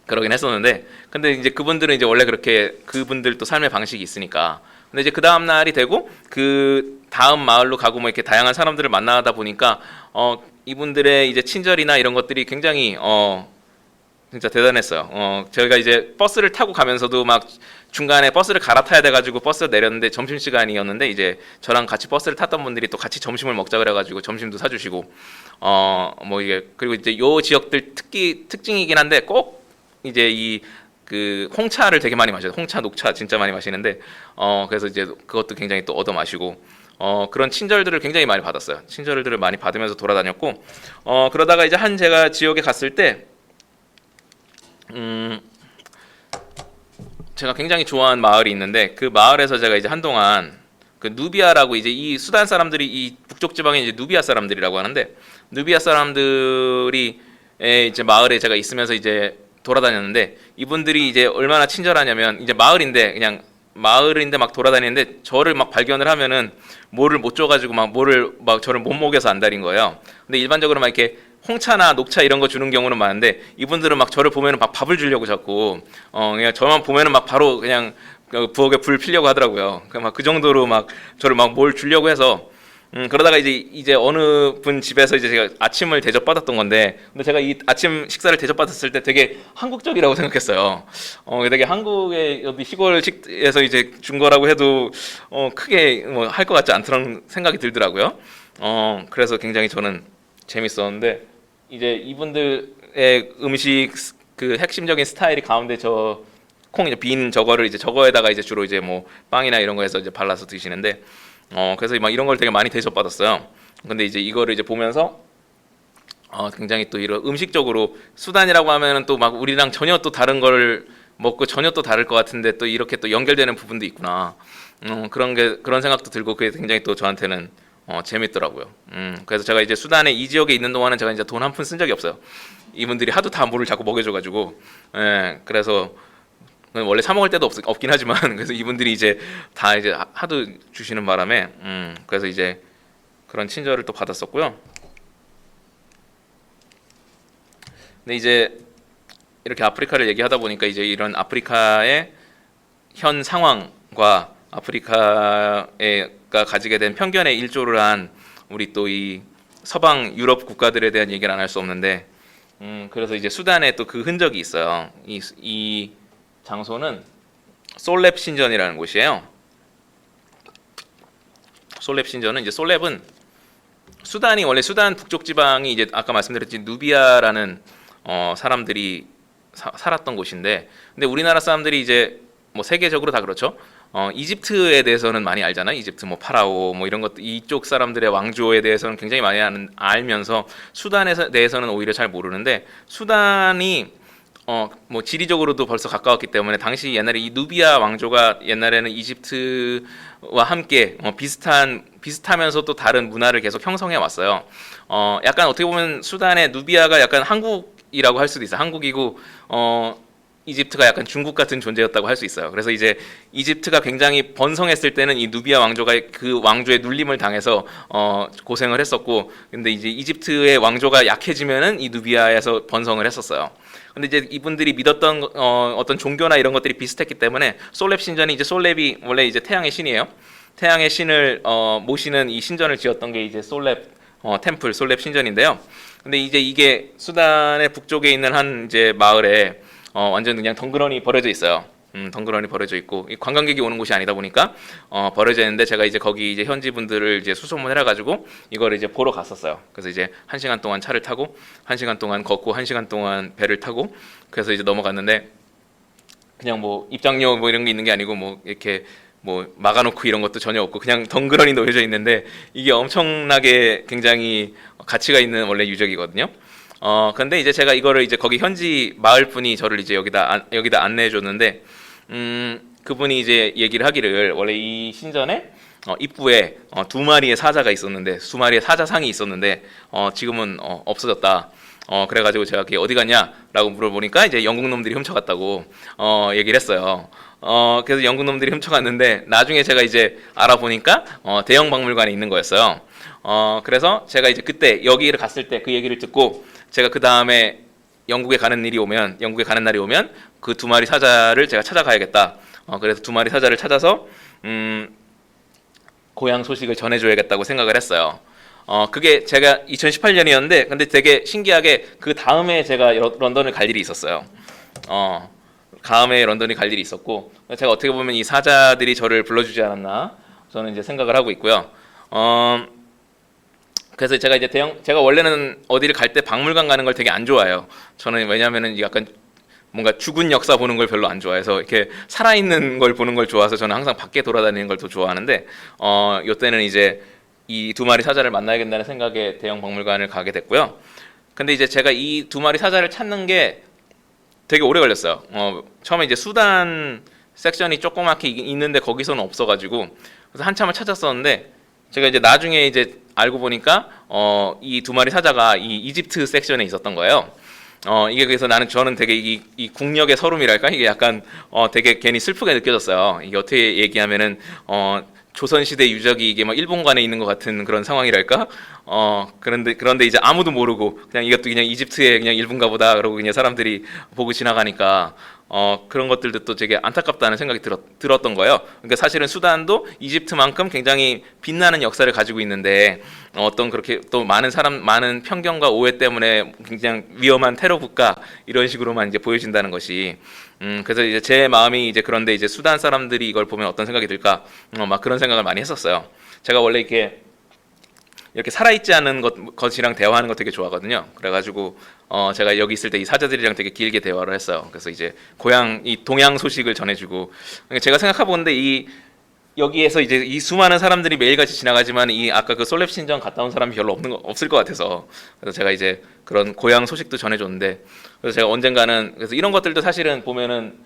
그러긴 했었는데 근데 이제 그분들은 이제 원래 그렇게 그분들도 삶의 방식이 있으니까 근데 이제 그 다음 날이 되고 그 다음 마을로 가고 뭐 이렇게 다양한 사람들을 만나다 보니까 이분들의 이제 친절이나 이런 것들이 굉장히 진짜 대단했어요. 저희가 이제 버스를 타고 가면서도 막 중간에 버스를 갈아타야 돼가지고 버스 내렸는데 점심 시간이었는데 이제 저랑 같이 버스를 탔던 분들이 또 같이 점심을 먹자 그래가지고 점심도 사주시고 뭐 이게 그리고 이제 요 지역들 특징이긴 한데 꼭 이제 그 홍차를 되게 많이 마셔요. 홍차, 녹차 진짜 많이 마시는데 그래서 이제 그것도 굉장히 또 얻어 마시고 그런 친절들을 굉장히 많이 받았어요. 친절들을 많이 받으면서 돌아다녔고 그러다가 이제 제가 지역에 갔을 때 제가 굉장히 좋아하는 마을이 있는데 그 마을에서 제가 이제 한동안 그 누비아라고 이제 이 수단 사람들이 이 북쪽 지방에 이제 누비아 사람들이라고 하는데 누비아 사람들이 이제 마을에 제가 있으면서 이제 돌아다녔는데 이분들이 이제 얼마나 친절하냐면 이제 마을인데 막 돌아다니는데 저를 막 발견을 하면은 뭐를 못 줘가지고 막 저를 못 먹여서 안달인 거예요. 근데 일반적으로 막 이렇게 홍차나 녹차 이런 거 주는 경우는 많은데 이분들은 막 저를 보면은 막 밥을 주려고 자꾸 그냥 저만 보면은 막 바로 그냥 부엌에 불 피려고 하더라고요. 막 그 정도로 막 저를 막 뭘 주려고 해서 그러다가 이제 어느 분 집에서 이제 제가 아침을 대접받았던 건데 근데 제가 이 아침 식사를 대접받았을 때 되게 한국적이라고 생각했어요. 되게 한국의 어디 시골식에서 이제 준 거라고 해도 크게 뭐 할 것 같지 않다는 생각이 들더라고요. 그래서 굉장히 저는 재밌었는데 이제 이분들의 음식 그 핵심적인 스타일이 가운데 이제 빈 저거를 이제 저거에다가 이제 주로 이제 뭐 빵이나 이런 거에서 이제 발라서 드시는데 그래서 막 이런 걸 되게 많이 대접받았어요. 근데 이제 이거를 이제 보면서 굉장히 또 이런 음식적으로 수단이라고 하면은 또 막 우리랑 전혀 또 다른 걸 먹고 전혀 또 다를 것 같은데 또 이렇게 또 연결되는 부분도 있구나. 그런 생각도 들고 그게 굉장히 또 저한테는 재밌더라고요. 그래서 제가 이제 수단에 이 지역에 있는 동안은 제가 이제 돈 한 푼 쓴 적이 없어요. 이분들이 하도 다 물을 자꾸 먹여줘가지고, 그래서 원래 사 먹을 때도 없긴 하지만 그래서 이분들이 이제 다 이제 하도 주시는 바람에 그래서 이제 그런 친절을 또 받았었고요. 근데 이제 이렇게 아프리카를 얘기하다 보니까 이제 이런 아프리카의 현 상황과 아프리카가 가지게 된 편견에 일조를 한 우리 또 이 서방 유럽 국가들에 대한 얘기를 안 할 수 없는데, 그래서 이제 수단에 또 그 흔적이 있어요. 이 장소는 솔렙 신전이라는 곳이에요. 솔렙 신전은 이제 솔렙은 수단이 원래 수단 북쪽 지방이 이제 아까 말씀드렸지 누비아라는 사람들이 살았던 곳인데, 근데 우리나라 사람들이 이제 뭐 세계적으로 다 그렇죠. 이집트에 대해서는 많이 알잖아요. 이집트 뭐 파라오 뭐 이런 것 이쪽 사람들의 왕조에 대해서는 굉장히 많이 알면서 수단에 대해서는 오히려 잘 모르는데, 수단이 뭐 지리적으로도 벌써 가까웠기 때문에 당시 옛날에 이 누비아 왕조가 옛날에는 이집트와 함께 비슷하면서 또 다른 문화를 계속 형성해 왔어요. 약간 어떻게 보면 수단의 누비아가 약간 한국이라고 할 수도 있어요. 한국이고 이집트가 약간 중국 같은 존재였다고 할 수 있어요. 그래서 이제 이집트가 굉장히 번성했을 때는 이 누비아 왕조가 그 왕조의 눌림을 당해서 고생을 했었고, 근데 이제 이집트의 왕조가 약해지면은 이 누비아에서 번성을 했었어요. 근데 이제 이분들이 믿었던 어떤 종교나 이런 것들이 비슷했기 때문에 솔렙 신전이 이제 솔렙이 원래 이제 태양의 신이에요. 태양의 신을 모시는 이 신전을 지었던 게 이제 솔렙 템플 솔렙 신전인데요. 근데 이제 이게 수단의 북쪽에 있는 한 이제 마을에 완전 그냥 덩그러니 버려져 있어요. 덩그러니 버려져 있고 관광객이 오는 곳이 아니다 보니까 버려져 있는데, 제가 이제 거기 이제 현지 분들을 이제 수소문을 해가지고 이거를 이제 보러 갔었어요. 그래서 이제 1시간 동안 차를 타고 1시간 동안 걷고 1시간 동안 배를 타고 그래서 이제 넘어갔는데, 그냥 뭐 입장료 뭐 이런 게 있는 게 아니고 뭐 이렇게 뭐 막아놓고 이런 것도 전혀 없고 그냥 덩그러니 놓여져 있는데, 이게 엄청나게 굉장히 가치가 있는 원래 유적이거든요. 근데 이제 제가 이거를 이제 거기 현지 마을 분이 저를 이제 여기다 안내해 줬는데, 그분이 이제 얘기를 하기를 원래 이 신전에 입구에 2마리의 사자가 있었는데, 2마리의 사자상이 있었는데 지금은 없어졌다. 그래가지고 제가 그게 어디 갔냐라고 물어보니까 이제 영국 놈들이 훔쳐갔다고 얘기를 했어요. 그래서 영국 놈들이 훔쳐갔는데 나중에 제가 이제 알아보니까 대형 박물관에 있는 거였어요. 그래서 제가 이제 그때 여기를 갔을 때 그 얘기를 듣고, 제가 그 다음에 영국에 가는 날이 오면 그 2마리 사자를 제가 찾아가야겠다. 그래서 2마리 사자를 찾아서 고향 소식을 전해줘야겠다고 생각을 했어요. 그게 제가 2018년이었는데, 근데 되게 신기하게 그 다음에 제가 런던을 갈 일이 있었어요. 다음에 런던이 갈 일이 있었고, 제가 어떻게 보면 이 사자들이 저를 불러주지 않았나 저는 이제 생각을 하고 있고요. 그래서 제가 이제 제가 원래는 어디를 갈 때 박물관 가는 걸 되게 안 좋아해요. 저는 왜냐하면은 약간 뭔가 죽은 역사 보는 걸 별로 안 좋아해서 이렇게 살아있는 걸 보는 걸 좋아해서 저는 항상 밖에 돌아다니는 걸 더 좋아하는데, 요때는 이제 이 2마리 사자를 만나야겠다는 생각에 대형 박물관을 가게 됐고요. 근데 이제 제가 이 2마리 사자를 찾는 게 되게 오래 걸렸어요. 처음에 이제 수단 섹션이 조그맣게 있는데 거기서는 없어가지고 그래서 한참을 찾았었는데, 제가 이제 나중에 이제 알고 보니까 이 2마리 사자가 이 이집트 섹션에 있었던 거예요. 이게 그래서 저는 되게 이 국력의 서름이랄까, 이게 약간 되게 괜히 슬프게 느껴졌어요. 이게 어떻게 얘기하면은 조선시대 유적이 이게 막 일본관에 있는 것 같은 그런 상황이랄까. 그런데 이제 아무도 모르고 그냥 이것도 그냥 이집트의 그냥 일부인가 보다 그러고 그냥 사람들이 보고 지나가니까 그런 것들도 또 되게 안타깝다는 생각이 들었던 거예요. 그러니까 사실은 수단도 이집트만큼 굉장히 빛나는 역사를 가지고 있는데, 어떤 그렇게 또 많은 편견과 오해 때문에 굉장히 위험한 테러 국가 이런 식으로만 이제 보여진다는 것이, 그래서 이제 제 마음이 이제 그런데 이제 수단 사람들이 이걸 보면 어떤 생각이 들까, 막 그런 생각을 많이 했었어요. 제가 원래 이렇게 살아있지 않은 것이랑 대화하는 거 되게 좋아하거든요. 그래가지고 제가 여기 있을 때 이 사자들이랑 되게 길게 대화를 했어요. 그래서 이제 이 동양 소식을 전해주고, 그러니까 제가 생각해보는데 여기에서 이제 이 수많은 사람들이 매일같이 지나가지만 이 아까 그 솔렙 신전 갔다 온 사람이 별로 없을 것 같아서, 그래서 제가 이제 그런 고향 소식도 전해줬는데, 그래서 제가 언젠가는 그래서 이런 것들도 사실은 보면은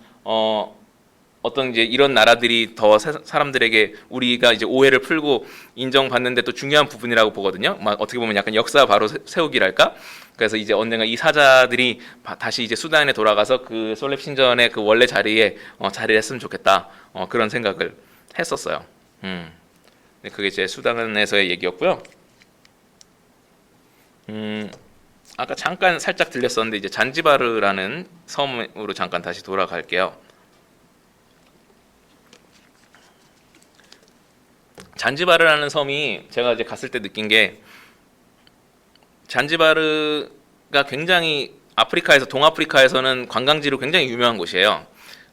어떤 이제 이런 나라들이 더 사람들에게 우리가 이제 오해를 풀고 인정받는데 또 중요한 부분이라고 보거든요. 막 어떻게 보면 약간 역사 바로 세우기랄까. 그래서 이제 언젠가 이 사자들이 다시 이제 수단에 돌아가서 그 솔렙 신전의 그 원래 자리에 자리를 했으면 좋겠다. 그런 생각을 했었어요. 그게 제 수단에서의 얘기였고요. 아까 잠깐 살짝 들렸었는데 이제 잔지바르라는 섬으로 잠깐 다시 돌아갈게요. 잔지바르라는 섬이 제가 이제 갔을 때 느낀 게 잔지바르가 굉장히 아프리카에서 동아프리카에서는 관광지로 굉장히 유명한 곳이에요.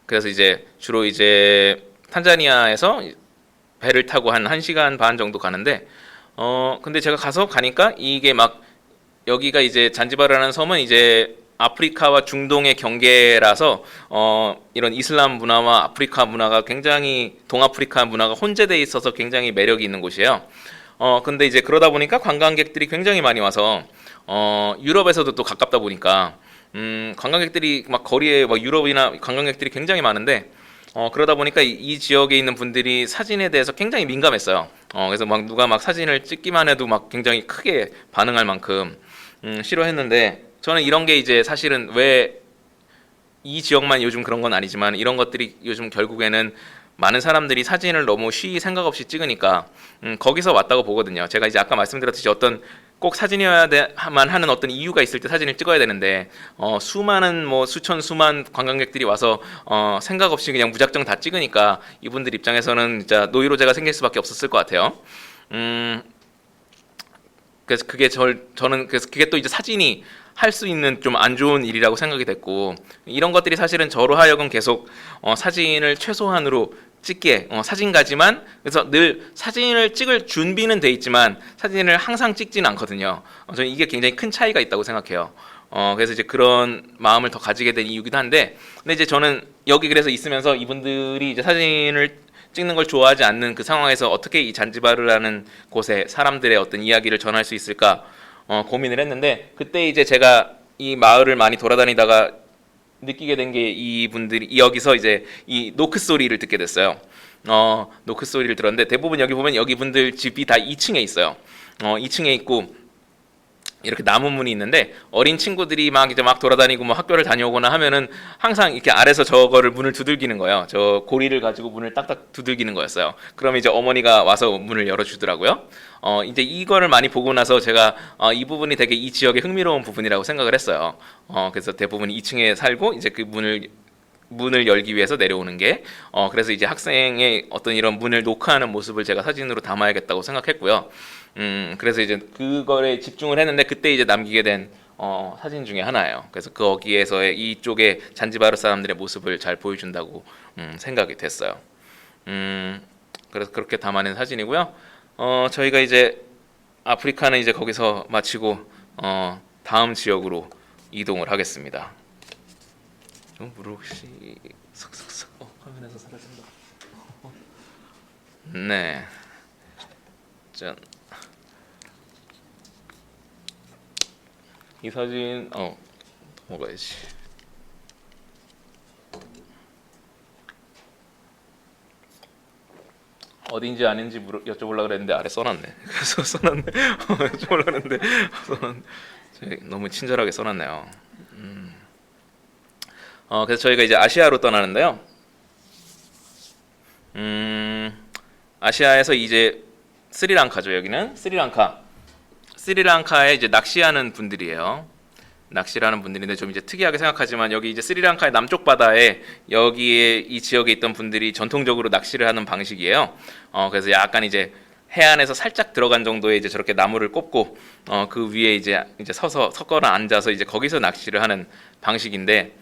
그래서 이제 주로 이제 탄자니아에서 배를 타고 한 1시간 반 정도 가는데 근데 제가 가니까 이게 막 여기가 이제 잔지바르라는 섬은 이제 아프리카와 중동의 경계라서 이런 이슬람 문화와 아프리카 문화가 굉장히 동아프리카 문화가 혼재돼 있어서 굉장히 매력이 있는 곳이에요. 근데 이제 그러다 보니까 관광객들이 굉장히 많이 와서 유럽에서도 또 가깝다 보니까 관광객들이 막 거리에 막 유럽이나 관광객들이 굉장히 많은데 그러다 보니까 이 지역에 있는 분들이 사진에 대해서 굉장히 민감했어요. 그래서 막 누가 막 사진을 찍기만 해도 막 굉장히 크게 반응할 만큼 싫어했는데 저는 이런 게 이제 사실은 왜 이 지역만 요즘 그런 건 아니지만 이런 것들이 요즘 결국에는 많은 사람들이 사진을 너무 쉬이 생각 없이 찍으니까 거기서 왔다고 보거든요. 제가 이제 아까 말씀드렸듯이 어떤 꼭 사진이어야만 하는 어떤 이유가 있을 때 사진을 찍어야 되는데 수많은 뭐 수천 수만 관광객들이 와서 생각 없이 그냥 무작정 다 찍으니까 이분들 입장에서는 진짜 노이로제가 생길 수밖에 없었을 것 같아요. 그래서 저는 그래서 그게 또 이제 사진이 할 수 있는 좀 안 좋은 일이라고 생각이 됐고 이런 것들이 사실은 저로 하여금 계속 사진을 최소한으로 찍게 사진가지만 그래서 늘 사진을 찍을 준비는 돼 있지만 사진을 항상 찍지는 않거든요. 저는 이게 굉장히 큰 차이가 있다고 생각해요. 그래서 이제 그런 마음을 더 가지게 된 이유기도 한데 근데 이제 저는 여기 그래서 있으면서 이분들이 이제 사진을 찍는 걸 좋아하지 않는 그 상황에서 어떻게 이 잔지바르라는 곳에 사람들의 어떤 이야기를 전할 수 있을까 고민을 했는데 그때 이제 제가 이 마을을 많이 돌아다니다가 느끼게 된 게 이분들이 여기서 이제 이 노크 소리를 듣게 됐어요. 노크 소리를 들었는데 대부분 여기 보면 여기 분들 집이 다 2층에 있어요. 2층에 있고 이렇게 나무 문이 있는데 어린 친구들이 막 이제 막 돌아다니고 뭐 학교를 다녀오거나 하면은 항상 이렇게 아래서 저거를 문을 두들기는 거예요. 저 고리를 가지고 문을 딱딱 두들기는 거였어요. 그러면 이제 어머니가 와서 문을 열어주더라고요. 이제 이거를 많이 보고 나서 제가 이 부분이 되게 이 지역의 흥미로운 부분이라고 생각을 했어요. 그래서 대부분 2층에 살고 이제 그 문을 열기 위해서 내려오는 게 그래서 이제 학생의 어떤 이런 문을 노크하는 모습을 제가 사진으로 담아야겠다고 생각했고요. 그래서 이제 그거에 집중을 했는데 그때 이제 남기게 된 사진 중에 하나예요. 그래서 거기에서의 이쪽에 잔지바르 사람들의 모습을 잘 보여준다고 생각이 됐어요. 그래서 그렇게 담아낸 사진이고요. 저희가 이제 아프리카는 이제 거기서 마치고 다음 지역으로 이동을 하겠습니다. 물 혹시 슥슥슥 화면에서 사라진다. 네. 짠. 이 사진 먹어야지. 어딘지 아닌지 여쭤보려고 그랬는데 아래 써놨네. 그래서 써놨네. 여쭤보려고 그랬는데 너무 친절하게 써놨네요. 그래서 저희가 이제 아시아로 떠나는데요. 아시아에서 이제 스리랑카죠. 여기는 스리랑카에 이제 낚시하는 분들이에요. 낚시를 하는 분들인데 좀 이제 특이하게 생각하지만 여기 이제 스리랑카의 남쪽 바다에 여기에 이 지역에 있던 분들이 전통적으로 낚시를 하는 방식이에요. 그래서 약간 이제 해안에서 살짝 들어간 정도의 이제 저렇게 나무를 꼽고 그 위에 이제 서거나 앉아서 이제 거기서 낚시를 하는 방식인데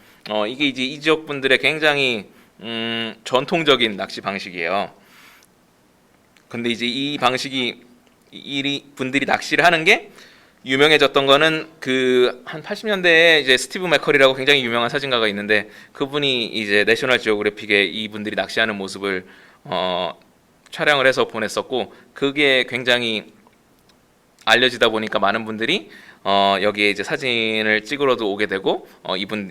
이게 이제 이 지역 분들의 굉장히 전통적인 낚시 방식이에요. 근데 이제 이 방식이 이 분들이 낚시를 하는 게 유명해졌던 거는 그 한 80년대에 이제 스티브 맥커리라고 굉장히 유명한 사진가가 있는데 그분이 이제 내셔널 지오그래픽에 이분들이 낚시하는 모습을 촬영을 해서 보냈었고 그게 굉장히 알려지다 보니까 많은 분들이 여기에 이제 사진을 찍으러도 오게 되고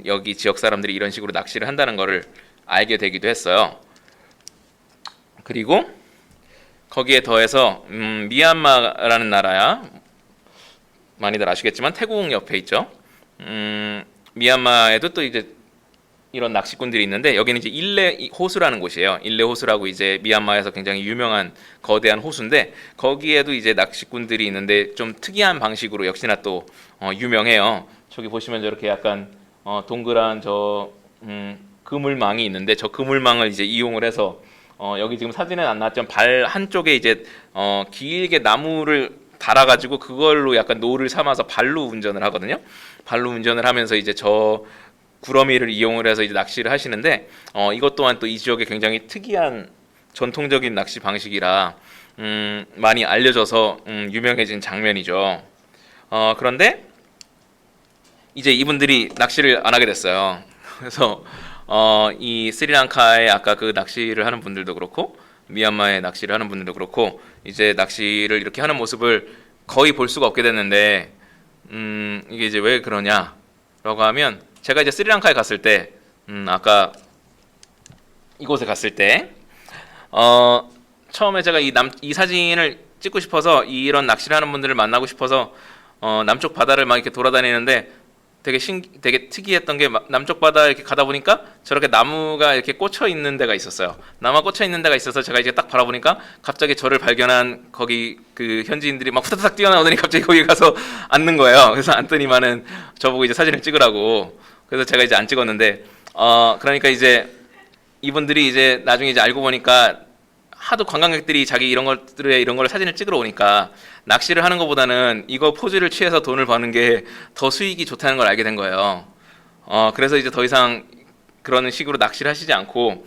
여기 지역 사람들이 이런 식으로 낚시를 한다는 거를 알게 되기도 했어요. 그리고 거기에 더해서 미얀마라는 나라야 많이들 아시겠지만 태국 옆에 있죠. 미얀마에도 또 이제 이런 낚시꾼들이 있는데 여기는 이제 일레 호수라는 곳이에요. 일레 호수라고 이제 미얀마에서 굉장히 유명한 거대한 호수인데 거기에도 이제 낚시꾼들이 있는데 좀 특이한 방식으로 역시나 또 유명해요. 저기 보시면 저렇게 약간 동그란 그물망이 있는데 저 그물망을 이제 이용을 해서 여기 지금 사진은 안 나왔지만 발 한쪽에 이제 길게 나무를 달아가지고 그걸로 약간 노를 삼아서 발로 운전을 하거든요. 발로 운전을 하면서 이제 저 구러미를 이용을 해서 이제 낚시를 하시는데 이것 또한 또 이 지역의 굉장히 특이한 전통적인 낚시 방식이라 많이 알려져서 유명해진 장면이죠. 그런데 이제 이분들이 낚시를 안 하게 됐어요. 그래서 이 스리랑카의 아까 그 낚시를 하는 분들도 그렇고 미얀마의 낚시를 하는 분들도 그렇고 이제 낚시를 이렇게 하는 모습을 거의 볼 수가 없게 됐는데 이게 이제 왜 그러냐라고 하면 제가 이제 스리랑카에 갔을 때 아까 이곳에 갔을 때 처음에 제가 이 사진을 찍고 싶어서 이런 낚시를 하는 분들을 만나고 싶어서 남쪽 바다를 막 이렇게 돌아다니는데 되게 특이했던 게 남쪽 바다 이렇게 가다 보니까 저렇게 나무가 이렇게 꽂혀 있는 데가 있었어요. 나무가 꽂혀 있는 데가 있어서 제가 이제 딱 바라보니까 갑자기 저를 발견한 거기 그 현지인들이 막 후다닥 뛰어나오더니 갑자기 거기 가서 앉는 거예요. 그래서 앉더니만은 저보고 이제 사진을 찍으라고. 그래서 제가 이제 안 찍었는데 그러니까 이제 이분들이 이제 나중에 이제 알고 보니까 하도 관광객들이 자기 이런 걸 사진을 찍으러 오니까 낚시를 하는 것보다는 이거 포즈를 취해서 돈을 버는 게 더 수익이 좋다는 걸 알게 된 거예요. 그래서 이제 더 이상 그런 식으로 낚시를 하시지 않고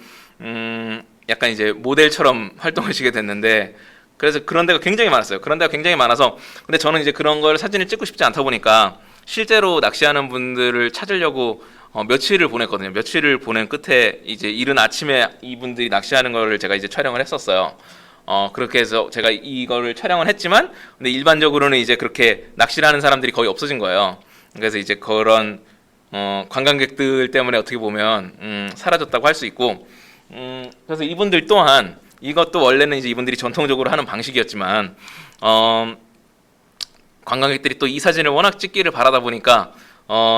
약간 이제 모델처럼 활동하시게 됐는데 그래서 그런 데가 굉장히 많았어요. 그런 데가 굉장히 많아서 근데 저는 이제 그런 걸 사진을 찍고 싶지 않다 보니까 실제로 낚시하는 분들을 찾으려고 며칠을 보냈거든요. 며칠을 보낸 끝에 이제 이른 아침에 이분들이 낚시하는 거를 제가 이제 촬영을 했었어요. 그렇게 해서 제가 이거를 촬영을 했지만 근데 일반적으로는 이제 그렇게 낚시를 하는 사람들이 거의 없어진 거예요. 그래서 이제 그런 관광객들 때문에 어떻게 보면 사라졌다고 할 수 있고 그래서 이분들 또한 이것도 원래는 이제 이분들이 전통적으로 하는 방식이었지만 관광객들이 또 이 사진을 워낙 찍기를 바라다 보니까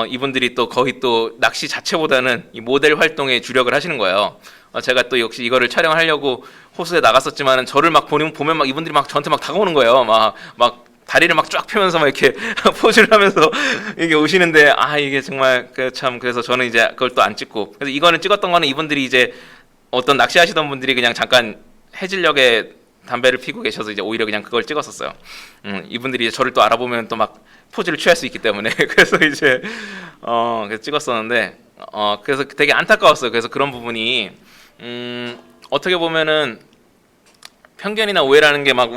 이분들이 또 거의 또 낚시 자체보다는 이 모델 활동에 주력을 하시는 거예요. 제가 또 역시 이거를 촬영하려고 호수에 나갔었지만은 저를 막 보면 막 이분들이 막 저한테 막 다가오는 거예요. 막 다리를 막 쫙 펴면서 막 이렇게 포즈를 하면서 이게 오시는데 이게 정말 그래서 저는 이제 그걸 또 안 찍고 그래서 이거는 찍었던 거는 이분들이 이제 어떤 낚시하시던 분들이 그냥 잠깐 해질녘에 담배를 피고 계셔서 이제 오히려 그냥 그걸 찍었었어요. 이분들이 이제 저를 또 알아보면 또 막 포즈를 취할 수 있기 때문에 그래서 이제 그래서 찍었었는데 그래서 되게 안타까웠어요. 그래서 그런 부분이 어떻게 보면은 편견이나 오해라는 게 막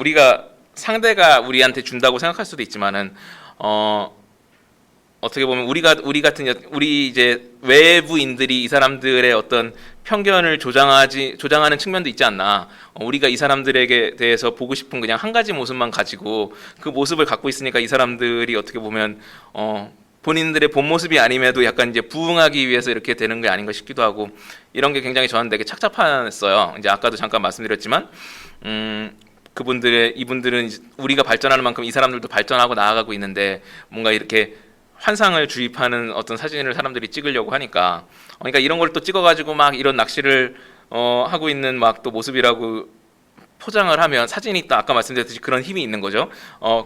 상대가 우리한테 준다고 생각할 수도 있지만은 어떻게 보면 우리 이제 외부인들이 이 사람들의 어떤 편견을 조장하는 측면도 있지 않나. 우리가 이 사람들에게 대해서 보고 싶은 그냥 한 가지 모습만 가지고 그 모습을 갖고 있으니까 이 사람들이 어떻게 보면 본인들의 본 모습이 아님에도 약간 이제 부응하기 위해서 이렇게 되는 게 아닌가 싶기도 하고 이런 게 굉장히 저는 되게 착잡했어요. 이제 아까도 잠깐 말씀드렸지만 이분들은 우리가 발전하는 만큼 이 사람들도 발전하고 나아가고 있는데 뭔가 이렇게 환상을 주입하는 어떤 사진을 사람들이 찍으려고 하니까 그러니까 이런 걸 또 찍어가지고 막 이런 낚시를 하고 있는 막 또 모습이라고 포장을 하면 사진이 또 아까 말씀드렸듯이 그런 힘이 있는 거죠.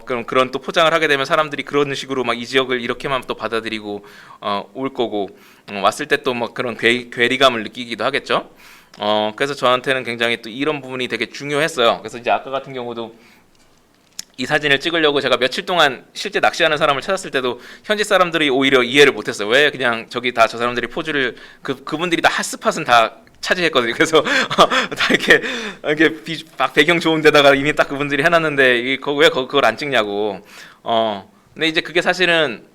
그럼 그런 또 포장을 하게 되면 사람들이 그런 식으로 막 이 지역을 이렇게만 또 받아들이고 올 거고 왔을 때 또 막 그런 괴리감을 느끼기도 하겠죠. 그래서 저한테는 굉장히 또 이런 부분이 되게 중요했어요. 그래서 이제 아까 같은 경우도 이 사진을 찍으려고 제가 며칠 동안 실제 낚시하는 사람을 찾았을 때도 현지 사람들이 오히려 이해를 못했어요. 왜 그냥 저기 다 저 사람들이 포즈를 그분들이 다 핫스팟은 다 차지했거든요. 그래서 다 이렇게 막 배경 좋은 데다가 이미 딱 그분들이 해놨는데 왜 그걸 안 찍냐고. 근데 이제 그게 사실은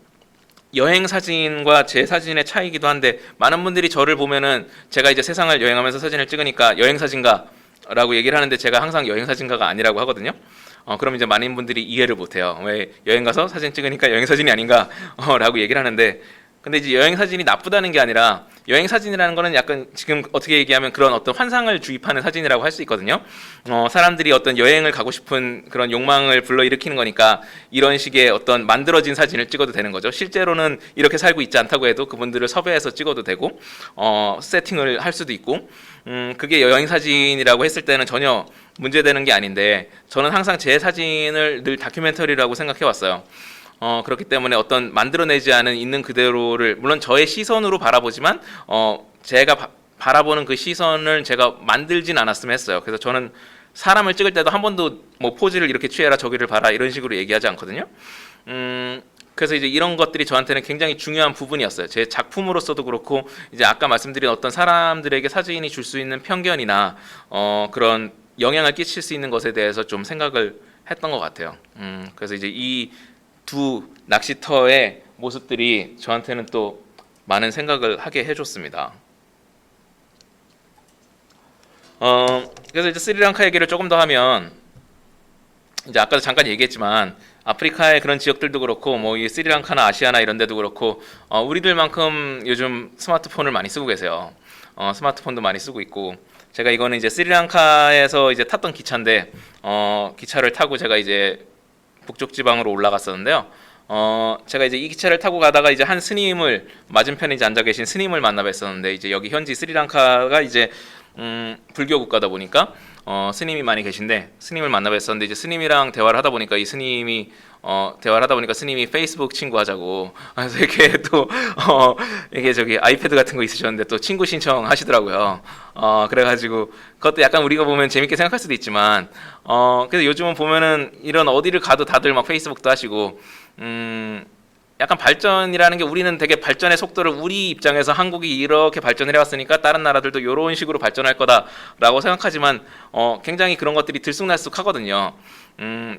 여행 사진과 제 사진의 차이기도 한데 많은 분들이 저를 보면은 제가 이제 세상을 여행하면서 사진을 찍으니까 여행 사진가라고 얘기를 하는데 제가 항상 여행 사진가가 아니라고 하거든요. 그럼 이제 많은 분들이 이해를 못해요. 왜 여행 가서 사진 찍으니까 여행 사진이 아닌가 라고 얘기를 하는데 근데 이제 여행 사진이 나쁘다는 게 아니라 여행 사진이라는 거는 약간 지금 어떻게 얘기하면 그런 어떤 환상을 주입하는 사진이라고 할 수 있거든요. 사람들이 어떤 여행을 가고 싶은 그런 욕망을 불러일으키는 거니까 이런 식의 어떤 만들어진 사진을 찍어도 되는 거죠. 실제로는 이렇게 살고 있지 않다고 해도 그분들을 섭외해서 찍어도 되고 세팅을 할 수도 있고 그게 여행 사진이라고 했을 때는 전혀 문제되는 게 아닌데 저는 항상 제 사진을 늘 다큐멘터리라고 생각해 왔어요. 그렇기 때문에 어떤 만들어내지 않은 있는 그대로를 물론 저의 시선으로 바라보지만 제가 바라보는 그 시선을 제가 만들진 않았으면 했어요. 그래서 저는 사람을 찍을 때도 한 번도 뭐 포즈를 이렇게 취해라 저기를 봐라 이런 식으로 얘기하지 않거든요. 그래서 이제 이런 것들이 저한테는 굉장히 중요한 부분이었어요. 제 작품으로서도 그렇고 이제 아까 말씀드린 어떤 사람들에게 사진이 줄 수 있는 편견이나 그런 영향을 끼칠 수 있는 것에 대해서 좀 생각을 했던 것 같아요. 그래서 이제 이 두 낚시터의 모습들이 저한테는 또 많은 생각을 하게 해줬습니다. 그래서 이제 스리랑카 얘기를 조금 더 하면 이제 아까도 잠깐 얘기했지만 아프리카의 그런 지역들도 그렇고 뭐 이 스리랑카나 아시아나 이런 데도 그렇고 우리들만큼 요즘 스마트폰을 많이 쓰고 계세요. 스마트폰도 많이 쓰고 있고 제가 이거는 이제 스리랑카에서 이제 탔던 기차인데 기차를 타고 제가 이제 북쪽 지방으로 올라갔었는데요. 제가 이제 이 기차를 타고 가다가 이제 한 스님을 맞은편에 이제 앉아 계신 스님을 만나 뵀었는데 이제 여기 현지 스리랑카가 이제 불교 국가다 보니까 스님이 많이 계신데 스님을 만나 뵀었는데 이제 스님이랑 대화를 하다 보니까 이 스님이 스님이 페이스북 친구 하자고 그래서 이렇게 또 이게 저기 아이패드 같은 거 있으셨는데 또 친구 신청하시더라고요. 그래가지고 그것도 약간 우리가 보면 재밌게 생각할 수도 있지만 그래서 요즘은 보면은 이런 어디를 가도 다들 막 페이스북도 하시고 약간 발전이라는 게 우리는 되게 발전의 속도를 우리 입장에서 한국이 이렇게 발전을 해왔으니까 다른 나라들도 이런 식으로 발전할 거다라고 생각하지만 굉장히 그런 것들이 들쑥날쑥하거든요.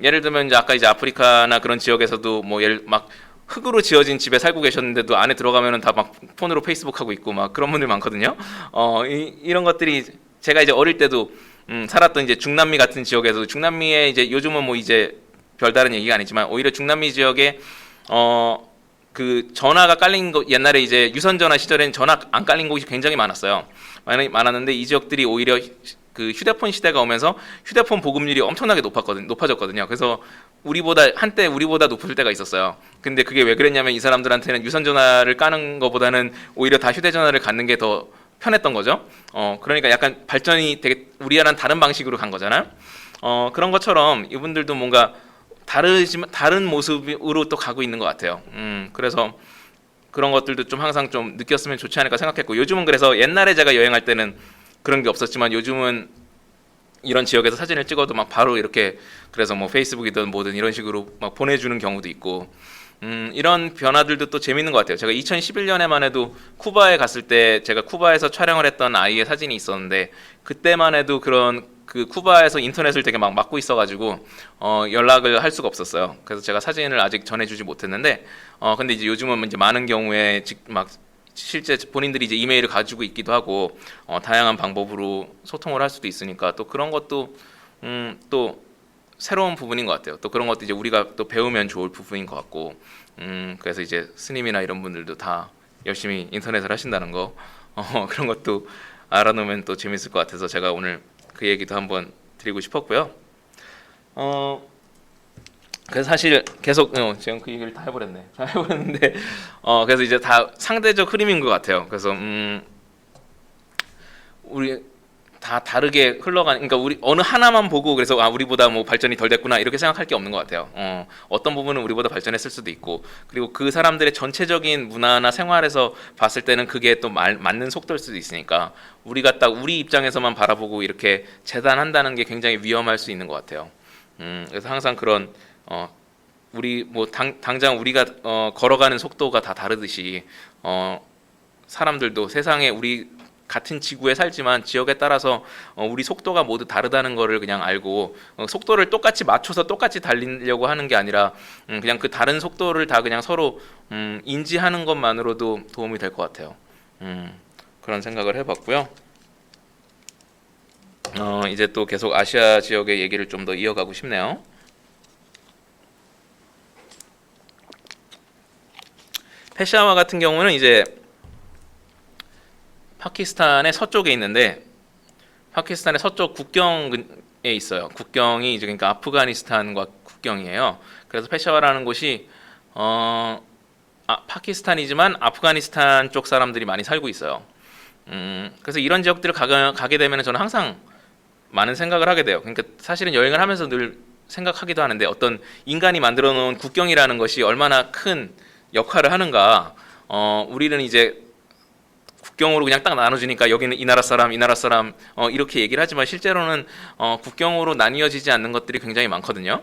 예를 들면 이제 아까 이제 아프리카나 그런 지역에서도 뭐 막 흙으로 지어진 집에 살고 계셨는데도 안에 들어가면은 다 막 폰으로 페이스북 하고 있고 막 그런 분들 많거든요. 이런 것들이 제가 이제 어릴 때도 살았던 이제 중남미 같은 지역에서 중남미에 이제 요즘은 뭐 이제 별다른 얘기가 아니지만 오히려 중남미 지역에 그 전화가 깔린 거 옛날에 이제 유선 전화 시절에는 전화 안 깔린 곳이 굉장히 많았어요. 많았는데 이 지역들이 오히려 그 휴대폰 시대가 오면서 휴대폰 보급률이 엄청나게 높아졌거든요. 그래서 한때 우리보다 높을 때가 있었어요. 근데 그게 왜 그랬냐면 이 사람들한테는 유선 전화를 까는 것보다는 오히려 다 휴대전화를 갖는 게 더 편했던 거죠. 그러니까 약간 발전이 되게 우리와는 다른 방식으로 간 거잖아요. 그런 것처럼 이분들도 뭔가 다른 모습으로 또 가고 있는 것 같아요. 그래서 그런 것들도 좀 항상 좀 느꼈으면 좋지 않을까 생각했고 요즘은 그래서 옛날에 제가 여행할 때는 그런 게 없었지만 요즘은 이런 지역에서 사진을 찍어도 막 바로 이렇게 그래서 뭐 페이스북이든 뭐든 이런 식으로 막 보내주는 경우도 있고 이런 변화들도 또 재밌는 것 같아요. 제가 2011년에만 해도 쿠바에 갔을 때 제가 쿠바에서 촬영을 했던 아이의 사진이 있었는데 그때만 해도 그런 그 쿠바에서 인터넷을 되게 막 막고 있어가지고 연락을 할 수가 없었어요. 그래서 제가 사진을 아직 전해주지 못했는데 근데 이제 요즘은 이제 많은 경우에 막 실제 본인들이 이제 이메일을 가지고 있기도 하고 다양한 방법으로 소통을 할 수도 있으니까 또 그런 것도 또 새로운 부분인 것 같아요. 또 그런 것도 이제 우리가 또 배우면 좋을 부분인 것 같고 그래서 이제 스님이나 이런 분들도 다 열심히 인터넷을 하신다는 거 그런 것도 알아놓으면 또 재밌을 것 같아서 제가 오늘 그 얘기도 한번 드리고 싶었고요. 그래서 사실 계속 지금 그 얘기를 다 해버렸는데 그래서 이제 다 상대적 흐름인 것 같아요. 그래서 우리 다 다르게 흘러가는 그러니까 우리 어느 하나만 보고 그래서 우리보다 뭐 발전이 덜 됐구나 이렇게 생각할 게 없는 것 같아요. 어떤 부분은 우리보다 발전했을 수도 있고 그리고 그 사람들의 전체적인 문화나 생활에서 봤을 때는 그게 또 맞는 속도일 수도 있으니까 우리가 딱 우리 입장에서만 바라보고 이렇게 재단한다는 게 굉장히 위험할 수 있는 것 같아요. 그래서 항상 그런 우리 뭐 당장 우리가 걸어가는 속도가 다 다르듯이 사람들도 세상에 우리 같은 지구에 살지만 지역에 따라서 우리 속도가 모두 다르다는 거를 그냥 알고 속도를 똑같이 맞춰서 똑같이 달리려고 하는 게 아니라 그냥 그 다른 속도를 다 그냥 서로 인지하는 것만으로도 도움이 될 것 같아요. 그런 생각을 해봤고요. 이제 또 계속 아시아 지역의 얘기를 좀 더 이어가고 싶네요. 페샤와 같은 경우는 이제 파키스탄의 서쪽에 있는데 파키스탄의 서쪽 국경에 있어요. 국경이 이제 그러니까 아프가니스탄과 국경이에요. 그래서 페샤와라는 곳이 파키스탄이지만 아프가니스탄 쪽 사람들이 많이 살고 있어요. 그래서 이런 지역들을 가게 되면 저는 항상 많은 생각을 하게 돼요. 그러니까 사실은 여행을 하면서 늘 생각하기도 하는데 어떤 인간이 만들어 놓은 국경이라는 것이 얼마나 큰 역할을 하는가. 우리는 이제 국경으로 그냥 딱 나눠주니까 여기는 이 나라 사람, 이 나라 사람 이렇게 얘기를 하지만 실제로는 국경으로 나뉘어지지 않는 것들이 굉장히 많거든요.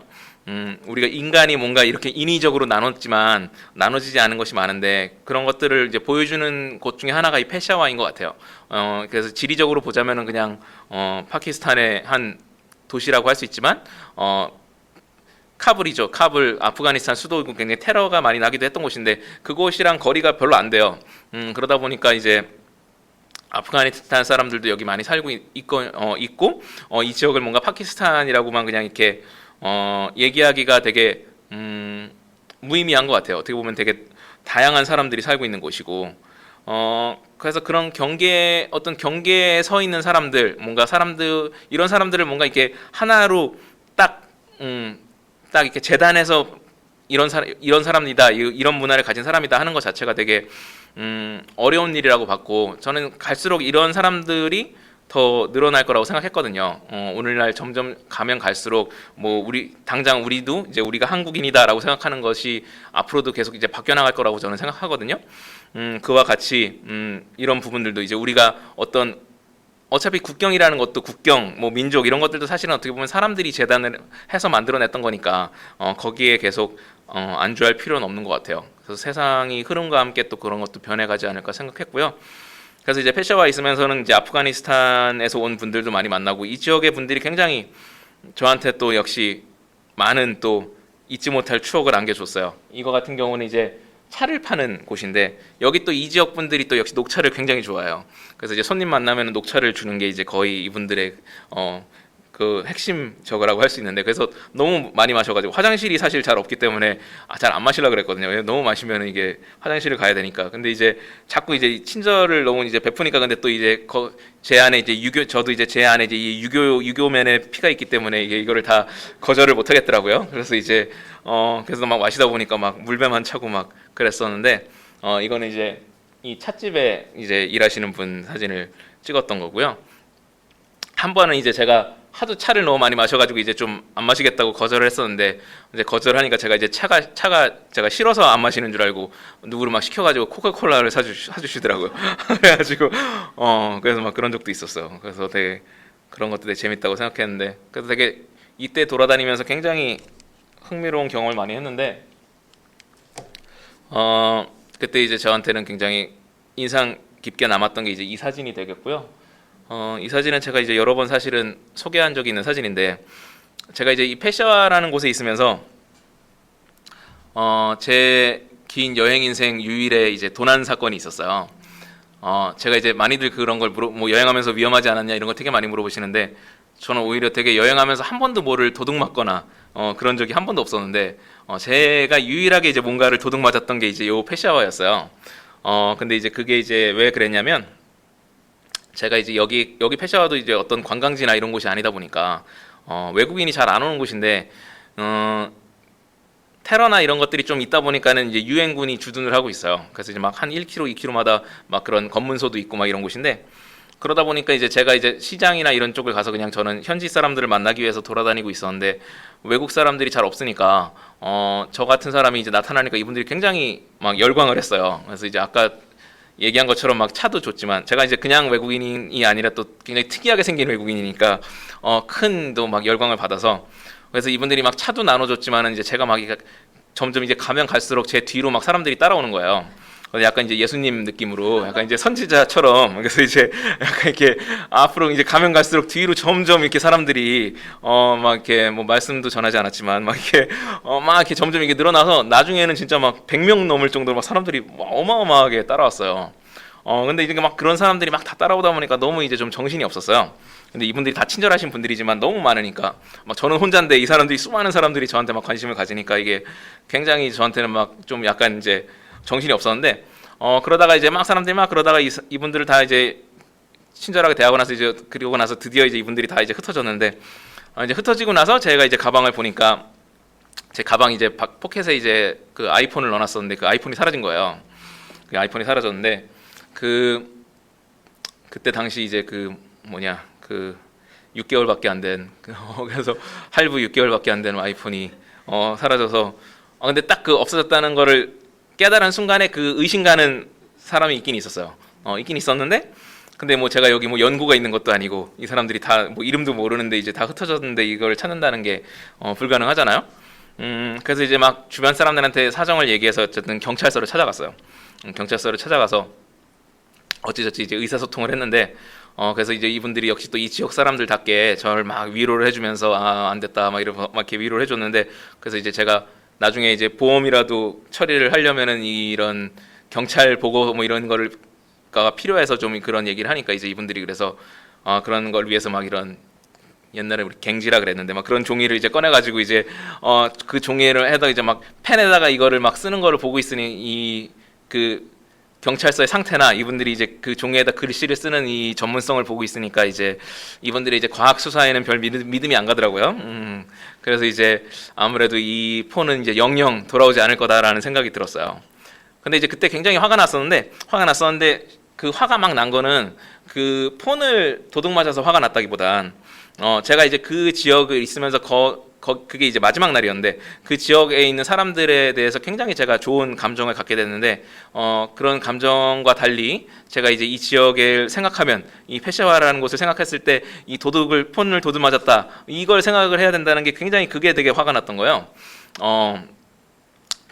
우리가 인간이 뭔가 이렇게 인위적으로 나눴지만 나눠지지 않은 것이 많은데 그런 것들을 이제 보여주는 곳 중에 하나가 이 페샤와인 것 같아요. 그래서 지리적으로 보자면은 그냥 파키스탄의 한 도시라고 할 수 있지만 카불이죠. 카불 아프가니스탄 수도이고 굉장히 테러가 많이 나기도 했던 곳인데 그곳이랑 거리가 별로 안 돼요. 그러다 보니까 이제 아프가니스탄 사람들도 여기 많이 살고 있고 이 지역을 뭔가 파키스탄이라고만 그냥 이렇게 얘기하기가 되게 무의미한 것 같아요. 어떻게 보면 되게 다양한 사람들이 살고 있는 곳이고 그래서 그런 어떤 경계에 서 있는 사람들 뭔가 이런 사람들을 뭔가 이렇게 하나로 딱 이렇게 재단해서 이런 사람이다 이런 문화를 가진 사람이다 하는 것 자체가 되게 어려운 일이라고 봤고 저는 갈수록 이런 사람들이 더 늘어날 거라고 생각했거든요. 오늘날 점점 가면 갈수록 뭐 당장 우리도 이제 우리가 한국인이다라고 생각하는 것이 앞으로도 계속 이제 바뀌어 나갈 거라고 저는 생각하거든요. 그와 같이 이런 부분들도 이제 우리가 어차피 국경이라는 것도 국경, 뭐 민족 이런 것들도 사실은 어떻게 보면 사람들이 재단을 해서 만들어냈던 거니까 거기에 계속 안주할 필요는 없는 것 같아요. 그래서 세상이 흐름과 함께 또 그런 것도 변해가지 않을까 생각했고요. 그래서 이제 페샤와 있으면서는 이제 아프가니스탄에서 온 분들도 많이 만나고 이 지역의 분들이 굉장히 저한테 또 역시 많은 또 잊지 못할 추억을 안겨줬어요. 이거 같은 경우는 이제 차를 파는 곳인데 여기 또 이 지역 분들이 또 역시 녹차를 굉장히 좋아해요. 그래서 이제 손님 만나면 녹차를 주는 게 이제 거의 이분들의 그 핵심 저거라고 할 수 있는데 그래서 너무 많이 마셔가지고 화장실이 사실 잘 없기 때문에 잘 안 마시려고 그랬거든요. 너무 마시면 이게 화장실을 가야 되니까. 근데 이제 자꾸 이제 친절을 너무 이제 베푸니까 근데 또 이제 제 안에 이제 저도 이제 제 안에 이제 이 유교면의 피가 있기 때문에 이거를 다 거절을 못 하겠더라고요. 그래서 이제 그래서 막 마시다 보니까 막 물배만 차고 막 그랬었는데 이거는 이제 이 찻집에 이제 일하시는 분 사진을 찍었던 거고요. 한 번은 이제 제가 하도 차를 너무 많이 마셔가지고 이제 좀 안 마시겠다고 거절을 했었는데 이제 거절하니까 제가 이제 차가 제가 싫어서 안 마시는 줄 알고 누구를 막 시켜가지고 코카콜라를 사주시더라고요. 그래가지고 그래서 막 그런 적도 있었어요. 그래서 되게 그런 것도 되게 재밌다고 생각했는데 그래서 되게 이때 돌아다니면서 굉장히 흥미로운 경험을 많이 했는데 그때 이제 저한테는 굉장히 인상 깊게 남았던 게 이제 이 사진이 되겠고요. 이 사진은 제가 이제 여러 번 사실은 소개한 적이 있는 사진인데 제가 이제 이 페샤와라는 곳에 있으면서 제 긴 여행 인생 유일의 이제 도난 사건이 있었어요. 제가 이제 많이들 그런 걸 뭐 여행하면서 위험하지 않았냐 이런 거 되게 많이 물어보시는데 저는 오히려 되게 여행하면서 한 번도 뭐를 도둑 맞거나 그런 적이 한 번도 없었는데 제가 유일하게 이제 뭔가를 도둑 맞았던 게 이제 요 페샤와였어요. 근데 이제 그게 이제 왜 그랬냐면 제가 이제 여기 페샤와도 이제 어떤 관광지나 이런 곳이 아니다 보니까 외국인이 잘 안 오는 곳인데 테러나 이런 것들이 좀 있다 보니까는 이제 유엔군이 주둔을 하고 있어요. 그래서 이제 막 한 1km, 2km마다 막 그런 검문소도 있고 막 이런 곳인데 그러다 보니까 이제 제가 이제 시장이나 이런 쪽을 가서 그냥 저는 현지 사람들을 만나기 위해서 돌아다니고 있었는데 외국 사람들이 잘 없으니까 저 같은 사람이 이제 나타나니까 이분들이 굉장히 막 열광을 했어요. 그래서 이제 아까 얘기한 것처럼 막 차도 줬지만 제가 이제 그냥 외국인이 아니라 또 굉장히 특이하게 생긴 외국인이니까 큰 또 막 열광을 받아서 그래서 이분들이 막 차도 나눠줬지만은 이제 제가 막 점점 이제 가면 갈수록 제 뒤로 막 사람들이 따라오는 거예요. 약간 이제 예수님 느낌으로 약간 이제 선지자처럼 그래서 이제 약간 이렇게 앞으로 이제 가면 갈수록 뒤로 점점 이렇게 사람들이 막 이렇게 뭐 말씀도 전하지 않았지만 막 이렇게 점점 이게 늘어나서 나중에는 진짜 막 100명 넘을 정도로 막 사람들이 어마어마하게 따라왔어요. 근데 이제 막 그런 사람들이 막 다 따라오다 보니까 너무 이제 좀 정신이 없었어요. 근데 이분들이 다 친절하신 분들이지만 너무 많으니까 막 저는 혼자인데 이 사람들이 수많은 사람들이 저한테 막 관심을 가지니까 이게 굉장히 저한테는 막 좀 약간 이제 정신이 없었는데 그러다가 이제 막 사람들이 막 그러다가 이분들을 다 이제 친절하게 대하고 나서 이제 그리고 나서 드디어 이제 이분들이 다 이제 흩어졌는데 이제 흩어지고 나서 제가 이제 가방을 보니까 제 가방 이제 포켓에 이제 그 아이폰을 넣어놨었는데 그 아이폰이 사라진 거예요. 그 아이폰이 사라졌는데 그때 당시 이제 그 6개월밖에 안 된 그래서 할부 6개월밖에 안 된 아이폰이 사라져서 근데 딱 그 없어졌다는 거를 깨달은 순간에 그 의심 가는 사람이 있긴 있었어요. 있긴 있었는데 근데 뭐 제가 여기 뭐 연고가 있는 것도 아니고 이 사람들이 다 뭐 이름도 모르는데 이제 다 흩어졌는데 이걸 찾는다는 게 불가능하잖아요. 그래서 이제 막 주변 사람들한테 사정을 얘기해서 어쨌든 경찰서를 찾아갔어요. 경찰서를 찾아가서 어찌저찌 이제 의사소통을 했는데 그래서 이제 이분들이 역시 또 이 지역 사람들답게 저를 막 위로를 해주면서 안 됐다 막 이러고 막 이렇게 위로를 해줬는데 그래서 이제 제가 나중에 이제 보험이라도 처리를 하려면은 이런 경찰 보고 뭐 이런 거를 가 필요해서 좀 그런 얘기를 하니까 이제 이분들이 그래서 그런 걸 위해서 막 이런 옛날에 우리 갱지라 그랬는데 막 그런 종이를 이제 꺼내가지고 이제 그 종이를 해다 이제 막 펜에다가 이거를 막 쓰는 거를 보고 있으니 이 그 경찰서의 상태나 이분들이 이제 그 종이에다 글씨를 쓰는 이 전문성을 보고 있으니까 이제 이분들이 이제 과학 수사에는 별 믿음이 안 가더라고요. 그래서 이제 아무래도 이 폰은 이제 영영 돌아오지 않을 거다라는 생각이 들었어요. 근데 이제 그때 굉장히 화가 났었는데 그 화가 막 난 거는 그 폰을 도둑 맞아서 화가 났다기보단 제가 이제 그 지역에 있으면서 그게 이제 마지막 날이었는데 그 지역에 있는 사람들에 대해서 굉장히 제가 좋은 감정을 갖게 됐는데 그런 감정과 달리 제가 이제 이 지역을 생각하면 이 페샤와라는 곳을 생각했을 때 이 폰을 도둑 맞았다 이걸 생각을 해야 된다는 게 굉장히 그게 되게 화가 났던 거예요.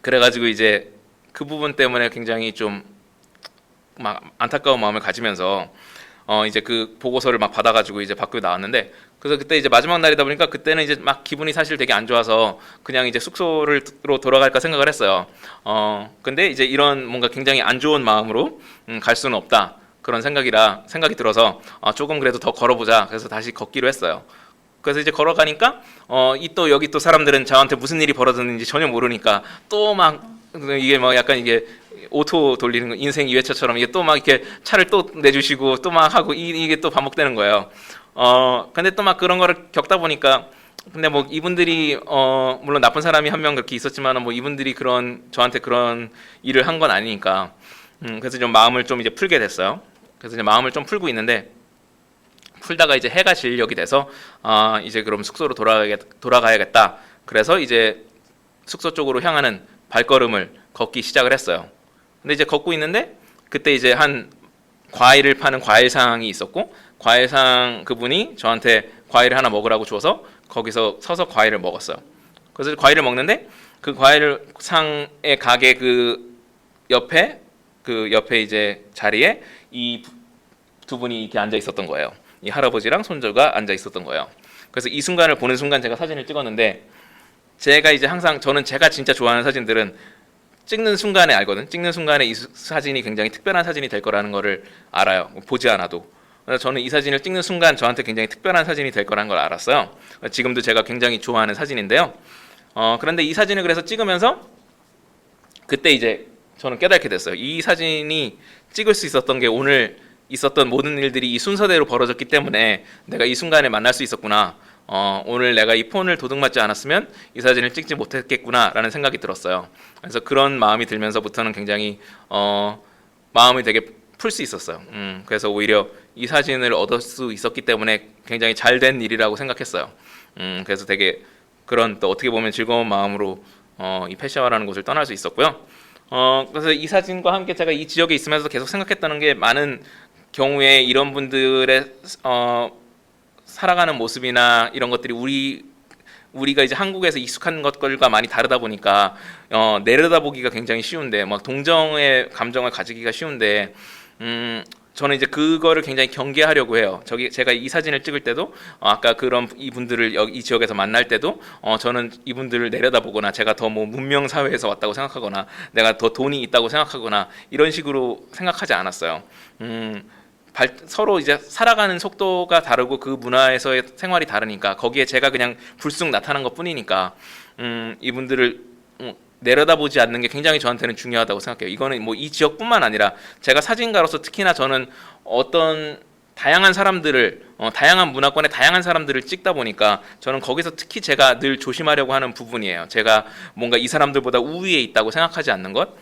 그래가지고 이제 그 부분 때문에 굉장히 좀 막 안타까운 마음을 가지면서 이제 그 보고서를 막 받아가지고 이제 밖으로 나왔는데 그래서 그때 이제 마지막 날이다 보니까 그때는 이제 막 기분이 사실 되게 안 좋아서 그냥 이제 숙소로 돌아갈까 생각을 했어요. 근데 이제 이런 뭔가 굉장히 안 좋은 마음으로 갈 수는 없다 그런 생각이 들어서 조금 그래도 더 걸어보자 그래서 다시 걷기로 했어요. 그래서 이제 걸어가니까 또 여기 또 사람들은 저한테 무슨 일이 벌어졌는지 전혀 모르니까 또 막 이게 막 약간 이게 오토 돌리는 거 인생 2회차처럼 이게 또 막 이렇게 차를 또 내주시고 또 막 하고 이게 또 반복되는 거예요. 근데 또 막 그런 거를 겪다 보니까 근데 뭐 이분들이 물론 나쁜 사람이 한 명 그렇게 있었지만 뭐 이분들이 저한테 그런 일을 한 건 아니니까 그래서 좀 마음을 좀 이제 풀게 됐어요. 그래서 이제 마음을 좀 풀고 있는데 풀다가 이제 해가 진력이 돼서 이제 그럼 숙소로 돌아가야겠다. 그래서 이제 숙소 쪽으로 향하는 발걸음을 걷기 시작을 했어요. 근데 이제 걷고 있는데 그때 이제 한 과일을 파는 과일상이 있었고 과일상 그분이 저한테 과일을 하나 먹으라고 줘서 거기서 서서 과일을 먹었어요. 그래서 과일을 먹는데 그 과일상의 가게 그 옆에 이제 자리에 이 두 분이 이렇게 앉아 있었던 거예요. 이 할아버지랑 손주가 앉아 있었던 거예요. 그래서 이 순간을 보는 순간 제가 사진을 찍었는데 제가 이제 항상 저는 제가 진짜 좋아하는 사진들은 찍는 순간에 알거든. 찍는 순간에 이 사진이 굉장히 특별한 사진이 될 거라는 거를 알아요. 보지 않아도. 그래서 저는 이 사진을 찍는 순간 저한테 굉장히 특별한 사진이 될 거라는 걸 알았어요. 지금도 제가 굉장히 좋아하는 사진인데요. 그런데 이 사진을 그래서 찍으면서 그때 이제 저는 깨닫게 됐어요. 이 사진이 찍을 수 있었던 게 오늘 있었던 모든 일들이 이 순서대로 벌어졌기 때문에 내가 이 순간에 만날 수 있었구나. 오늘 내가 이 폰을 도둑맞지 않았으면 이 사진을 찍지 못했겠구나라는 생각이 들었어요. 그래서 그런 마음이 들면서부터는 굉장히 마음이 되게 풀 수 있었어요. 그래서 오히려 이 사진을 얻을 수 있었기 때문에 굉장히 잘된 일이라고 생각했어요. 그래서 되게 그런 또 어떻게 보면 즐거운 마음으로 이 페샤와라는 곳을 떠날 수 있었고요. 그래서 이 사진과 함께 제가 이 지역에 있으면서 계속 생각했다는 게 많은 경우에 이런 분들의 살아가는 모습이나 이런 것들이 우리가 이제 한국에서 익숙한 것들과 많이 다르다 보니까 내려다보기가 굉장히 쉬운데 막 동정의 감정을 가지기가 쉬운데 저는 이제 그거를 굉장히 경계하려고 해요. 제가 이 사진을 찍을 때도 아까 그런 이분들을 이 지역에서 만날 때도 저는 이분들을 내려다보거나 제가 더 뭐 문명 사회에서 왔다고 생각하거나 내가 더 돈이 있다고 생각하거나 이런 식으로 생각하지 않았어요. 서로 이제 살아가는 속도가 다르고 그 문화에서의 생활이 다르니까 거기에 제가 그냥 불쑥 나타난 것 뿐이니까 이분들을 내려다보지 않는 게 굉장히 저한테는 중요하다고 생각해요. 이거는 뭐 이 지역뿐만 아니라 제가 사진가로서 특히나 저는 어떤 다양한 사람들을 다양한 문화권의 다양한 사람들을 찍다 보니까 저는 거기서 특히 제가 늘 조심하려고 하는 부분이에요. 제가 뭔가 이 사람들보다 우위에 있다고 생각하지 않는 것.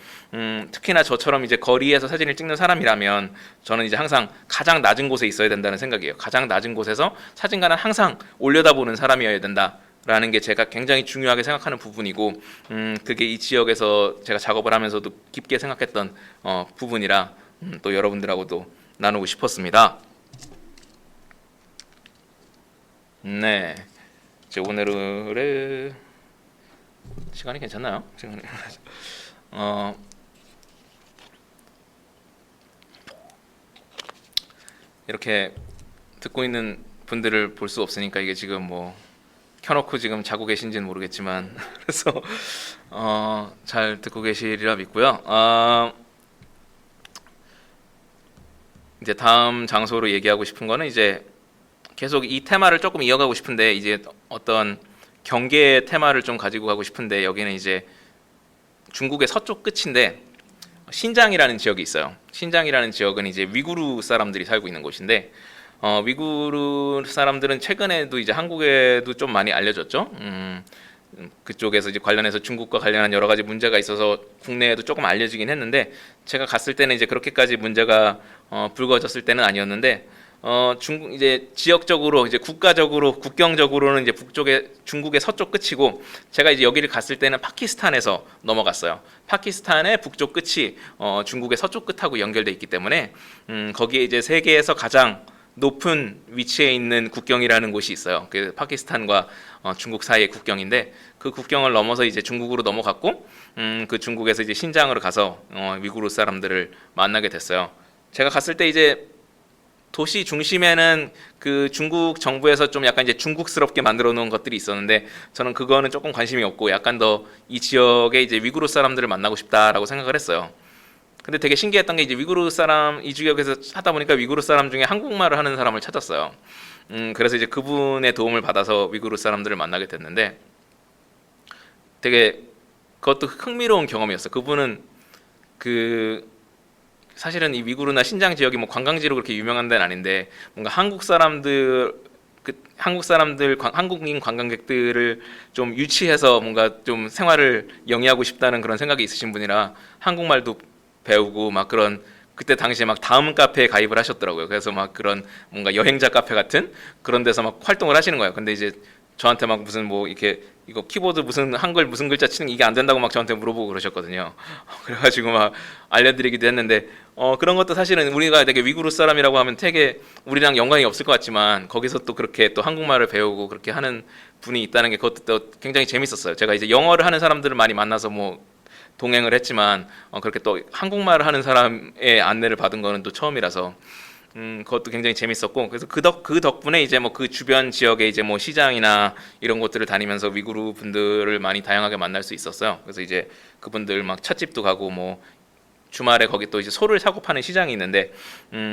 특히나 저처럼 이제 거리에서 사진을 찍는 사람이라면 저는 이제 항상 가장 낮은 곳에 있어야 된다는 생각이에요. 가장 낮은 곳에서 사진가는 항상 올려다보는 사람이어야 된다. 라는 게 제가 굉장히 중요하게 생각하는 부분이고 그게 이 지역에서 제가 작업을 하면서도 깊게 생각했던 부분이라 또 여러분들하고도 나누고 싶었습니다. 네, 이제 오늘의 시간이 괜찮나요? 시간이 이렇게 듣고 있는 분들을 볼 수 없으니까 이게 지금 뭐 켜놓고 지금 자고 계신지는 모르겠지만 그래서 잘 듣고 계시리라 믿고요. 이제 다음 장소로 얘기하고 싶은 거는 이제 계속 이 테마를 조금 이어가고 싶은데 이제 어떤 경계의 테마를 좀 가지고 가고 싶은데 여기는 이제 중국의 서쪽 끝인데 신장이라는 지역이 있어요. 신장이라는 지역은 이제 위구르 사람들이 살고 있는 곳인데 위구르 사람들은 최근에도 이제 한국에도 좀 많이 알려졌죠. 그쪽에서 이제 관련해서 중국과 관련한 여러 가지 문제가 있어서 국내에도 조금 알려지긴 했는데 제가 갔을 때는 이제 그렇게까지 문제가 불거졌을 때는 아니었는데 중국 이제 지역적으로 이제 국가적으로 국경적으로는 이제 북쪽에 중국의 서쪽 끝이고 제가 이제 여기를 갔을 때는 파키스탄에서 넘어갔어요. 파키스탄의 북쪽 끝이 중국의 서쪽 끝하고 연결돼 있기 때문에 거기에 이제 세계에서 가장 높은 위치에 있는 국경이라는 곳이 있어요. 그 파키스탄과 중국 사이의 국경인데 그 국경을 넘어서 이제 중국으로 넘어갔고 그 중국에서 이제 신장으로 가서 위구르 사람들을 만나게 됐어요. 제가 갔을 때 이제 도시 중심에는 그 중국 정부에서 좀 약간 이제 중국스럽게 만들어 놓은 것들이 있었는데 저는 그거는 조금 관심이 없고 약간 더 이 지역에 이제 위구르 사람들을 만나고 싶다라고 생각을 했어요. 근데 되게 신기했던 게 이제 위구르 사람 이 지역에서 하다 보니까 위구르 사람 중에 한국말을 하는 사람을 찾았어요. 그래서 이제 그분의 도움을 받아서 위구르 사람들을 만나게 됐는데 되게 그것도 흥미로운 경험이었어요. 그분은 그 사실은 이 위구르나 신장 지역이 뭐 관광지로 그렇게 유명한 데는 아닌데 뭔가 한국 사람들 한국인 관광객들을 좀 유치해서 뭔가 좀 생활을 영위하고 싶다는 그런 생각이 있으신 분이라 한국말도 배우고 막 그런 그때 당시에 막 다음 카페에 가입을 하셨더라고요. 그래서 막 그런 뭔가 여행자 카페 같은 그런 데서 막 활동을 하시는 거예요. 근데 이제 저한테 막 무슨 뭐 이렇게 이거 키보드 무슨 한글 무슨 글자 치는 게 이게 안 된다고 막 저한테 물어보고 그러셨거든요. 그래가지고 막 알려드리기도 했는데 그런 것도 사실은 우리가 되게 위구르 사람이라고 하면 되게 우리랑 연관이 없을 것 같지만 거기서 또 그렇게 또 한국말을 배우고 그렇게 하는 분이 있다는 게 그것도 또 굉장히 재밌었어요. 제가 이제 영어를 하는 사람들을 많이 만나서 뭐 동행을 했지만 그렇게 또 한국말을 하는 사람의 안내를 받은 거는 또 처음이라서 그것도 굉장히 재밌었고 그래서 그 덕분에 이제 뭐 그 주변 지역에 이제 뭐 시장이나 이런 곳들을 다니면서 위구르 분들을 많이 다양하게 만날 수 있었어요. 그래서 이제 그분들 막 찻집도 가고 뭐 주말에 거기 또 이제 소를 사고 파는 시장이 있는데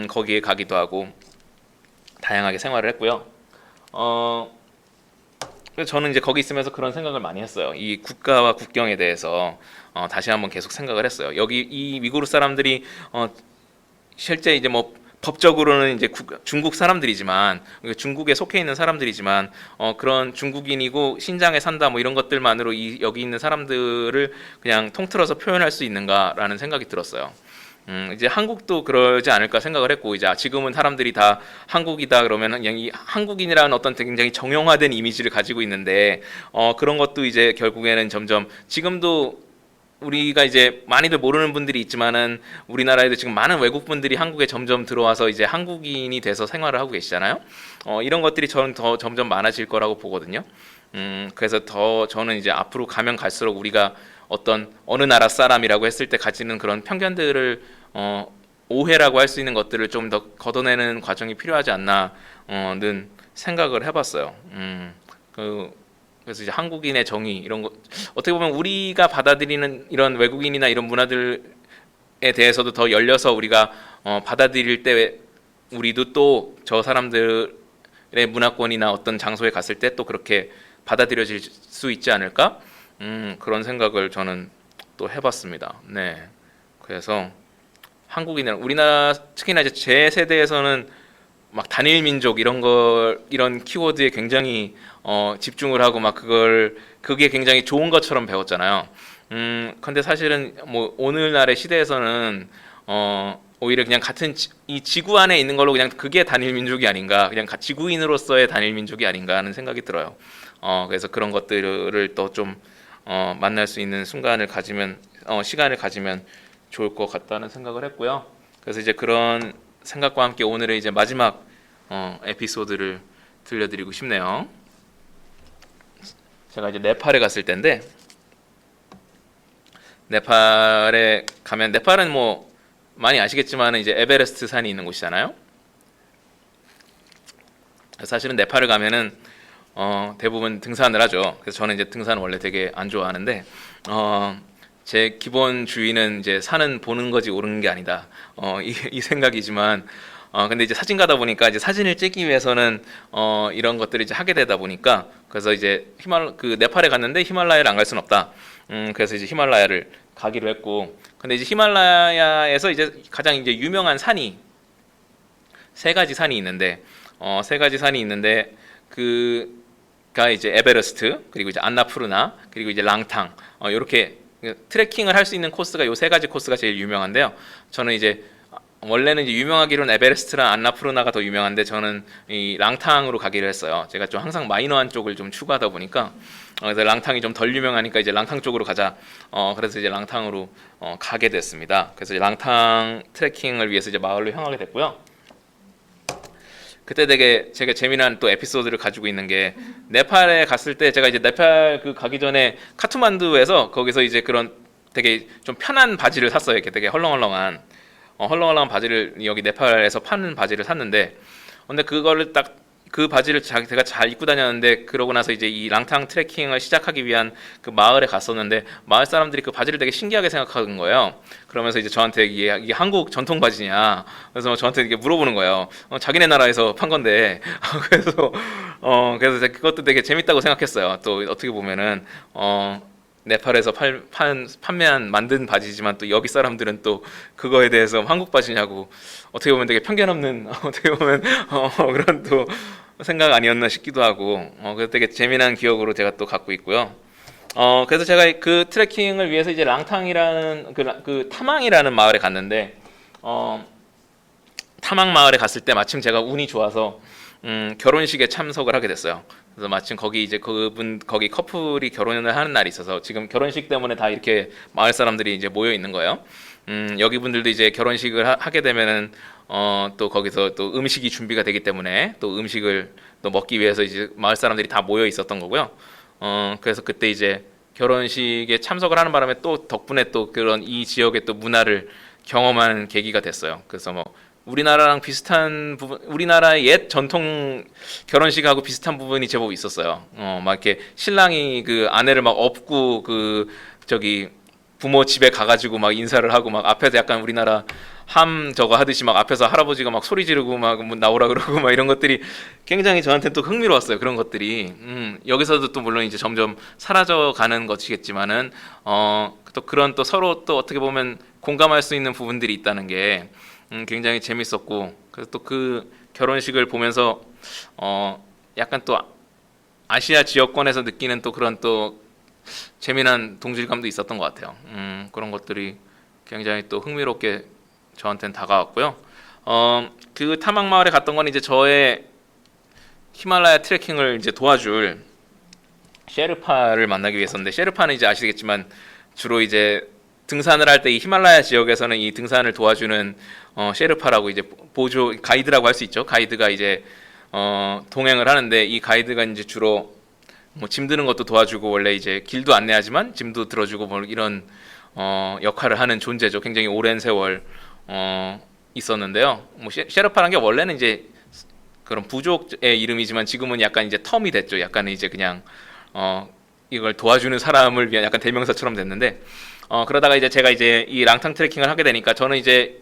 거기에 가기도 하고 다양하게 생활을 했고요. 그래서 저는 이제 거기 있으면서 그런 생각을 많이 했어요. 이 국가와 국경에 대해서 다시 한번 계속 생각을 했어요. 여기 이 위구르 사람들이 실제 이제 뭐 법적으로는 이제 중국 사람들이지만 중국에 속해 있는 사람들이지만 그런 중국인이고 신장에 산다 뭐 이런 것들만으로 여기 있는 사람들을 그냥 통틀어서 표현할 수 있는가라는 생각이 들었어요. 이제 한국도 그러지 않을까 생각을 했고 이제 지금은 사람들이 다 한국이다 그러면 그냥 이 한국인이라는 어떤 굉장히 정형화된 이미지를 가지고 있는데 그런 것도 이제 결국에는 점점 지금도 우리가 이제 많이들 모르는 분들이 있지만은 우리나라에도 지금 많은 외국 분들이 한국에 점점 들어와서 이제 한국인이 돼서 생활을 하고 계시잖아요. 이런 것들이 저는 더 점점 많아질 거라고 보거든요. 그래서 더 저는 이제 앞으로 가면 갈수록 우리가 어떤 어느 나라 사람이라고 했을 때 가지는 그런 편견들을 오해라고 할 수 있는 것들을 좀 더 걷어내는 과정이 필요하지 않나는 생각을 해봤어요. 그래서 이제 한국인의 정의 이런 거 어떻게 보면 우리가 받아들이는 이런 외국인이나 이런 문화들에 대해서도 더 열려서 우리가 받아들일 때 우리도 또 저 사람들의 문화권이나 어떤 장소에 갔을 때 또 그렇게 받아들여질 수 있지 않을까? 그런 생각을 저는 또 해봤습니다. 네. 그래서 한국인은 우리나라 특히나 이제 제 세대에서는 막 단일 민족 이런 키워드에 굉장히 집중을 하고 막 그게 굉장히 좋은 것처럼 배웠잖아요. 근데 사실은 뭐 오늘날의 시대에서는 오히려 그냥 같은 이 지구 안에 있는 걸로 그냥 그게 단일 민족이 아닌가, 그냥 지구인으로서의 단일 민족이 아닌가 하는 생각이 들어요. 그래서 그런 것들을 또 좀 만날 수 있는 시간을 가지면 좋을 것 같다는 생각을 했고요. 그래서 이제 그런 생각과 함께 오늘의 이제 마지막 에피소드를 들려드리고 싶네요. 제가 이제 네팔에 갔을 때인데, 네팔에 가면, 네팔은 뭐 많이 아시겠지만 이제 에베레스트 산이 있는 곳이잖아요. 사실은 네팔을 가면은 대부분 등산을 하죠. 그래서 저는 이제 등산을 원래 되게 안 좋아하는데 제 기본 주의는 이제 산은 보는 거지 오르는 게 아니다. 이 생각이지만 근데 이제 사진가다 보니까 이제 사진을 찍기 위해서는 이런 것들을 이제 하게 되다 보니까, 그래서 이제 네팔에 갔는데 히말라야를 안 갈 수는 없다. 그래서 이제 히말라야를 가기로 했고, 근데 이제 히말라야에서 이제 가장 이제 유명한 산이 세 가지 산이 있는데 그가 이제 에베레스트, 그리고 이제 안나푸르나, 그리고 이제 랑탕, 이렇게 트레킹을 할 수 있는 코스가 요 세 가지 코스가 제일 유명한데요. 저는 이제 원래는 이제 유명하기로는 에베레스트랑 안나푸르나가 더 유명한데 저는 이 랑탕으로 가기로 했어요. 제가 좀 항상 마이너한 쪽을 좀 추구하다 보니까 그래서 랑탕이 좀 덜 유명하니까 이제 랑탕 쪽으로 가자. 그래서 이제 랑탕으로 가게 됐습니다. 그래서 이제 랑탕 트레킹을 위해서 이제 마을로 향하게 됐고요. 그때 되게 제가 재미난 또 에피소드를 가지고 있는 게, 네팔에 갔을 때 제가 이제 네팔 가기 전에 카트만두에서 거기서 이제 그런 되게 좀 편한 바지를 샀어요. 이렇게 되게 헐렁헐렁한 바지를, 여기 네팔에서 파는 바지를 샀는데, 근데 그거를 딱 그 바지를 제가 잘 입고 다녔는데, 그러고 나서 이제 이 랑탕 트레킹을 시작하기 위한 그 마을에 갔었는데 마을 사람들이 그 바지를 되게 신기하게 생각하는 거예요. 그러면서 이제 저한테 이게 한국 전통 바지냐, 그래서 저한테 이게 물어보는 거예요. 자기네 나라에서 판 건데. 그래서 그것도 되게 재밌다고 생각했어요. 또 어떻게 보면은 네팔에서 만든 바지지만 또 여기 사람들은 또 그거에 대해서 한국 바지냐고 어떻게 보면 되게 편견 없는 어떻게 보면 그런 또 생각 아니었나 싶기도 하고, 그래서 되게 재미난 기억으로 제가 또 갖고 있고요. 그래서 제가 그 트레킹을 위해서 이제 랑탕이라는 그 타망이라는 마을에 갔는데, 타망 마을에 갔을 때 마침 제가 운이 좋아서 결혼식에 참석을 하게 됐어요. 그래서 마침 거기 이제 거기 커플이 결혼을 하는 날이 있어서, 지금 결혼식 때문에 다 이렇게 마을 사람들이 이제 모여 있는 거예요. 여기 분들도 이제 결혼식을 하게 되면은 또 거기서 또 음식이 준비가 되기 때문에 또 음식을 또 먹기 위해서 이제 마을 사람들이 다 모여 있었던 거고요. 그래서 그때 이제 결혼식에 참석을 하는 바람에 또 덕분에 또 그런 이 지역의 또 문화를 경험하는 계기가 됐어요. 그래서 뭐 우리나라랑 비슷한 부분, 우리나라의 옛 전통 결혼식하고 비슷한 부분이 제법 있었어요. 막 이렇게 신랑이 그 아내를 막 업고 부모 집에 가가지고 막 인사를 하고, 막 앞에서 약간 우리나라 저거 하듯이 막 앞에서 할아버지가 막 소리 지르고 막 나오라 그러고 막 이런 것들이 굉장히 저한테 또 흥미로웠어요. 그런 것들이 여기서도 또 물론 이제 점점 사라져가는 것이겠지만은 또 그런 또 서로 또 어떻게 보면 공감할 수 있는 부분들이 있다는 게 굉장히 재밌었고, 그래서 또 그 결혼식을 보면서 약간 또 아시아 지역권에서 느끼는 또 그런 또 재미난 동질감도 있었던 것 같아요. 그런 것들이 굉장히 또 흥미롭게 저한테는 다가왔고요. 그 타막 마을에 갔던 건 이제 저의 히말라야 트레킹을 이제 도와줄 셰르파를 만나기 위해서인데, 셰르파는 이제 아시겠지만 주로 이제 등산을 할 때 이 히말라야 지역에서는 이 등산을 도와주는 셰르파라고 이제 보조 가이드라고 할 수 있죠. 가이드가 이제 동행을 하는데, 이 가이드가 이제 주로 뭐 짐 드는 것도 도와주고, 원래 이제 길도 안내하지만 짐도 들어주고 뭐 이런 역할을 하는 존재죠. 굉장히 오랜 세월 있었는데요. 뭐 셰르파라는 게 원래는 이제 그런 부족의 이름이지만 지금은 약간 이제 텀이 됐죠. 약간 이제 그냥 이걸 도와주는 사람을 위한 약간 대명사처럼 됐는데, 그러다가 이제 제가 이제 이 랑탕 트레킹을 하게 되니까 저는 이제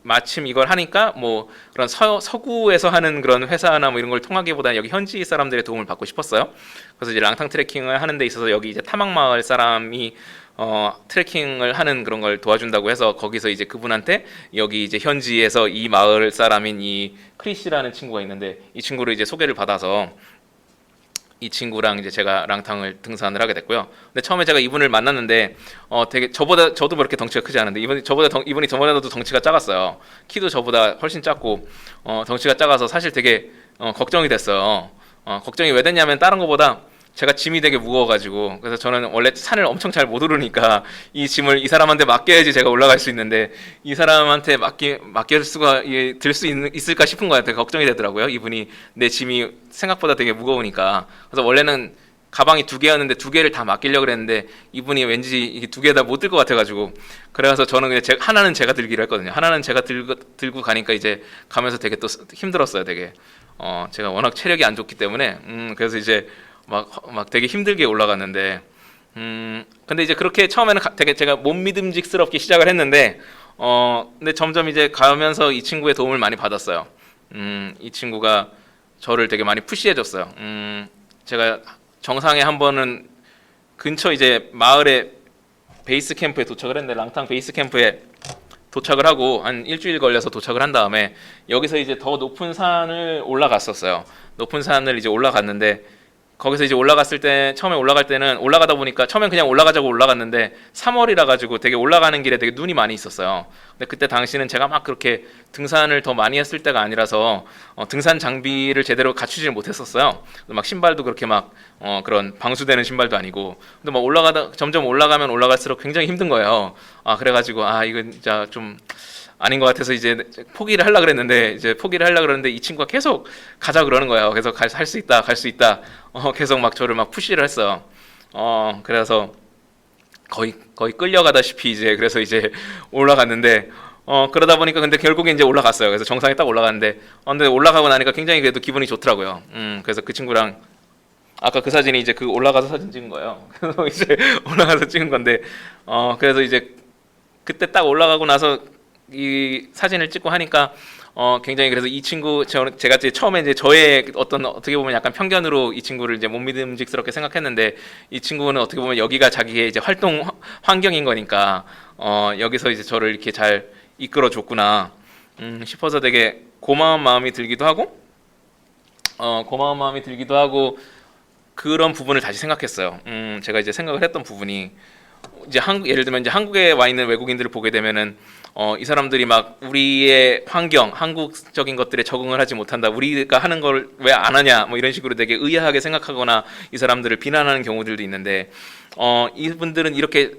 마침 이걸 하니까 뭐 그런 서구에서 하는 그런 회사나 뭐 이런 걸 통하기보다는 여기 현지 사람들의 도움을 받고 싶었어요. 그래서 이제 랑탕 트레킹을 하는 데 있어서 여기 이제 타막 마을 사람이 트레킹을 하는 그런 걸 도와준다고 해서 거기서 이제 그분한테 여기 이제 현지에서 이 마을 사람인 이 크리스라는 친구가 있는데 이 친구를 이제 소개를 받아서 이 친구랑 이제 제가 랑탕을 등산을 하게 됐고요. 근데 처음에 제가 이분을 만났는데 되게 저도 그렇게 덩치가 크지 않은데 이분이 저보다도 덩치가 작았어요. 키도 저보다 훨씬 작고 덩치가 작아서 사실 되게 걱정이 됐어요. 걱정이 왜 됐냐면 다른 것보다 제가 짐이 되게 무거워가지고 그래서 저는 원래 산을 엄청 잘 못 오르니까 이 짐을 이 사람한테 맡겨야지 제가 올라갈 수 있는데 이 사람한테 맡길 수가 들 수 있을까 싶은 거 같아요. 걱정이 되더라고요. 이분이 내 짐이 생각보다 되게 무거우니까. 그래서 원래는 가방이 2개였는데 2개를 다 맡기려고 그랬는데 이분이 왠지 2개 다 못 들 것 같아가지고 그래서 저는 그냥 하나는 제가 들기로 했거든요. 하나는 제가 들고 가니까 이제 가면서 되게 또 힘들었어요. 되게 제가 워낙 체력이 안 좋기 때문에 그래서 이제 막 되게 힘들게 올라갔는데 근데 이제 그렇게 처음에는 되게 제가 못 믿음직스럽게 시작을 했는데 근데 점점 이제 가면서 이 친구의 도움을 많이 받았어요. 이 친구가 저를 되게 많이 푸시해줬어요. 제가 정상에 한 번은 근처 이제 마을의 베이스 캠프에 도착을 했는데 랑탕 베이스 캠프에 도착을 하고 한 일주일 걸려서 도착을 한 다음에 여기서 이제 더 높은 산을 올라갔었어요. 높은 산을 이제 올라갔는데 거기서 이제 처음에 올라갈 때는 올라가다 보니까 처음엔 그냥 올라가자고 올라갔는데 3월이라 가지고 되게 올라가는 길에 되게 눈이 많이 있었어요. 근데 그때 당시는 제가 막 그렇게 등산을 더 많이 했을 때가 아니라서 등산 장비를 제대로 갖추질 못했었어요. 막 신발도 그렇게 막 그런 방수되는 신발도 아니고. 근데 막 점점 올라가면 올라갈수록 굉장히 힘든 거예요. 그래가지고 이건 진짜 좀 아닌 것 같아서 이제 포기를 하려고 그랬는데 이 친구가 계속 가자 그러는 거예요. 그래서 할 수 있다 계속 막 저를 막 푸시를 했어요. 그래서 거의 끌려가다시피 이제 그래서 이제 올라갔는데 그러다 보니까 근데 결국에 이제 올라갔어요. 그래서 정상에 딱 올라갔는데 근데 올라가고 나니까 굉장히 그래도 기분이 좋더라고요. 그래서 그 친구랑 아까 그 사진이 이제 그 올라가서 사진 찍은 거예요. 그래서 이제 올라가서 찍은 건데 그래서 이제 그때 딱 올라가고 나서 이 사진을 찍고 하니까 굉장히 그래서 이 친구 제가 이제 처음에 이제 저의 어떻게 보면 약간 편견으로 이 친구를 이제 못 믿음직스럽게 생각했는데 이 친구는 어떻게 보면 여기가 자기의 이제 활동 환경인 거니까 여기서 이제 저를 이렇게 잘 이끌어 줬구나 싶어서 되게 고마운 마음이 들기도 하고 그런 부분을 다시 생각했어요. 제가 이제 생각을 했던 부분이 이제 예를 들면 이제 한국에 와 있는 외국인들을 보게 되면은 이 사람들이 막 우리의 환경, 한국적인 것들에 적응을 하지 못한다. 우리가 하는 걸 왜 안 하냐, 뭐 이런 식으로 되게 의아하게 생각하거나 이 사람들을 비난하는 경우들도 있는데 이분들은 이렇게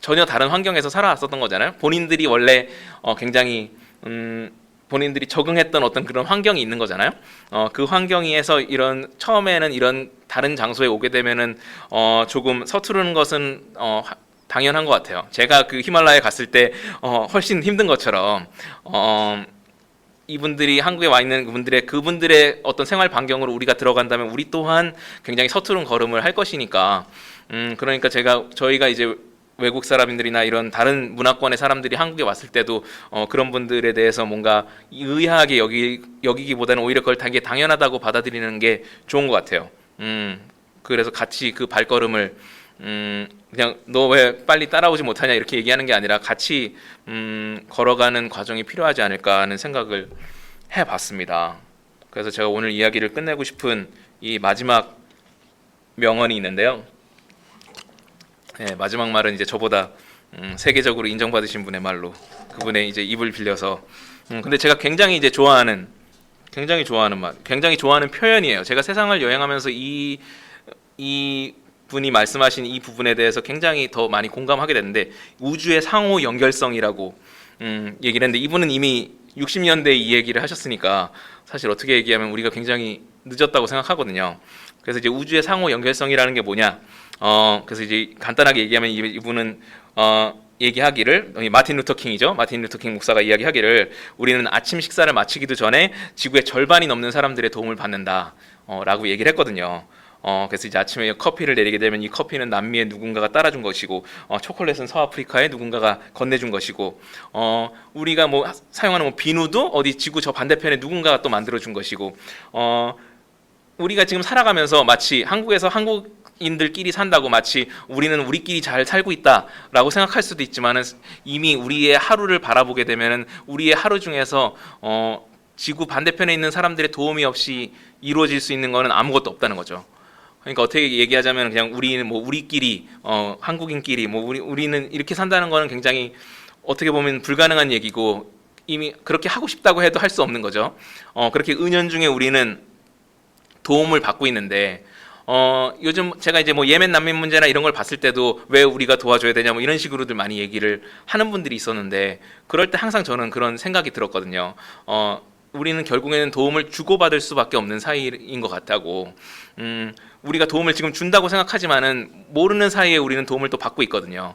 전혀 다른 환경에서 살아왔었던 거잖아요. 본인들이 원래 굉장히 본인들이 적응했던 어떤 그런 환경이 있는 거잖아요. 그 환경에서 처음에는 이런 다른 장소에 오게 되면은 조금 서투르는 것은 당연한 것 같아요. 제가 그 히말라야에 갔을 때 훨씬 힘든 것처럼 이분들이 한국에 와 있는 그분들의 어떤 생활 반경으로 우리가 들어간다면 우리 또한 굉장히 서투른 걸음을 할 것이니까 그러니까 저희가 이제 외국 사람들이나 이런 다른 문화권의 사람들이 한국에 왔을 때도 그런 분들에 대해서 뭔가 의아하게 여기기보다는 오히려 그걸 되게 당연하다고 받아들이는 게 좋은 것 같아요. 그래서 같이 그 발걸음을 그냥 너 왜 빨리 따라오지 못하냐 이렇게 얘기하는 게 아니라 같이 걸어가는 과정이 필요하지 않을까 하는 생각을 해봤습니다. 그래서 제가 오늘 이야기를 끝내고 싶은 이 마지막 명언이 있는데요. 네, 마지막 말은 이제 저보다 세계적으로 인정받으신 분의 말로 그분의 이제 입을 빌려서 근데 제가 굉장히 좋아하는 말, 굉장히 좋아하는 표현이에요. 제가 세상을 여행하면서 이 분이 말씀하신 이 부분에 대해서 굉장히 더 많이 공감하게 됐는데 우주의 상호 연결성이라고 얘기를 했는데 이분은 이미 60년대에 이 얘기를 하셨으니까 사실 어떻게 얘기하면 우리가 굉장히 늦었다고 생각하거든요. 그래서 이제 우주의 상호 연결성이라는 게 뭐냐? 그래서 이제 간단하게 얘기하면 이분은 얘기하기를 마틴 루터 킹이죠. 마틴 루터 킹 목사가 이야기하기를 우리는 아침 식사를 마치기도 전에 지구의 절반이 넘는 사람들의 도움을 받는다. 라고 얘기를 했거든요. 그래서 이제 아침에 커피를 내리게 되면 이 커피는 남미의 누군가가 따라준 것이고, 초콜릿은 서아프리카의 누군가가 건네준 것이고, 우리가 뭐 사용하는 뭐 비누도 어디 지구 저 반대편에 누군가가 또 만들어준 것이고, 우리가 지금 살아가면서 마치 한국에서 한국인들끼리 산다고 마치 우리는 우리끼리 잘 살고 있다라고 생각할 수도 있지만은, 이미 우리의 하루를 바라보게 되면은 우리의 하루 중에서 지구 반대편에 있는 사람들의 도움이 없이 이루어질 수 있는 것은 아무것도 없다는 거죠. 그러니까 어떻게 얘기하자면 그냥 우리는 뭐 우리끼리 한국인끼리 뭐 우리는 이렇게 산다는 거는 굉장히 어떻게 보면 불가능한 얘기고, 이미 그렇게 하고 싶다고 해도 할 수 없는 거죠. 그렇게 은연중에 우리는 도움을 받고 있는데, 요즘 제가 이제 뭐 예멘 난민 문제나 이런 걸 봤을 때도 왜 우리가 도와줘야 되냐 뭐 이런 식으로들 많이 얘기를 하는 분들이 있었는데, 그럴 때 항상 저는 그런 생각이 들었거든요. 우리는 결국에는 도움을 주고받을 수밖에 없는 사이인 것 같다고. 우리가 도움을 지금 준다고 생각하지만은 모르는 사이에 우리는 도움을 또 받고 있거든요.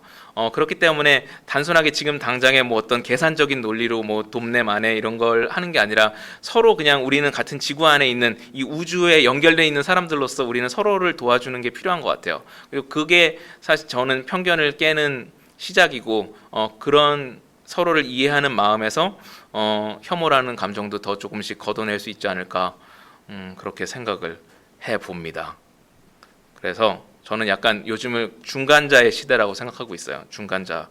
그렇기 때문에 단순하게 지금 당장에 뭐 어떤 계산적인 논리로 뭐 돕네 마네 이런 걸 하는 게 아니라, 서로 그냥 우리는 같은 지구 안에 있는 이 우주에 연결되어 있는 사람들로서 우리는 서로를 도와주는 게 필요한 것 같아요. 그리고 그게 사실 저는 편견을 깨는 시작이고, 그런 서로를 이해하는 마음에서 혐오라는 감정도 더 조금씩 걷어낼 수 있지 않을까, 그렇게 생각을 해봅니다. 그래서 저는 약간 요즘을 중간자의 시대라고 생각하고 있어요. 중간자.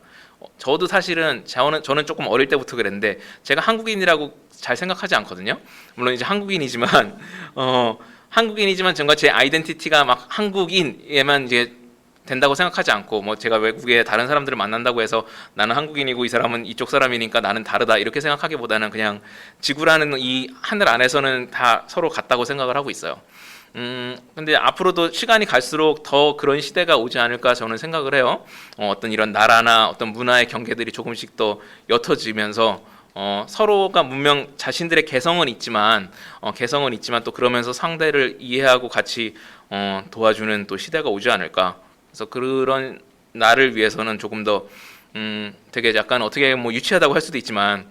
저도 사실은 저는 조금 어릴 때부터 그랬는데, 제가 한국인이라고 잘 생각하지 않거든요. 물론 이제 한국인이지만 뭔가 제 아이덴티티가 막 한국인에만 이제 된다고 생각하지 않고, 뭐 제가 외국에 다른 사람들을 만난다고 해서 나는 한국인이고 이 사람은 이쪽 사람이니까 나는 다르다 이렇게 생각하기보다는 그냥 지구라는 이 하늘 안에서는 다 서로 같다고 생각을 하고 있어요. 근데 앞으로도 시간이 갈수록 더 그런 시대가 오지 않을까 저는 생각을 해요. 어떤 이런 나라나 어떤 문화의 경계들이 조금씩 더 옅어지면서, 서로가 분명 자신들의 개성은 있지만 또 그러면서 상대를 이해하고 같이 도와주는 또 시대가 오지 않을까. 그래서 그런 나를 위해서는 조금 더 되게 약간 어떻게 뭐 유치하다고 할 수도 있지만,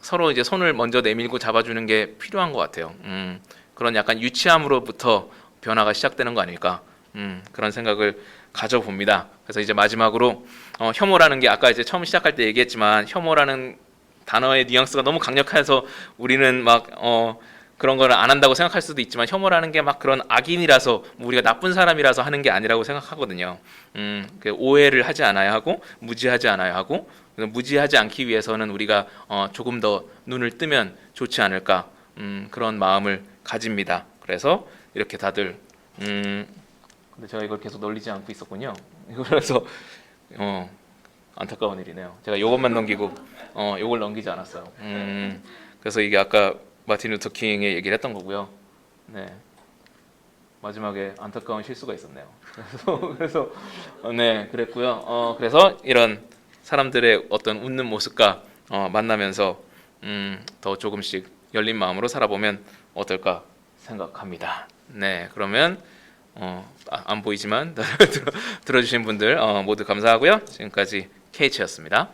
서로 이제 손을 먼저 내밀고 잡아주는 게 필요한 것 같아요. 그런 약간 유치함으로부터 변화가 시작되는 거 아닐까, 그런 생각을 가져봅니다. 그래서 이제 마지막으로 혐오라는 게 아까 이제 처음 시작할 때 얘기했지만, 혐오라는 단어의 뉘앙스가 너무 강력해서 우리는 막 그런 걸 안 한다고 생각할 수도 있지만, 혐오라는 게 막 그런 악인이라서 뭐 우리가 나쁜 사람이라서 하는 게 아니라고 생각하거든요. 오해를 하지 않아야 하고 무지하지 않아야 하고, 무지하지 않기 위해서는 우리가 조금 더 눈을 뜨면 좋지 않을까, 그런 마음을 가집니다. 그래서 이렇게 다들 근데 제가 이걸 계속 널리지 않고 있었군요. 그래서 안타까운 일이네요. 제가 요것만 넘기고 요걸 넘기지 않았어요. 그래서 이게 아까 마틴 루터 킹의 얘기를 했던 거고요. 네. 마지막에 안타까운 실수가 있었네요. 그래서 네, 그랬고요. 그래서 이런 사람들의 어떤 웃는 모습과 만나면서 더 조금씩 열린 마음으로 살아보면 어떨까 생각합니다. 네, 그러면 안 보이지만 들어주신 분들 모두 감사하고요. 지금까지 KH였습니다.